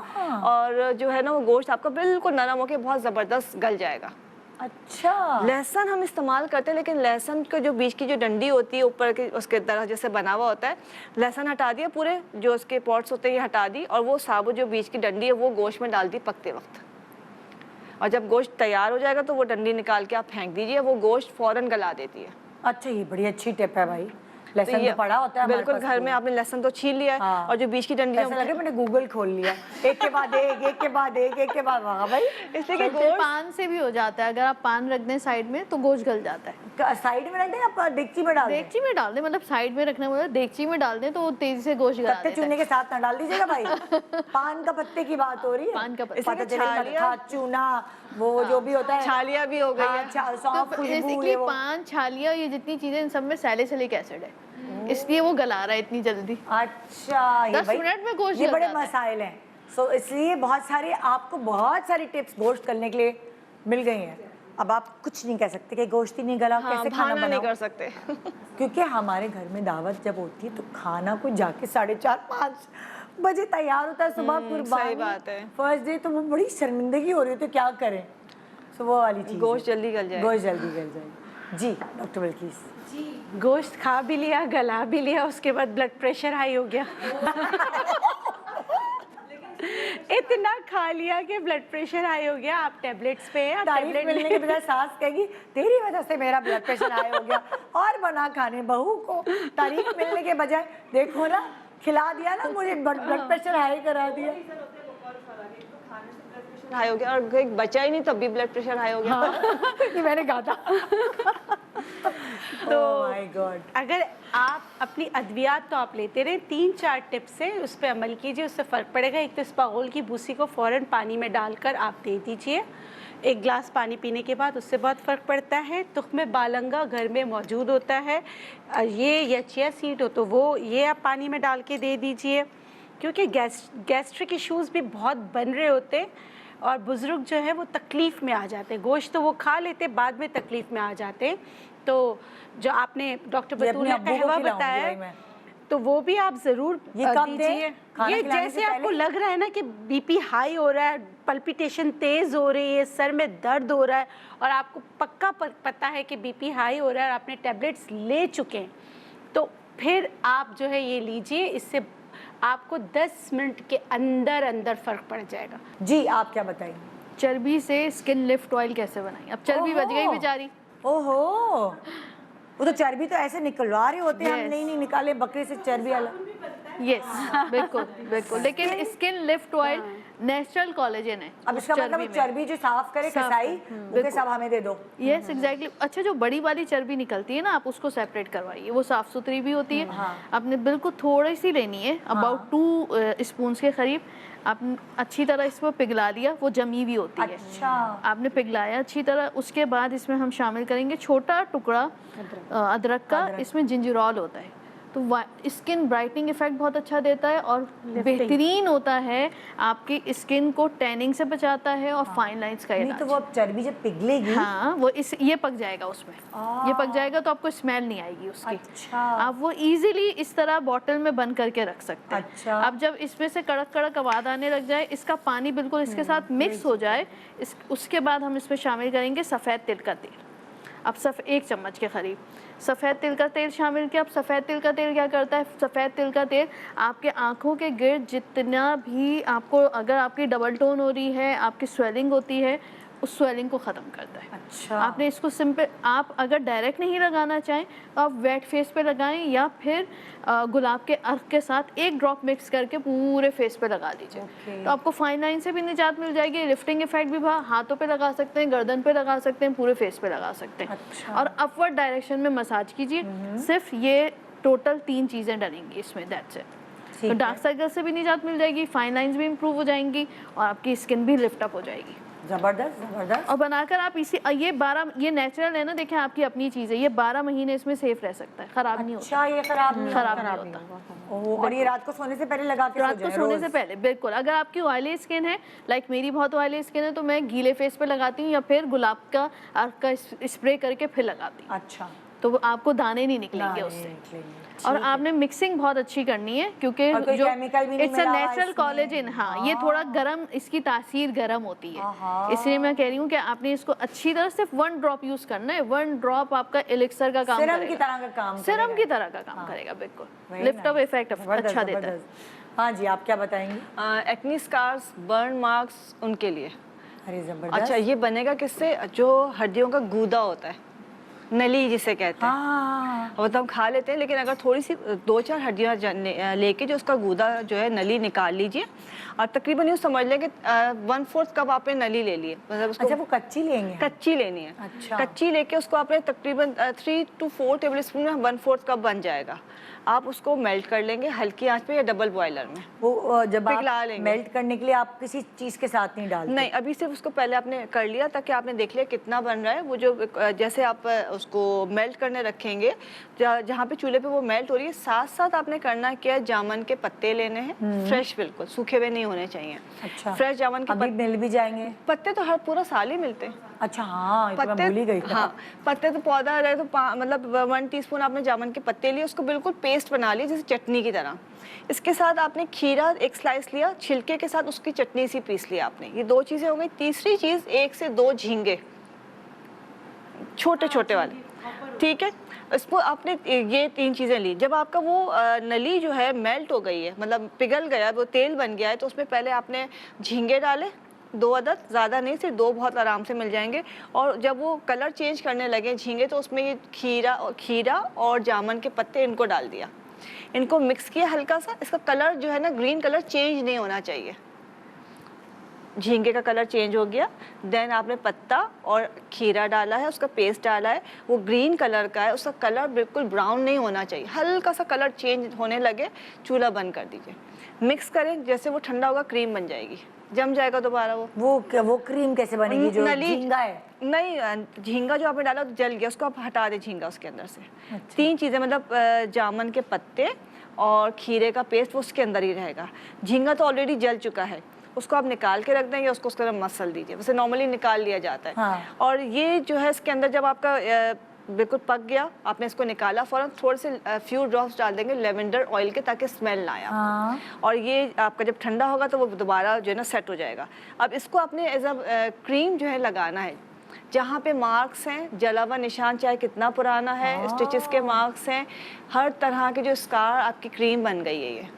और जो है ना वो गोश्त आपका बिल्कुल नरम होकर बहुत ज़बरदस्त गल जाएगा। अच्छा। लहसुन हम इस्तेमाल करते हैं, लेकिन लहसुन के जो बीच की जो डंडी होती है ऊपर के उसके तरह जैसे बना हुआ होता है, लहसुन हटा दिया, पूरे जो उसके पॉट्स होते हैं ये हटा दी, और वो साबुत जो बीच की डंडी है वो गोश्त में डाल दी पकते वक्त, और जब गोश्त तैयार हो जाएगा तो वो डंडी निकाल के आप फेंक दीजिए, वो गोश्त फ़ौरन गला देती है। अच्छा, ये बड़ी अच्छी टिप है भाई। लहसुन ये तो पड़ा होता है हमारे बिल्कुल पास घर में, आपने लहसुन तो छील लिया है, हाँ। और जो बीच की डंडी ऐसा लगे मैंने गूगल खोल लिया, एक के बाद एक, एक के बाद एक के बाद, वाह भाई। इसलिए कि फिर पान से भी हो जाता है, अगर आप पान रख दें साइड में तो गोश्त गल जाता है। साइड में रख दें, आप डेगची में डाल दें? देगची में डाल दें, मतलब साइड में रखना मतलब देगची में डाल दें तो वो तेजी से गोश्त गला पत्ते देता है। चूने के साथ ना डाल दीजिएगा भाई। पान का पत्ते की बात हो रही है। पान का पत्ते। पता इसलिए चले छालिया- कत्था, चूना, वो जो भी होता है, छालिया भी हो गई है। सौंफ, तो खुशबू, बेसिकली ये वो। पान, छालिया, ये जितनी चीजें इन सब में सैलिसिलिक एसिड है, इसलिए वो गला रहा है इतनी जल्दी। अच्छा, ये 10 भाई मिनट में गोश्त ये गल बड़े जाता है। मसाइल हैं। सो इसलिए बहुत सारी आपको बहुत सारी टिप्स गोश्त करने के लिए मिल गई हैं। अब आप कुछ नहीं कह सकते कि गोश्त ही नहीं गला, हाँ, कैसे खाना बहाना नहीं बनाओ? कर सकते। क्योंकि हमारे घर में दावत जब होती है तो खाना कोई जाके 4:30-5 बजे तैयार होता है, सुबह कुर्बानी, सही बात है। फर्स्ट डे, तो वो बड़ी शर्मिंदगी हो रही होती है, क्या करें? सो वो वाली चीज़ गोश्त है। जल्दी गल जाएगा। गोश्त जल्दी गल जाएगी। जी डॉक्टर बिल्किस। गोश्त खा भी लिया, गला भी लिया, उसके बाद ब्लड प्रेशर हाई हो गया। इतना खा लिया कि ब्लड प्रेशर हाई हो गया, आप टैबलेट्स पे हैं, आप तारीफ टैबलेट मिलने के बजाय सास कहेगी तेरी वजह से मेरा ब्लड प्रेशर हाई हो गया, और बना खाने बहू को तारीफ मिलने के बजाय देखो ना, खिला दिया ना, मुझे ब्लड प्रेशर हाई करा दिया। हाई हो गया, और एक बचा ही नहीं तब भी ब्लड प्रेशर हाई हो गया। ये मैंने कहा था। तो माय गॉड। अगर आप अपनी अद्वियात तो आप लेते रहे, 3-4 टिप्स से उस पर अमल कीजिए, उससे फ़र्क पड़ेगा। एक तो इस्पागोल की भूसी को फ़ौरन पानी में डालकर आप दे दीजिए, 1 गिलास पानी पीने के बाद, उससे बहुत फ़र्क पड़ता है। तुख्मे बालंगा घर में मौजूद होता है, ये या चिया सीड हो तो वो, ये आप पानी में डाल के दे दीजिए, क्योंकि गैस्ट्रिक इश्यूज़ भी बहुत बन रहे होते और बुज़ुर्ग जो है वो तकलीफ़ में आ जाते हैं। गोश्त तो वो खा लेते, बाद में तकलीफ़ में आ जाते हैं। तो जो आपने डॉक्टर बतूल ने कहवा बताया, तो वो भी आप ज़रूर ये कब दें? दीजिए। खाना ये खिलाने से जैसे आपको पहले? लग रहा है ना कि बीपी हाई हो रहा है, पल्पिटेशन तेज़ हो रही है, सर में दर्द हो रहा है, और आपको पक्का पता है कि बीपी हाई हो रहा है और आपने टैबलेट्स ले चुके हैं, तो फिर आप जो है ये लीजिए, इससे आपको 10 मिनट के अंदर अंदर फ़र्क पड़ जाएगा। जी आप क्या बताएंगे? चर्बी से स्किन लिफ्ट ऑयल कैसे बनाएं? अब चर्बी बच गई बेचारी। ओहो, वो तो चर्बी तो ऐसे निकलवा रहे होते हैं, हम Yes. नहीं निकाले बकरे से चर्बी वाला। यस, बिल्कुल बिल्कुल, लेकिन skin lift oil natural collagen है। अब इसका मतलब वो में। चर्बी जो साफ करे साफ कसाई, कर, वो बिल्कुल। सब हमें दे दो। Yes exactly. अच्छा, जो बड़ी वाली चर्बी निकलती है ना, आप उसको सेपरेट करवाइए, वो साफ सुथरी भी होती है। हाँ। आपने बिल्कुल थोड़ी सी लेनी है, अबाउट 2 स्पून के करीब। आप अच्छी तरह इसको पिघला लिया, वो जमी हुई होती है। अच्छा। आपने पिघलाया अच्छी तरह, उसके बाद इसमें हम शामिल करेंगे छोटा टुकड़ा अदरक का। इसमें जिंजरॉल होता है, तो स्किन ब्राइटनिंग इफेक्ट बहुत अच्छा देता है और बेहतरीन होता है, आपकी स्किन को टैनिंग से बचाता है और फाइन लाइंस का नहीं इलाज। तो वो अब चर्बी जब पिघलेगी, हाँ, वो ये पक जाएगा उसमें, ये पक जाएगा तो आपको स्मेल नहीं आएगी उसकी। अच्छा। आप वो इजीली इस तरह बॉटल में बंद करके रख सकते हैं। अच्छा। अब जब इसमें से कड़क कड़क आवाज़ आने लग जाए, इसका पानी बिल्कुल इसके साथ मिक्स हो जाए, उसके बाद हम इसमें शामिल करेंगे सफ़ेद तिल का तेल। अब 1 चम्मच के करीब सफ़ेद तिल का तेल शामिल किया। अब सफ़ेद तिल का तेल क्या करता है? सफ़ेद तिल का तेल आपके आँखों के गिर्द जितना भी आपको, अगर आपकी डबल टोन हो रही है, आपकी स्वेलिंग होती है, उस स्वेलिंग को ख़त्म करता है। अच्छा। आपने इसको सिंपल, आप अगर डायरेक्ट नहीं लगाना चाहें तो आप वेट फेस पे लगाएं, या फिर गुलाब के अर्क के साथ 1 ड्रॉप मिक्स करके पूरे फेस पे लगा दीजिए। तो आपको फाइन लाइन से भी निजात मिल जाएगी, लिफ्टिंग इफेक्ट भी हाथों पे लगा सकते हैं, गर्दन पे लगा सकते हैं, पूरे फेस पे लगा सकते हैं। अच्छा। और अपवर्ड डायरेक्शन में मसाज कीजिए। सिर्फ ये टोटल 3 चीज़ें डलेंगी इसमें, दैट्स इट। तो डार्क सर्कल से भी निजात मिल जाएगी, फाइन लाइंस भी इम्प्रूव हो जाएंगी और आपकी स्किन भी लिफ्ट अप हो जाएगी। जबरदस्त जबरदस्त। और बनाकर आप इसी ये नेचुरल है ना, देखें आपकी अपनी चीज़ है, ये 12 महीने इसमें सेफ रह सकता है, ख़राब नहीं होता। अच्छा, ये खराब नहीं नहीं होता। ओह, और ये रात को सोने से पहले लगा के रात सो को जाए सोने रोज? से पहले बिल्कुल। अगर आपकी ऑयली स्किन है, लाइक मेरी बहुत ऑयली स्किन है, तो मैं गीले फेस पे लगाती हूँ या फिर गुलाब का स्प्रे करके फिर लगाती हूँ, अच्छा, तो वो आपको दाने नहीं निकलेंगे दाने उससे। निकलेंगे। और आपने मिक्सिंग बहुत अच्छी करनी है, क्योंकि और कोई जो chemical भी नहीं इट्स अ मिला हुआ नेचुरल इसमें। कोलेजन, हाँ ये थोड़ा गर्म, इसकी तासीर गर्म होती आहा। है, इसलिए मैं कह रही हूँ कि आपने इसको अच्छी तरह सिर्फ 1 ड्रॉप यूज करना है। 1 ड्रॉप आपका एलिक्सर का काम सिरम करेगा, की तरह का काम सिरम करेगा। की तरह का काम करेगा, बिल्कुल Very lift up nice। Effect जबरदस्त, अच्छा देता है। जबरदस्त। हाँ जी, आप क्या बताएंगी? एक्नी स्कार्स, बर्न मार्क्स उनके लिए। अरे जबरदस्त। अच्छा, ये बनेगा किससे? जो हड्डियों का गूदा होता है, नली जिसे कहते हैं, हाँ, वो तो हम खा लेते हैं, लेकिन अगर थोड़ी सी 2-4 हड्डियाँ लेके जो उसका गूदा जो है नली निकाल लीजिए, और तकरीबन यूँ समझ लें कि 1/4 कप आपने नली ले लिए, मतलब उसको अच्छा वो कच्ची लेंगे? कच्ची लेनी है। अच्छा। कच्ची लेके उसको आपने तकरीबन 3 to 4 टेबल स्पून में 1/4 कप बन जाएगा। आप उसको मेल्ट कर लेंगे हल्की आंच पे या डबल बॉयलर में। वो जब पिघला आप लेंगे। मेल्ट करने के लिए आप किसी चीज के साथ नहीं डालते? नहीं, अभी सिर्फ उसको पहले आपने कर लिया ताकि आपने देख लिया कितना बन रहा है। वो जो जैसे आप उसको मेल्ट करने रखेंगे, जहाँ पे चूल्हे पे वो मेल्ट हो रही है, साथ साथ आपने करना क्या है, जामुन के पत्ते लेने हैं, फ्रेश, बिल्कुल सूखे हुए नहीं होने चाहिए। अच्छा, फ्रेश जामुन के अभी मिल भी जाएंगे? पत्ते तो हर पूरा साल ही मिलते हैं। अच्छा हाँ, ये तो मैं भूल ही गई था। हाँ, पत्ते तो पौधा रहे तो मतलब 1 टीस्पून आपने जामुन के पत्ते लिए, उसको बिल्कुल पेस्ट बना लिया जैसे चटनी की तरह। इसके साथ आपने खीरा 1 स्लाइस लिया, छिलके के साथ उसकी चटनी सी पीस लिया आपने। ये 2 चीज़ें हो गई। तीसरी चीज़ 1 से 2 झींगे, छोटे छोटे वाले, ठीक है। इसको आपने ये 3 चीज़ें ली। जब आपका वो नली जो है मेल्ट हो गई है, मतलब पिघल गया, वो तेल बन गया है, तो उसमें पहले आपने झींगे डाले 2 अदद, ज़्यादा नहीं, सिर्फ 2 बहुत आराम से मिल जाएंगे। और जब वो कलर चेंज करने लगे झींगे, तो उसमें ये खीरा और जामुन के पत्ते इनको डाल दिया, इनको मिक्स किया हल्का सा। इसका कलर जो है ना, ग्रीन कलर चेंज नहीं होना चाहिए। झींगे का कलर चेंज हो गया, देन आपने पत्ता और खीरा डाला है, उसका पेस्ट डाला है, वो ग्रीन कलर का है, उसका कलर बिल्कुल ब्राउन नहीं होना चाहिए, हल्का सा कलर चेंज होने लगे, चूल्हा बंद कर दीजिए। मिक्स करें, जैसे वो ठंडा होगा क्रीम बन जाएगी, जम जाएगा दोबारा वो क्रीम कैसे बनेगी? जो झींगा है? नहीं, झींगा जो आपने डाला तो जल गया, उसको आप हटा दें झींगा उसके अंदर से। अच्छा। 3 चीज़ें, मतलब जामुन के पत्ते और खीरे का पेस्ट वो उसके अंदर ही रहेगा। झींगा तो ऑलरेडी जल चुका है, उसको आप निकाल के रख देंगे, उसको उसके अंदर मसल दीजिए, वैसे नॉर्मली निकाल लिया जाता है। हाँ। और ये जो है इसके अंदर जब आपका बिल्कुल पक गया, आपने इसको निकाला, फ़ौरन थोड़े से फ्यू ड्रॉप्स डाल देंगे लेवेंडर ऑयल के, ताकि स्मेल ना आए। हाँ। और ये आपका जब ठंडा होगा तो वो दोबारा जो है ना सेट हो जाएगा। अब इसको आपने एज अ क्रीम जो है लगाना है, जहाँ पे मार्क्स हैं, जला हुआ निशान चाहे कितना पुराना है, स्टिचेस के मार्क्स हैं, हर तरह के जो स्कार, आपकी क्रीम बन गई है ये।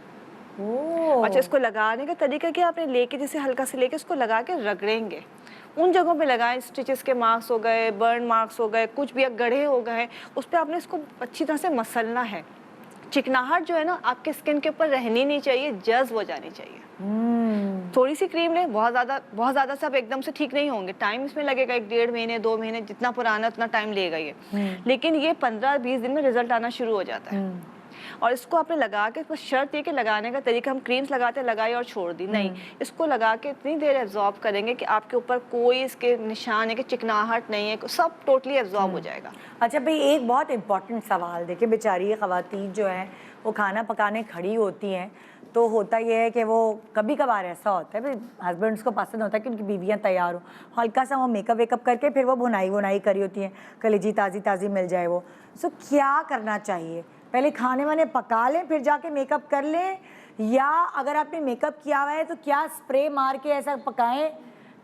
अच्छा, इसको लगाने का तरीका क्या, आपने लेके जैसे हल्का से लेके इसको लगा के रगड़ेंगे, उन जगहों पे लगाएं, स्टिचेस के मार्क्स हो गए, बर्न मार्क्स हो गए, कुछ भी गढ़े हो गए, उस पर आपने इसको अच्छी तरह से मसलना है। चिकनाहट जो है ना आपके स्किन के ऊपर रहनी नहीं चाहिए, जज्ब हो जानी चाहिए। थोड़ी सी क्रीम लें, बहुत ज़्यादा से आप एकदम से ठीक नहीं होंगे, टाइम इसमें लगेगा, 1-1.5 महीने 2 महीने, जितना पुराना उतना टाइम लेगा ये, लेकिन ये 15-20 दिन में रिजल्ट आना शुरू हो जाता है। और इसको आपने लगा के, बस शर्त ये कि लगाने का तरीका, हम क्रीम्स लगाते लगाई और छोड़ दी नहीं, इसको लगा के इतनी देर एब्जॉर्ब करेंगे कि आपके ऊपर कोई इसके निशान है कि चिकनाहट नहीं है, सब टोटली एब्जॉर्ब हो जाएगा। अच्छा भाई, एक बहुत इंपॉर्टेंट सवाल, देखिए बेचारी ये ख़वातीन जो हैं वो खाना पकाने खड़ी होती हैं, तो होता ये है कि वो कभी कभार ऐसा होता है, भाई हस्बैंड्स को पसंद होता है कि उनकी बीवियाँ तैयार हो, हल्का सा वो मेकअप वेकअप करके फिर वो भुनाई करी होती हैं, कलेजी ताज़ी मिल जाए वो। सो क्या करना चाहिए, पहले खाने वाने पका लें फिर जाके मेकअप कर लें, या अगर आपने मेकअप किया हुआ है तो क्या स्प्रे मार के ऐसा पकाएं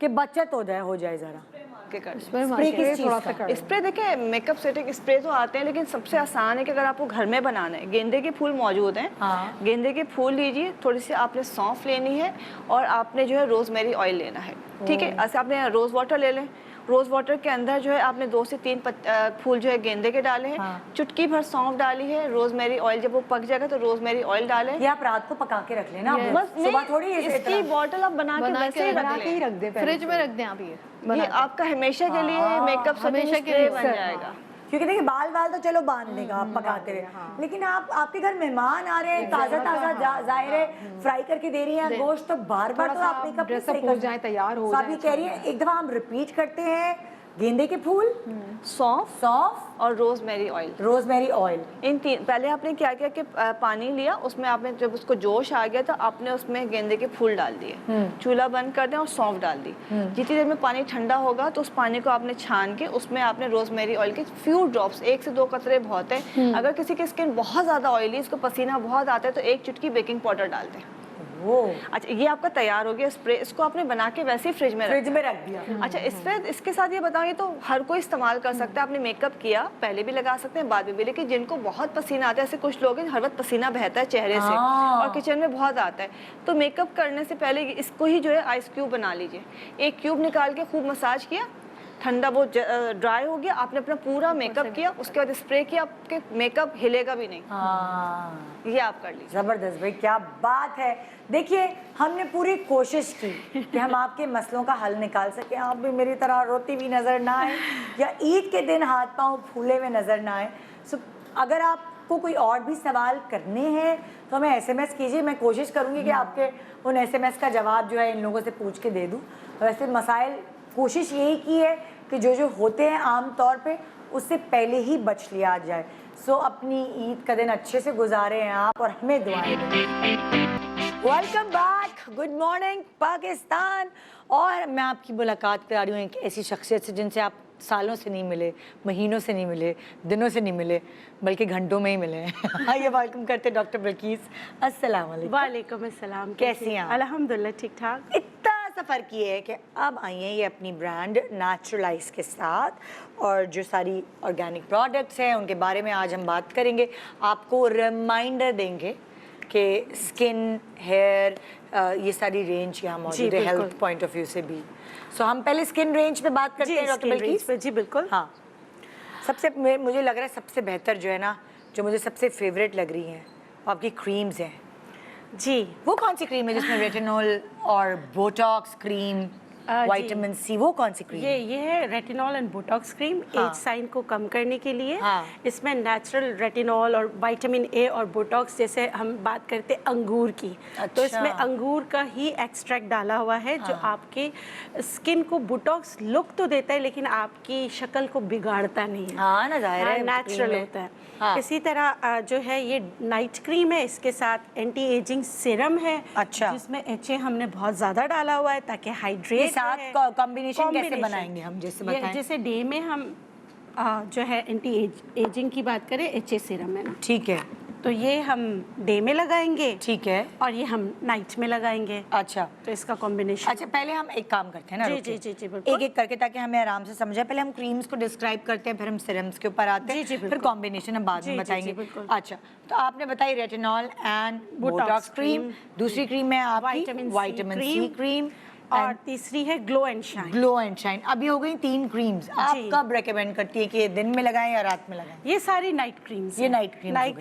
कि बचत हो जाए ज़रा? स्प्रे किस चीज़ का? स्प्रे देखिए, मेकअप सेटिंग स्प्रे तो आते हैं, लेकिन सबसे आसान है कि अगर आपको घर में बनाना है, गेंदे के फूल मौजूद हैं। हाँ। गेंदे के फूल लीजिए, थोड़ी सी आपने सौंफ लेनी है, और आपने जो है रोजमेरी ऑयल लेना है, ठीक है। ऐसे आपने रोज़ वाटर ले लें, रोज़ वाटर के अंदर जो है आपने 2 से 3 फूल जो है गेंदे के डाले हैं। हाँ। चुटकी भर सौंफ डाली है, रोजमेरी ऑयल, जब वो पक जाएगा तो रोजमेरी ऑयल डालें। या आप रात को पका के रख लेना, बस सुबह थोड़ी इसकी बॉटल आप बना के वैसे ही फ्रिज में रख दें आप, ये आपका हमेशा के लिए मेकअप हमेशा के लिए बन जाएगा। क्योंकि देखिए बाल तो चलो बांध देगा आप पकाते रहे, लेकिन आप आपके घर मेहमान आ रहे हैं, ताजा ताजा जाहिर है फ्राई करके दे रही हैं गोश्त, तो बार बार तो आप मेकअप ड्रेसअप हो जाए, तैयार हो तो आप जाए। ये कह रही है एक दफा हम रिपीट करते हैं, गेंदे के फूल, सौंफ सौंफ और रोजमेरी ऑयल। Rosemary oil. इन तीन, पहले आपने क्या किया कि पानी लिया, उसमें आपने जब उसको जोश आ गया तो आपने उसमें गेंदे के फूल डाल दिए, चूल्हा बंद कर दिया और सौंफ डाल दी। जितनी देर में पानी ठंडा होगा तो उस पानी को आपने छान के उसमें आपने रोजमेरी ऑयल के फ्यू ड्रॉप्स, 1 से 2 कतरे बहुत है। अगर किसी की स्किन बहुत ज़्यादा ऑयली, इसको पसीना बहुत आता है, तो 1 चुटकी बेकिंग पाउडर डाल दें। अच्छा, ये आपका तैयार हो गया स्प्रे। इसको आपने बना के वैसे ही फ्रिज में रख दिया। अच्छा, इसके साथ ये बताऊँ, ये तो हर कोई इस्तेमाल कर सकता है। आपने मेकअप किया, पहले भी लगा सकते हैं, बाद में भी, लेकिन जिनको बहुत पसीना आता है, ऐसे कुछ लोग हैं हर वक्त पसीना बहता है चेहरे से और किचन में बहुत आता है, तो मेकअप करने से पहले इसको ही जो है आइस क्यूब बना लीजिए। 1 क्यूब निकाल के खूब मसाज किया, ठंडा वो ड्राई हो गया, आपने अपना पूरा मेकअप किया, उसके बाद स्प्रे किया, आपके मेकअप हिलेगा भी नहीं। ये आप कर लीजिए। जबरदस्त भाई, क्या बात है। देखिए हमने पूरी कोशिश की कि हम आपके मसलों का हल निकाल सके, आप भी मेरी तरह रोती हुई नजर ना आए या ईद के दिन हाथ पांव फूले हुए नजर ना आए। सो अगर आपको कोई और भी सवाल करने हैं तो हमें SMS कीजिए, मैं कोशिश करूंगी कि आपके उन SMS का जवाब जो है इन लोगों से पूछ के दे दूं। वैसे मसाइल कोशिश यही की है कि जो होते हैं आम तौर पे उससे पहले ही बच लिया जाए। सो अपनी ईद का दिन अच्छे से गुजारें हैं आप और हमें दुआएं दें। Welcome back, good morning Pakistan. और मैं आपकी मुलाकात करा रही हूँ एक ऐसी शख्सियत से जिनसे आप सालों से नहीं मिले, महीनों से नहीं मिले, दिनों से नहीं मिले, बल्कि घंटों में ही मिले हैं। ये वेलकम करते डॉक्टर बिल्किस। अस्सलाम वालेकुम। वालेकुम अस्सलाम। कैसी हैं आप? अल्हम्दुलिल्लाह ठीक ठाक। इतना सा फ़र्क ये है कि अब आई हैं ये अपनी ब्रांड नेचुरलाइज के साथ, और जो सारी ऑर्गेनिक प्रोडक्ट्स हैं उनके बारे में आज हम बात करेंगे। आपको रिमाइंडर देंगे कि स्किन, हेयर, ये सारी रेंज यहाँ मौजूद है हेल्थ पॉइंट ऑफ व्यू से भी। सो हम पहले स्किन रेंज पे बात करते हैं डॉक्टर बिल्किस। जी बिल्कुल। हाँ, मुझे लग रहा है सबसे बेहतर जो है ना, जो मुझे सबसे फेवरेट लग रही हैं, वो आपकी क्रीम्स हैं। जी, वो कौन सी क्रीम है जिसमें रेटिनॉल और बोटॉक्स क्रीम, विटामिन सी, वो कौन सी क्रीम? ये है retinol and botox cream. Age sign को कम करने के लिए इसमें नेचुरल रेटिनॉल और विटामिन ए और बोटॉक्स, जैसे हम बात करते हैं अंगूर की, तो इसमें अंगूर का ही एक्सट्रैक्ट डाला हुआ है जो आपके स्किन को बोटॉक्स लुक तो देता है लेकिन आपकी शक्ल को बिगाड़ता नहीं है। हाँ ना, जाहिर है नेचुरल होता है। इसी तरह जो है ये नाइट क्रीम है, इसके साथ एंटी एजिंग सीरम है। अच्छा। जिसमें HA हमने बहुत ज़्यादा डाला हुआ है ताकि हाइड्रेट साथ कॉम्बिनेशन कैसे बनाएंगे हम, जैसे बताएं? जैसे डे में हम जो है एंटी एजिंग की बात करें, HA सीरम है ना, ठीक है, तो ये हम डे में लगाएंगे, ठीक है, और ये हम नाइट में लगाएंगे। अच्छा, तो इसका कॉम्बिनेशन। अच्छा, पहले हम एक काम करते हैं ना, जी जी जी जी बिल्कुल, एक एक करके, ताकि हमें आराम से समझ आए। पहले हम क्रीम्स को डिस्क्राइब करते हैं, फिर हम सीरम्स के ऊपर आते हैं, फिर कॉम्बिनेशन हम बाद में बताएंगे। अच्छा, तो आपने बताई रेटिनॉल एंड बोटॉक्स क्रीम, दूसरी क्रीम है आपकी विटामिन सी क्रीम, और तीसरी है glow and shine. Glow and shine. अभी हो गई 3 क्रीम्स। आप कब रेकमेंड करती है कि ये दिन में लगाएं या रात में लगाएं? ये सारी नाइट क्रीम्स। ये नाइट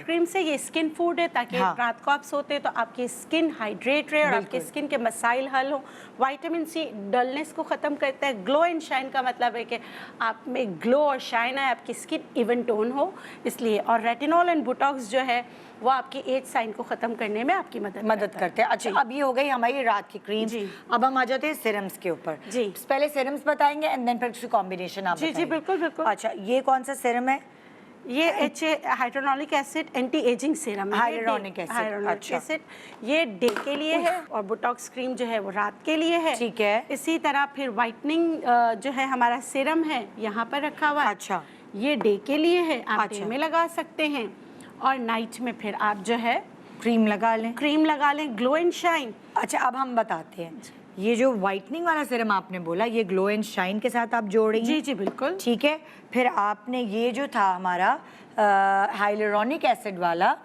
क्रीम से ये स्किन फूड है, ताकि रात को आप सोते हैं तो आपकी स्किन हाइड्रेट रहे और आपके स्किन के मसाइल हल हो। विटामिन सी डलनेस को ख़त्म करता है। ग्लो एंड शाइन का मतलब है कि आप में ग्लो और शाइन है, आपकी स्किन इवन टोन हो, इसलिए। और रेटिनॉल एंड बोटॉक्स जो है वो आपकी एज साइन को ख़त्म करने में आपकी मदद करते हैं। अच्छा, अब ये हो गई हमारी रात की क्रीम। अब हम आ जाते हैं सीरम्स के ऊपर। जी, पहले सीरम्स बताएंगे एंड देन फिर उसकी कॉम्बिनेशन आप जी जी बिल्कुल बिल्कुल। अच्छा, ये कौन सा सीरम है? ये HA hyaluronic acid anti ageing serum है। हाइड्रोनिक एसिड ये डे के लिए है, और बोटॉक्स क्रीम जो है वो रात के लिए है। ठीक है। इसी तरह फिर वाइटनिंग जो है हमारा सीरम है यहाँ पर रखा हुआ है। अच्छा, ये डे के लिए है, आप डे में लगा सकते हैं, और नाइट में फिर आप जो है क्रीम लगा लें, ग्लो एंड शाइन। अच्छा, अब हम बताते हैं, ये जो वाइटनिंग वाला सीरम आपने बोला, ये ग्लो एंड शाइन के साथ आप जोड़ेंगे? जी जी बिल्कुल, ठीक है। फिर आपने ये जो था हमारा हाइलुरोनिक एसिड वाला,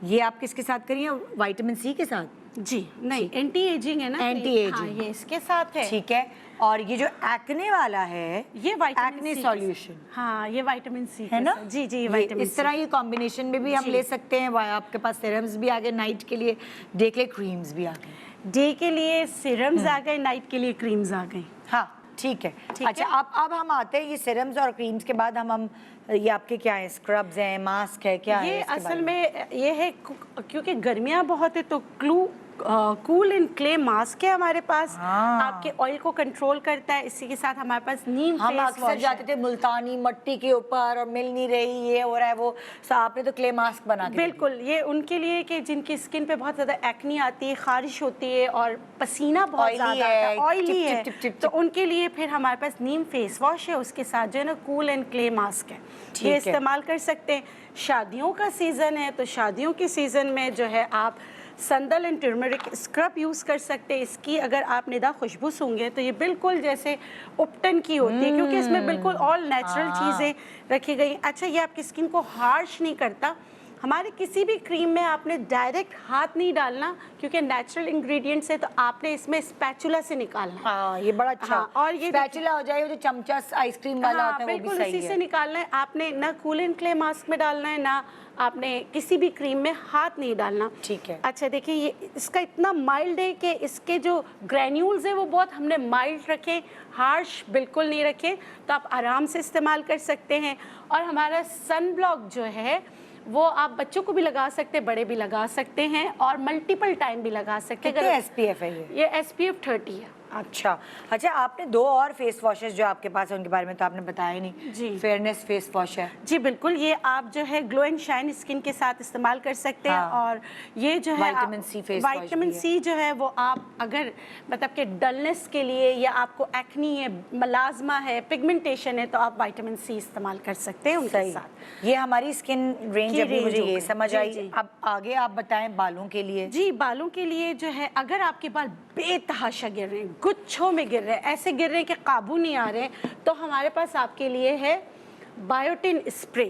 ये आप किसके साथ करिए? विटामिन सी के साथ? जी नहीं, एंटी एजिंग है ना, एंटी एजिंग। ये इसके साथ है। ठीक है। और ये जो एक्ने वाला है, ये एक्ने सॉल्यूशन, हाँ ये विटामिन सी है ना? जी जी, विटामिन इस तरह ये कॉम्बिनेशन में भी हम ले सकते हैं। आपके पास सीरम्स भी आ गए नाइट के लिए, डे के क्रीम्स भी आ गए। डे के लिए सीरम्स आ गए, नाइट के लिए क्रीम्स आ गई। हाँ ठीक है। ठीक अच्छा, है। अब हम आते हैं ये सीरम्स और क्रीम्स के बाद हम ये आपके क्या है, स्क्रब्स हैं, मास्क है, क्या है ये इसके असल बारे में ये है क्योंकि गर्मियाँ बहुत है तो कूल एंड क्ले मास्क है हमारे पास। हाँ। आपके ऑयल को कंट्रोल करता है। इसी के साथ हमारे पास नीम हम फेस अक्सर वॉश जाते थे मुल्तानी मट्टी के ऊपर और मिल नहीं रही, ये हो रहा है वो, आपने तो क्ले मास्क बना के दे बिल्कुल, ये उनके लिए कि जिनकी स्किन पे बहुत ज़्यादा एक्नी आती है, खारिश होती है और पसीना बहुत Oily ज़्यादा है, आता है, ऑयली चिप, है, चिप, चिप, चिप, तो उनके लिए फिर हमारे पास नीम फेस वॉश है, उसके साथ जो है ना कूल एंड क्ले मास्क है, ठीक ये है। इस्तेमाल कर सकते हैं। शादियों का सीज़न है तो शादियों के सीज़न में जो है आप संदल एंड टर्मरिक स्क्रब यूज़ कर सकते हैं। इसकी अगर आप निदा खुशबू सूंघे तो ये बिल्कुल जैसे उपटन की होती है, क्योंकि इसमें बिल्कुल ऑल नेचुरल चीज़ें रखी गई। अच्छा, ये आपकी स्किन को हार्श नहीं करता। हमारे किसी भी क्रीम में आपने डायरेक्ट हाथ नहीं डालना, क्योंकि नेचुरल इंग्रेडिएंट्स है, तो आपने इसमें स्पैचुला से निकालना है। हाँ, ये बड़ा अच्छा। हाँ, और ये स्पैचुला हो जाए, वो जो चमचा आइसक्रीम वाला हाँ, होता है, वो भी बिल्कुल सही उसी से है। निकालना है। आपने ना कूल एंड क्ले मास्क में डालना है, ना आपने किसी भी क्रीम में हाथ नहीं डालना। ठीक है। अच्छा, देखिए ये इसका इतना माइल्ड है कि इसके जो ग्रैन्यूल्स है वो बहुत हमने माइल्ड रखे, हार्श बिल्कुल नहीं रखे, तो आप आराम से इस्तेमाल कर सकते हैं। और हमारा सन ब्लॉक जो है वो आप बच्चों को भी लगा सकते हैं, बड़े भी लगा सकते हैं और मल्टीपल टाइम भी लगा सकते हैं। कितने SPF है ये? SPF 30 है। अच्छा, आपने दो और फेस वॉशेस जो आपके पास है उनके बारे में तो आपने बताया नहीं। जी। फेयरनेस फेस वॉश है। जी बिल्कुल, ये आप जो है ग्लो एंड शाइन स्किन के साथ इस्तेमाल कर सकते हैं। हाँ। और ये जो है vitamin C face wash vitamin भी है। सी जो है वो आप अगर मतलब कि डलनेस के लिए या आपको एक्नी है, मलाजमा है, पिगमेंटेशन है, तो आप विटामिन सी इस्तेमाल कर सकते हैं उनके सही। साथ। ये हमारी स्किन रेंज की अभी रेंज मुझे हो ये गई। समझ जी, आई। जी। अब आगे आप बताएं बालों के लिए। जी, बालों के लिए जो है अगर आपके बाल बेतहाशा गिर रहे हैं, गुच्छों में गिर रहे हैं, ऐसे गिर रहे हैं कि काबू नहीं आ रहे, तो हमारे पास आपके लिए है बायोटिन स्प्रे।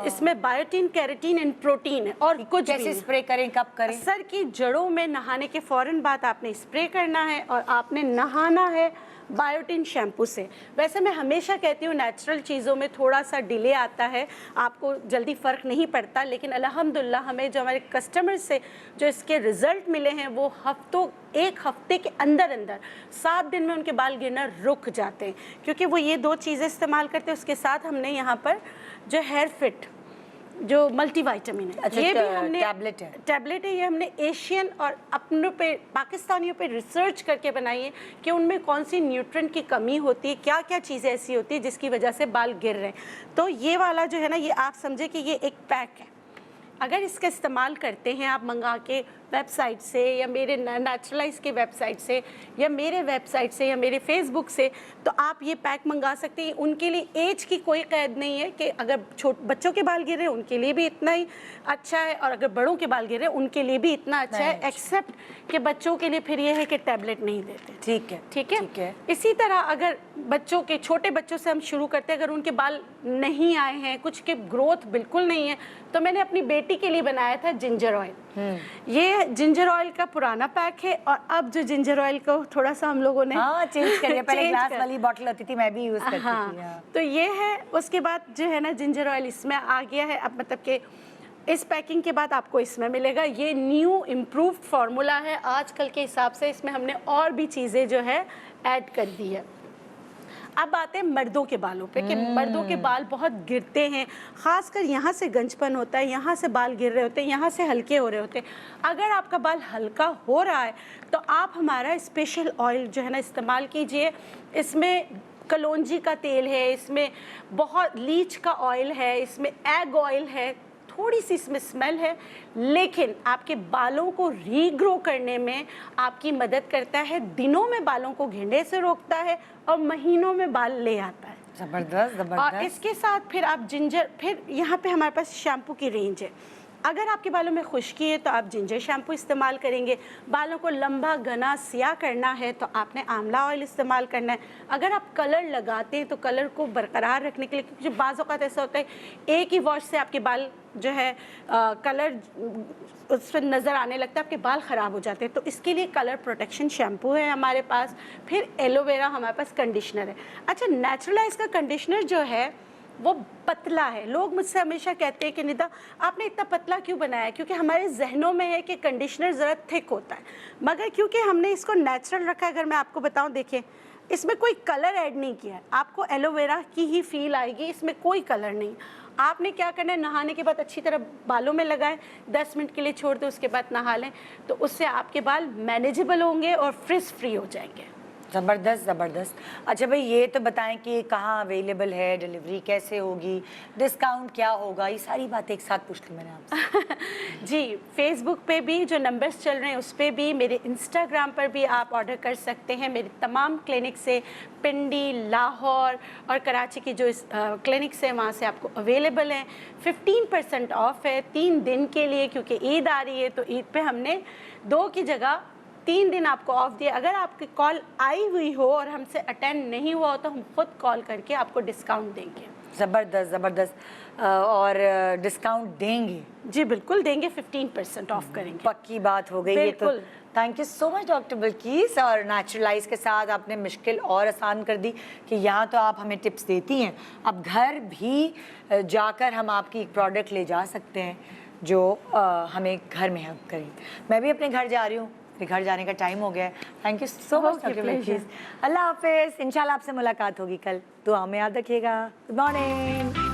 इसमें बायोटिन, केराटिन एंड प्रोटीन है। और कुछ भी कैसे नहीं। स्प्रे करें, कब करें? सर की जड़ों में नहाने के फौरन बाद आपने स्प्रे करना है और आपने नहाना है बायोटिन शैम्पू से। वैसे मैं हमेशा कहती हूँ नेचुरल चीज़ों में थोड़ा सा डिले आता है, आपको जल्दी फ़र्क नहीं पड़ता, लेकिन अल्हम्दुलिल्लाह हमें जो हमारे कस्टमर्स से जो इसके रिज़ल्ट मिले हैं वो एक हफ्ते के अंदर 7 दिन में उनके बाल गिरना रुक जाते हैं, क्योंकि वो ये 2 चीज़ें इस्तेमाल करते हैं। उसके साथ हमने यहाँ पर जो हेयर फिट जो मल्टीविटामिन है, अच्छा, ये भी हमने टैबलेट है। ये हमने एशियन और अपनों पे पाकिस्तानियों पे रिसर्च करके बनाई है कि उनमें कौन सी न्यूट्रिएंट की कमी होती है, क्या क्या चीज़ें ऐसी होती है जिसकी वजह से बाल गिर रहे हैं। तो ये वाला जो है ना, ये आप समझे कि ये एक पैक है। अगर इसका इस्तेमाल करते हैं आप मंगा के वेबसाइट से या मेरे नेचुरलाइज के वेबसाइट से या मेरे वेबसाइट से या मेरे फेसबुक से, तो आप ये पैक मंगा सकते हैं। उनके लिए एज की कोई कैद नहीं है कि अगर बच्चों के बाल गिर रहे हैं उनके लिए भी इतना ही अच्छा है, और अगर बड़ों के बाल गिर रहे हैं उनके लिए भी इतना अच्छा है, एक्सेप्ट कि बच्चों के लिए फिर ये है कि टैबलेट नहीं देते। ठीक है, ठीक है, ठीक है। इसी तरह अगर बच्चों के, छोटे बच्चों से हम शुरू करते हैं, अगर उनके बाल नहीं आए हैं, कुछ के ग्रोथ बिल्कुल नहीं है, तो मैंने अपनी बेटी के लिए बनाया था जिंजर ऑयल। ये जिंजर ऑयल का पुराना पैक है, और अब जो जिंजर ऑयल को थोड़ा सा हम लोगों ने चेंज करिए। पहले change ग्लास कर- वाली बॉटल होती थी, मैं भी यूज करती हाँ, थी। हाँ। तो ये है। उसके बाद जो है ना जिंजर ऑयल इसमें आ गया है। अब मतलब कि इस पैकिंग के बाद आपको इसमें मिलेगा। ये न्यू इम्प्रूव्ड फार्मूला है आजकल के हिसाब से, इसमें हमने और भी चीज़ें जो है ऐड कर दी है। अब आते हैं मर्दों के बालों पे कि मर्दों के बाल बहुत गिरते हैं, ख़ासकर यहाँ से गंजपन होता है, यहाँ से बाल गिर रहे होते हैं, यहाँ से हल्के हो रहे होते हैं। अगर आपका बाल हल्का हो रहा है तो आप हमारा स्पेशल ऑयल जो है ना इस्तेमाल कीजिए। इसमें कलौंजी का तेल है, इसमें बहुत लीच का ऑयल है, इसमें एग ऑयल है, थोड़ी सी इसमें स्मेल है, लेकिन आपके बालों को रीग्रो करने में आपकी मदद करता है। दिनों में बालों को गिरने से रोकता है और महीनों में बाल ले आता है। जबरदस्त, और जबरदस्त। इसके साथ फिर आप जिंजर, फिर यहाँ पे हमारे पास शैम्पू की रेंज है। अगर आपके बालों में खुश्की है तो आप जिंजर शैम्पू इस्तेमाल करेंगे। बालों को लंबा घना सिया करना है तो आपने आंवला ऑयल इस्तेमाल करना है। अगर आप कलर लगाते हैं तो कलर को बरकरार रखने के लिए, क्योंकि बाज़ औक़ात ऐसा होता है एक ही वॉश से आपके बाल जो है कलर उस पर नज़र आने लगता है, आपके बाल ख़राब हो जाते हैं। तो इसके लिए कलर प्रोटेक्शन शैम्पू है हमारे पास। फिर एलोवेरा हमारे पास कंडीशनर है। अच्छा, नेचुरलाइज का कंडीशनर जो है वो पतला है। लोग मुझसे हमेशा कहते हैं कि निदा आपने इतना पतला क्यों बनाया, क्योंकि हमारे जहनों में है कि कंडीशनर ज़रा थिक होता है, मगर क्योंकि हमने इसको नेचुरल रखा है। अगर मैं आपको बताऊं, देखिए इसमें कोई कलर ऐड नहीं किया है, आपको एलोवेरा की ही फील आएगी, इसमें कोई कलर नहीं। आपने क्या करना है, नहाने के बाद अच्छी तरह बालों में लगाएं, 10 मिनट के लिए छोड़ दें, उसके बाद नहा लें, तो उससे आपके बाल मैनेजेबल होंगे और फ्रिज फ्री हो जाएंगे। ज़बरदस्त ज़बरदस्त। अच्छा भाई, ये तो बताएं कि कहाँ अवेलेबल है, डिलीवरी कैसे होगी, डिस्काउंट क्या होगा, ये सारी बातें एक साथ पूछ ली मैंने आपसे। जी, फेसबुक पे भी जो नंबर्स चल रहे हैं उस पे भी, मेरे इंस्टाग्राम पर भी आप ऑर्डर कर सकते हैं। मेरे तमाम क्लिनिक से, पिंडी, लाहौर और कराची की जो क्लिनिक्स हैं वहाँ से आपको अवेलेबल हैं। 15% ऑफ है 3 दिन के लिए, क्योंकि ईद आ रही है, तो ईद पे हमने 2 की जगह 3 दिन आपको ऑफ दिया। अगर आपकी कॉल आई हुई हो और हमसे अटेंड नहीं हुआ हो तो हम खुद कॉल करके आपको डिस्काउंट देंगे। ज़बरदस्त ज़बरदस्त। और डिस्काउंट देंगे? जी बिल्कुल देंगे, 15% ऑफ करेंगे। पक्की बात हो गई ये तो। बिल्कुल। Thank you so much doctor Bilkis. और नेचुरलाइज के साथ आपने मुश्किल और आसान कर दी कि यहाँ तो आप हमें टिप्स देती हैं, अब घर भी जाकर हम आपकी एक प्रोडक्ट ले जा सकते हैं जो हमें घर में हेल्प करें। मैं भी अपने घर जा रही हूँ, मेरे घर जाने का टाइम हो गया है। Thank you so much doctor Bilquis. अल्लाह हाफिज़। इंशाल्लाह आपसे मुलाकात होगी कल। दुआ में याद रखिएगा। Good morning.